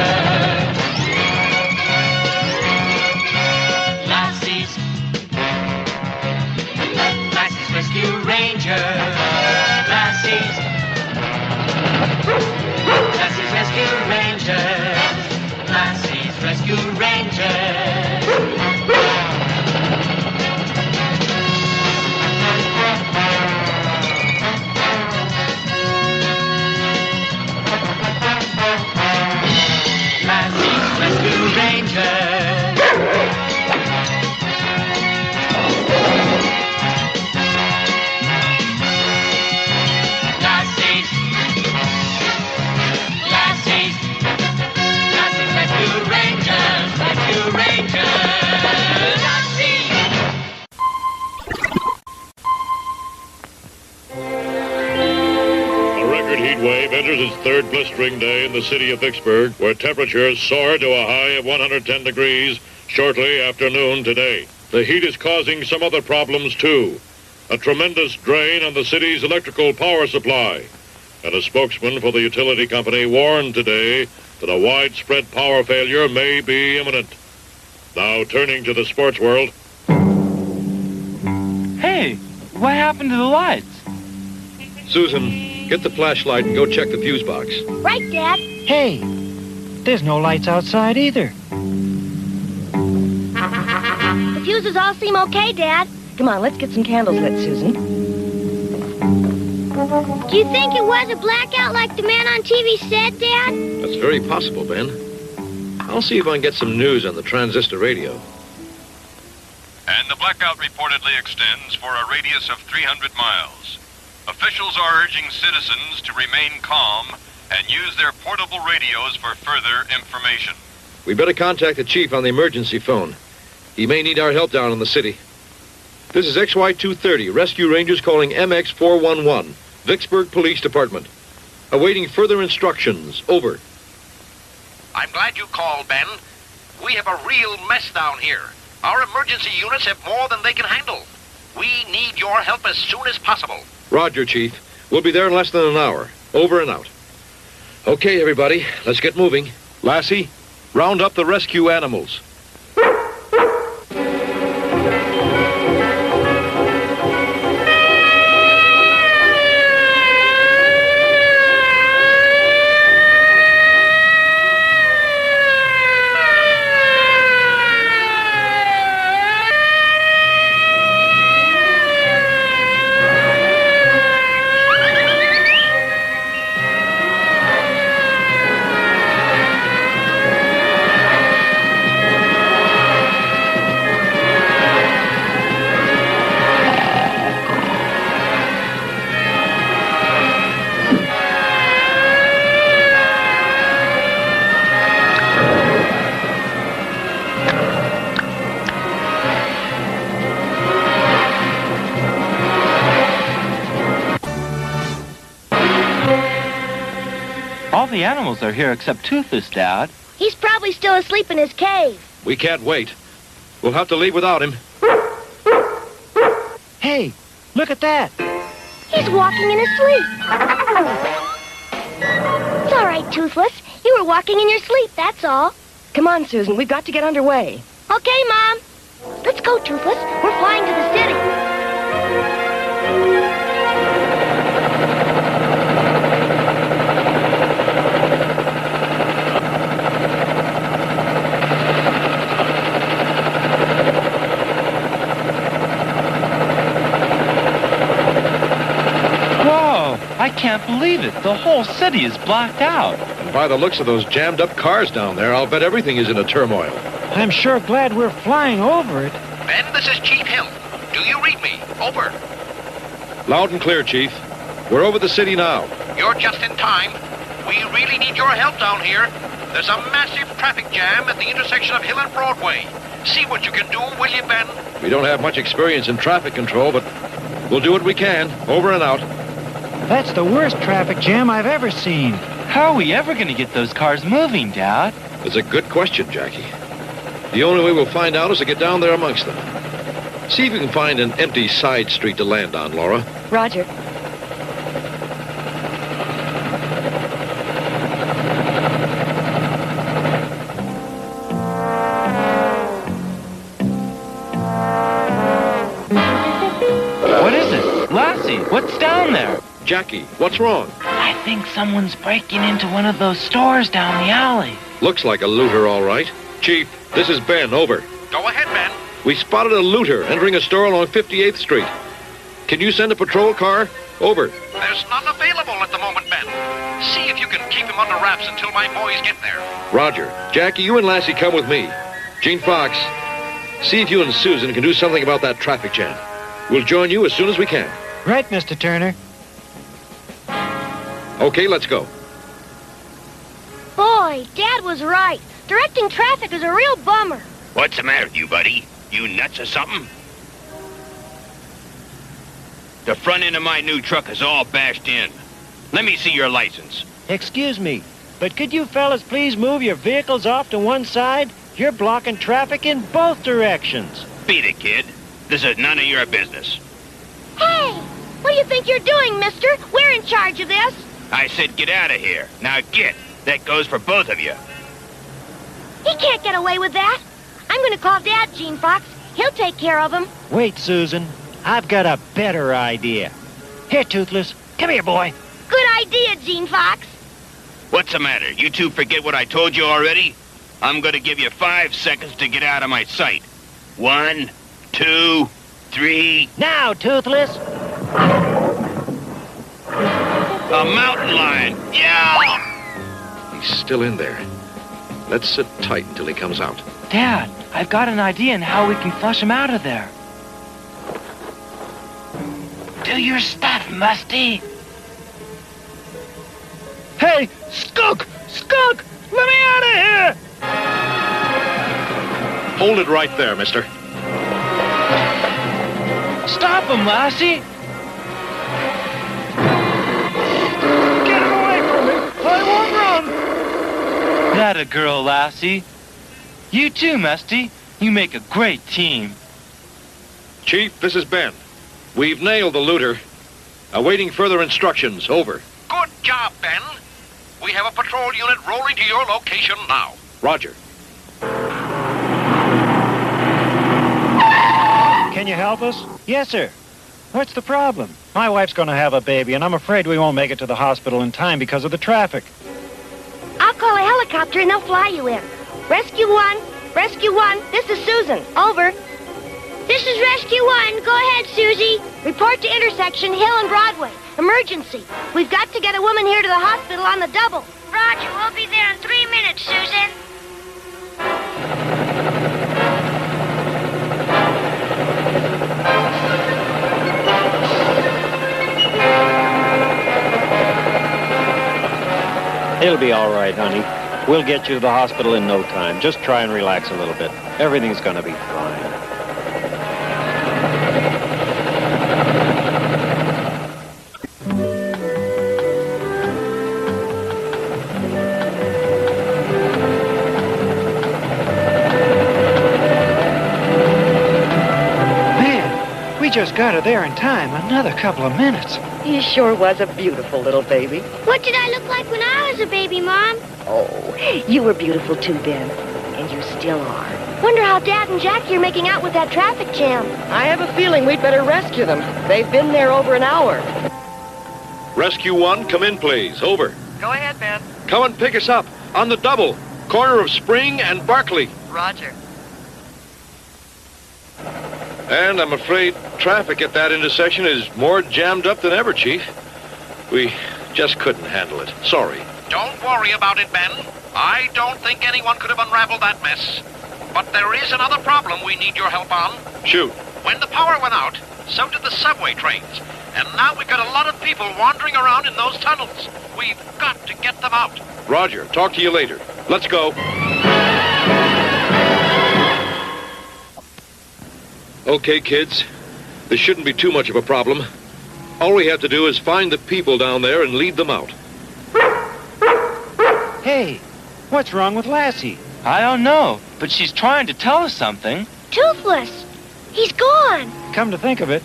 Lassie's Rescue Rangers. Lassie's Rescue Rangers. Lassie's Rescue Rangers. Lassie's Rescue Rangers. Lassie's Rescue Rangers. Rescue Rangers. Lassie. A record heat wave enters its third blistering day in the city of Vicksburg, where temperatures soar to a high of 110 degrees shortly after noon today. The heat is causing some other problems, too. A tremendous drain on the city's electrical power supply. And a spokesman for the utility company warned today that a widespread power failure may be imminent. Now, turning to the sports world. Hey, what happened to the lights? Susan, get the flashlight and go check the fuse box. Right, Dad. Hey, there's no lights outside either. The fuses all seem okay, Dad. Come on, let's get some candles lit, Susan. Do you think it was a blackout like the man on TV said, Dad? That's very possible, Ben. I'll see if I can get some news on the transistor radio. And the blackout reportedly extends for a radius of 300 miles. Officials are urging citizens to remain calm and use their portable radios for further information. We better contact the chief on the emergency phone. He may need our help down in the city. This is XY230, Rescue Rangers calling MX411, Vicksburg Police Department. Awaiting further instructions. Over. I'm glad you called, Ben. We have a real mess down here. Our emergency units have more than they can handle. We need your help as soon as possible. Roger, Chief. We'll be there in less than an hour. Over and out. Okay, everybody, let's get moving. Lassie, round up the rescue animals. All the animals are here except Toothless, Dad. He's probably still asleep in his cave. We can't wait. We'll have to leave without him. Hey, look at that. He's walking in his sleep. It's all right, Toothless. You were walking in your sleep, that's all. Come on, Susan. We've got to get underway. Okay, Mom. Let's go, Toothless. We're flying to the city. I can't believe it. The whole city is blacked out. And by the looks of those jammed up cars down there, I'll bet everything is in a turmoil. I'm sure glad we're flying over it. Ben, this is Chief Hill. Do you read me? Over. Loud and clear, Chief. We're over the city now. You're just in time. We really need your help down here. There's a massive traffic jam at the intersection of Hill and Broadway. See what you can do, will you, Ben? We don't have much experience in traffic control, but we'll do what we can. Over and out. That's the worst traffic jam I've ever seen. How are we ever going to get those cars moving, Dad? That's a good question, Jackie. The only way we'll find out is to get down there amongst them. See if you can find an empty side street to land on, Laura. Roger. What is it? Lassie, what's down there? Jackie, what's wrong? I think someone's breaking into one of those stores down the alley. Looks like a looter, all right. Chief, this is Ben. Over. Go ahead, Ben. We spotted a looter entering a store along 58th Street. Can you send a patrol car? Over. There's none available at the moment, Ben. See if you can keep him under wraps until my boys get there. Roger. Jackie, you and Lassie come with me. Gene Fox, see if you and Susan can do something about that traffic jam. We'll join you as soon as we can. Right, Mr. Turner. Okay, let's go. Boy, Dad was right. Directing traffic is a real bummer. What's the matter with you, buddy? You nuts or something? The front end of my new truck is all bashed in. Let me see your license. Excuse me, but could you fellas please move your vehicles off to one side? You're blocking traffic in both directions. Beat it, kid. This is none of your business. Hey, what do you think you're doing, mister? We're in charge of this. I said get out of here. Now get. That goes for both of you. He can't get away with that. I'm going to call Dad, Gene Fox. He'll take care of him. Wait, Susan. I've got a better idea. Here, Toothless. Come here, boy. Good idea, Gene Fox. What's the matter? You two forget what I told you already? I'm going to give you 5 seconds to get out of my sight. 1, 2, 3... Now, Toothless! A mountain lion! Yeah! He's still in there. Let's sit tight until he comes out. Dad, I've got an idea on how we can flush him out of there. Do your stuff, Musty. Hey, Skunk! Skunk! Let me out of here! Hold it right there, mister. Stop him, Lassie! Get him away from me! I won't run! That a girl, Lassie. You too, Musty. You make a great team. Chief, this is Ben. We've nailed the looter. Awaiting further instructions. Over. Good job, Ben. We have a patrol unit rolling to your location now. Roger. Can you help us? Yes, sir. What's the problem? My wife's going to have a baby, and I'm afraid we won't make it to the hospital in time because of the traffic. I'll call a helicopter and they'll fly you in. Rescue 1. Rescue 1. This is Susan. Over. This is Rescue 1. Go ahead, Susie. Report to intersection Hill and Broadway. Emergency. We've got to get a woman here to the hospital on the double. Roger. We'll be there in 3 minutes, Susan. It'll be all right, honey. We'll get you to the hospital in no time. Just try and relax a little bit. Everything's going to be fine. Man, we just got her there in time. Another couple of minutes. He sure was a beautiful little baby. What did I look like when I was a baby, Mom? Oh, you were beautiful too, Ben. And you still are. Wonder how Dad and Jackie are making out with that traffic jam. I have a feeling we'd better rescue them. They've been there over an hour. Rescue 1, come in, please. Over. Go ahead, Ben. Come and pick us up. On the double. Corner of Spring and Barclay. Roger. And I'm afraid traffic at that intersection is more jammed up than ever, Chief. We just couldn't handle it. Sorry. Don't worry about it, Ben. I don't think anyone could have unraveled that mess. But there is another problem we need your help on. Shoot. When the power went out, so did the subway trains. And now we've got a lot of people wandering around in those tunnels. We've got to get them out. Roger. Talk to you later. Let's go. Okay, kids. This shouldn't be too much of a problem. All we have to do is find the people down there and lead them out. Hey, what's wrong with Lassie? I don't know, but she's trying to tell us something. Toothless! He's gone! Come to think of it,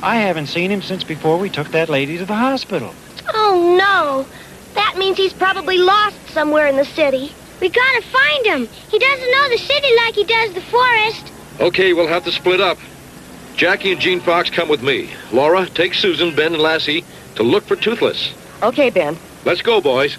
I haven't seen him since before we took that lady to the hospital. Oh, no. That means he's probably lost somewhere in the city. We gotta find him. He doesn't know the city like he does the forest. Okay, we'll have to split up. Jackie and Gene Fox come with me. Laura, take Susan, Ben, and Lassie to look for Toothless. Okay, Ben. Let's go, boys.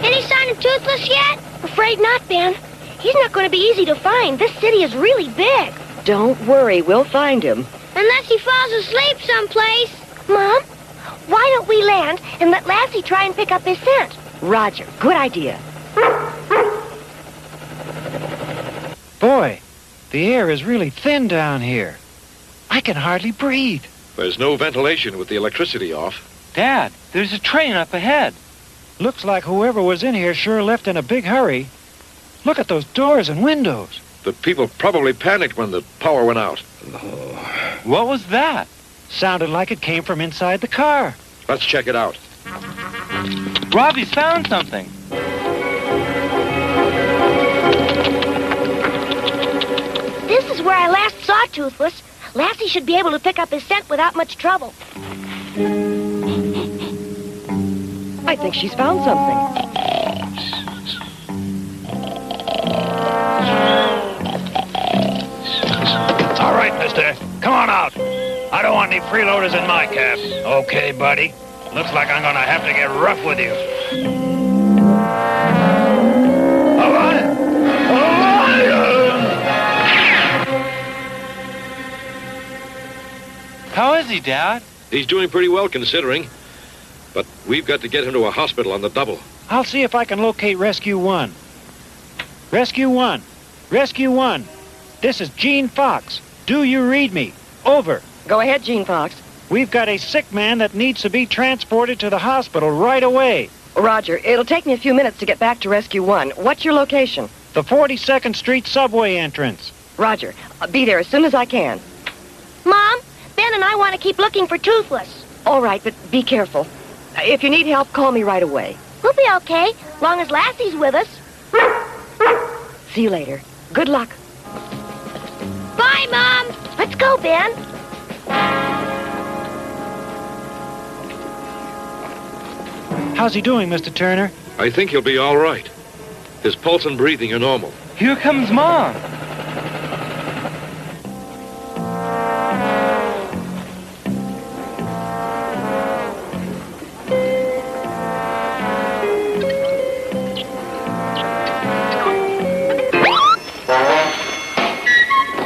Any sign of Toothless yet? Afraid not, Ben. He's not going to be easy to find. This city is really big. Don't worry, we'll find him. Unless he falls asleep someplace. Mom, why don't we land and let Lassie try and pick up his scent? Roger, good idea. Boy, the air is really thin down here. I can hardly breathe. There's no ventilation with the electricity off. Dad, there's a train up ahead. Looks like whoever was in here sure left in a big hurry. Look at those doors and windows. The people probably panicked when the power went out. What was that? Sounded like it came from inside the car. Let's check it out. Robbie's found something. This is where I last saw Toothless. Lassie should be able to pick up his scent without much trouble. I think she's found something. All right, mister. Come on out. I don't want any freeloaders in my cab. Okay, buddy. Looks like I'm gonna have to get rough with you. All right. How is he, Dad? He's doing pretty well considering. But we've got to get him to a hospital on the double. I'll see if I can locate Rescue 1. Rescue 1. Rescue 1. This is Gene Fox. Do you read me? Over. Go ahead, Gene Fox. We've got a sick man that needs to be transported to the hospital right away. Roger, it'll take me a few minutes to get back to Rescue 1. What's your location? The 42nd Street subway entrance. Roger. I'll be there as soon as I can. Mom, Ben and I want to keep looking for Toothless. All right, but be careful. If you need help, call me right away. We'll be okay, long as Lassie's with us. See you later. Good luck. Bye, Mom. Let's go, Ben. How's he doing, Mr. Turner? I think he'll be all right. His pulse and breathing are normal. Here comes Mom.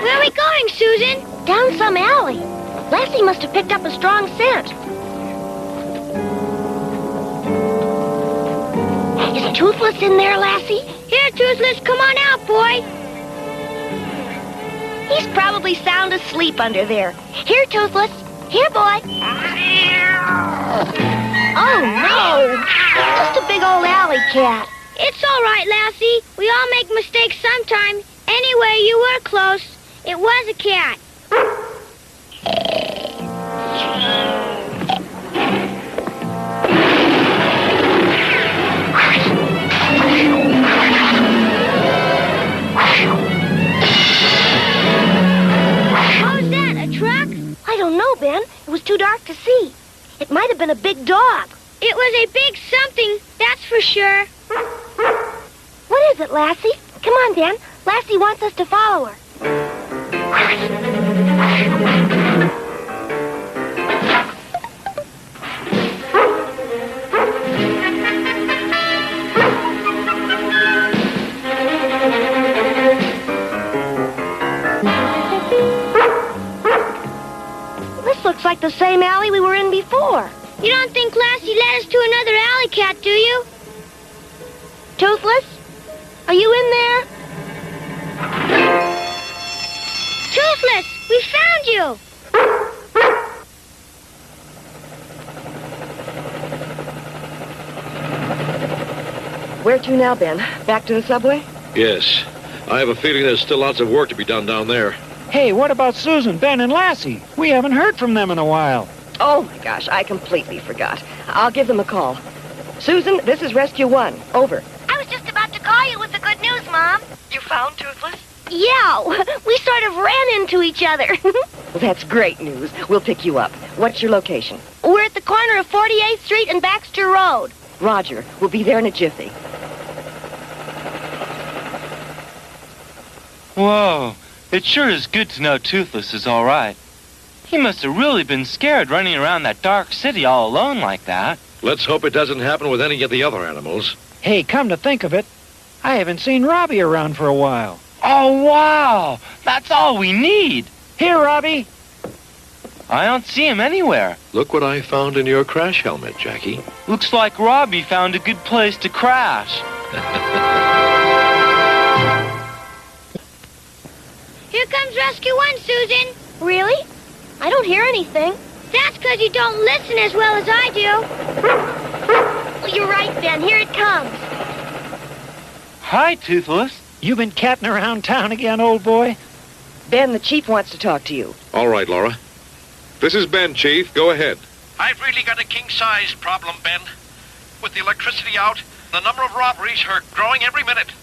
Where are we going, Susan? Down some alley. Lassie must have picked up a strong scent. Is Toothless in there, Lassie? Here, Toothless, come on out, boy. He's probably sound asleep under there. Here, Toothless. Here, boy. Oh, no. Just a big old alley cat. It's all right, Lassie. We all make mistakes sometimes. Anyway, you were close. It was a cat. What was that, a truck? I don't know, Ben. It was too dark to see. It might have been a big dog. It was a big something, that's for sure. What is it, Lassie? Come on, Ben. Lassie wants us to follow her. looks like the same alley we were in before. You don't think Lassie led us to another alley cat, do you? Toothless? Are you in there? Toothless, we found you! Where to now, Ben? Back to the subway? Yes. I have a feeling there's still lots of work to be done down there. Hey, what about Susan, Ben, and Lassie? We haven't heard from them in a while. Oh, my gosh, I completely forgot. I'll give them a call. Susan, this is Rescue 1. Over. I was just about to call you with the good news, Mom. You found Toothless? Yeah, we sort of ran into each other. Well, that's great news. We'll pick you up. What's your location? We're at the corner of 48th Street and Baxter Road. Roger. We'll be there in a jiffy. Whoa. It sure is good to know Toothless is all right. He must have really been scared running around that dark city all alone like that. Let's hope it doesn't happen with any of the other animals. Hey, come to think of it, I haven't seen Robbie around for a while. Oh, wow. That's all we need. Here, Robbie. I don't see him anywhere. Look what I found in your crash helmet, Jackie. Looks like Robbie found a good place to crash. Here comes Rescue 1, Susan. Really? I don't hear anything. That's because you don't listen as well as I do. Well, you're right, Ben. Here it comes. Hi, Toothless. You been catting around town again, old boy? Ben, the chief wants to talk to you. All right, Laura. This is Ben, Chief. Go ahead. I've really got a king-sized problem, Ben. With the electricity out, the number of robberies are growing every minute.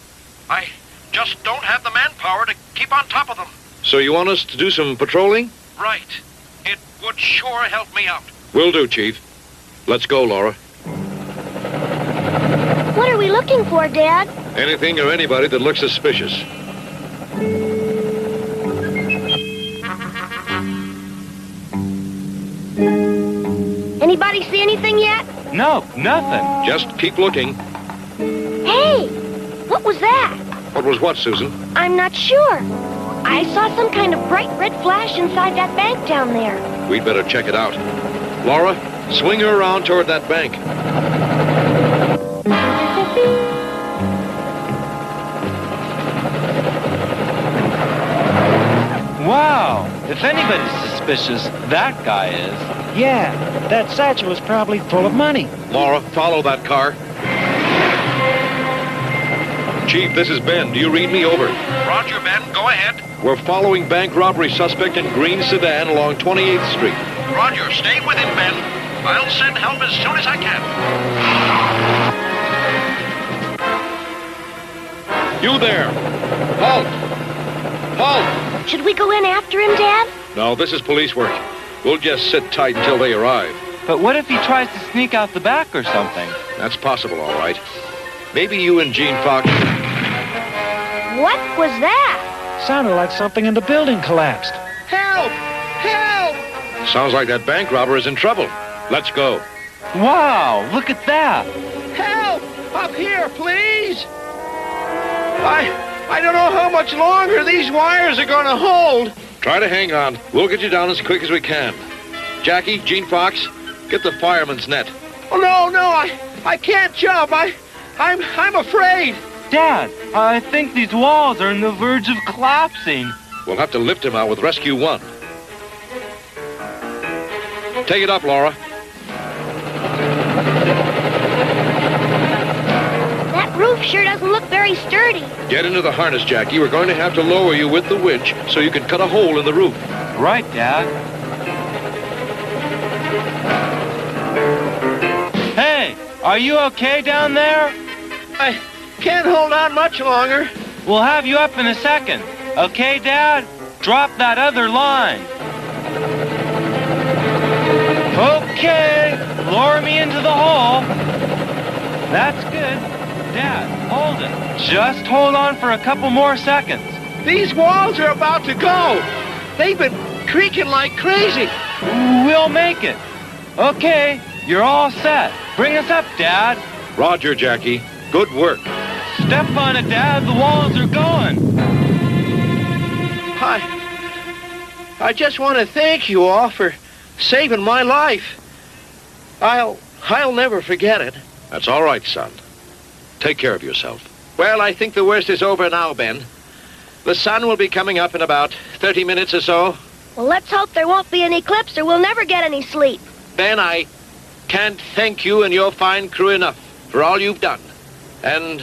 I just don't have the manpower to keep on top of them. So you want us to do some patrolling? Right. It would sure help me out. Will do, Chief. Let's go, Laura. What are we looking for, Dad? Anything or anybody that looks suspicious. Anybody see anything yet? No, nothing. Just keep looking. Hey, what was that? What was what, Susan? I'm not sure. I saw some kind of bright red flash inside that bank down there. We'd better check it out. Laura, swing her around toward that bank. Wow. If anybody's suspicious, that guy is. Yeah, that satchel is probably full of money. Laura, follow that car. Chief, this is Ben. Do you read me? Over. Roger, Ben. Go ahead. We're following bank robbery suspect in green sedan along 28th Street. Roger. Stay with him, Ben. I'll send help as soon as I can. You there. Halt. Halt. Should we go in after him, Dad? No, this is police work. We'll just sit tight until they arrive. But what if he tries to sneak out the back or something? That's possible, all right. Maybe you and Gene Fox... What was that? Sounded like something in the building collapsed. Help! Help! Sounds like that bank robber is in trouble. Let's go. Wow, look at that. Help! Up here, please! I don't know how much longer these wires are going to hold. Try to hang on. We'll get you down as quick as we can. Jackie, Gene Fox, get the fireman's net. Oh, no, I can't jump. I'm afraid. Dad, I think these walls are on the verge of collapsing. We'll have to lift him out with Rescue 1. Take it up, Laura. That roof sure doesn't look very sturdy. Get into the harness, Jackie. We're going to have to lower you with the winch so you can cut a hole in the roof. Right, Dad. Hey, are you okay down there? I can't hold on much longer. We'll have you up in a second. Okay, Dad? Drop that other line. Okay, lower me into the hole. That's good. Dad, hold it. Just hold on for a couple more seconds. These walls are about to go. They've been creaking like crazy. We'll make it. Okay, you're all set. Bring us up, Dad. Roger, Jackie. Good work. Step on it, Dad. The walls are going. I just want to thank you all for saving my life. I'll never forget it. That's all right, son. Take care of yourself. Well, I think the worst is over now, Ben. The sun will be coming up in about 30 minutes or so. Well, let's hope there won't be an eclipse or we'll never get any sleep. Ben, I can't thank you and your fine crew enough for all you've done. And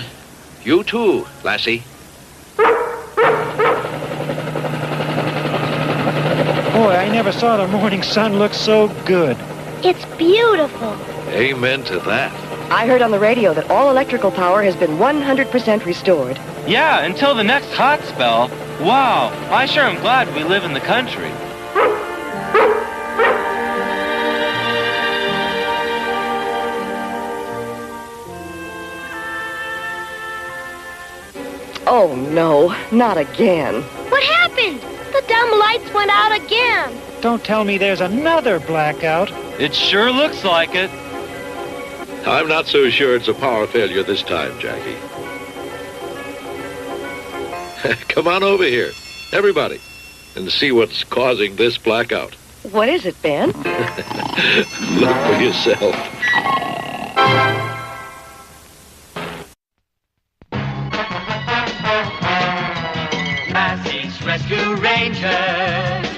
you too, Lassie. Boy, I never saw the morning sun look so good. It's beautiful. Amen to that. I heard on the radio that all electrical power has been 100% restored. Yeah, until the next hot spell. Wow, I sure am glad we live in the country. Oh, no, not again. What happened? The dumb lights went out again. Don't tell me there's another blackout. It sure looks like it. I'm not so sure it's a power failure this time, Jackie. Come on over here, everybody, and see what's causing this blackout. What is it, Ben? Look for yourself. Lassie's Rescue Rangers.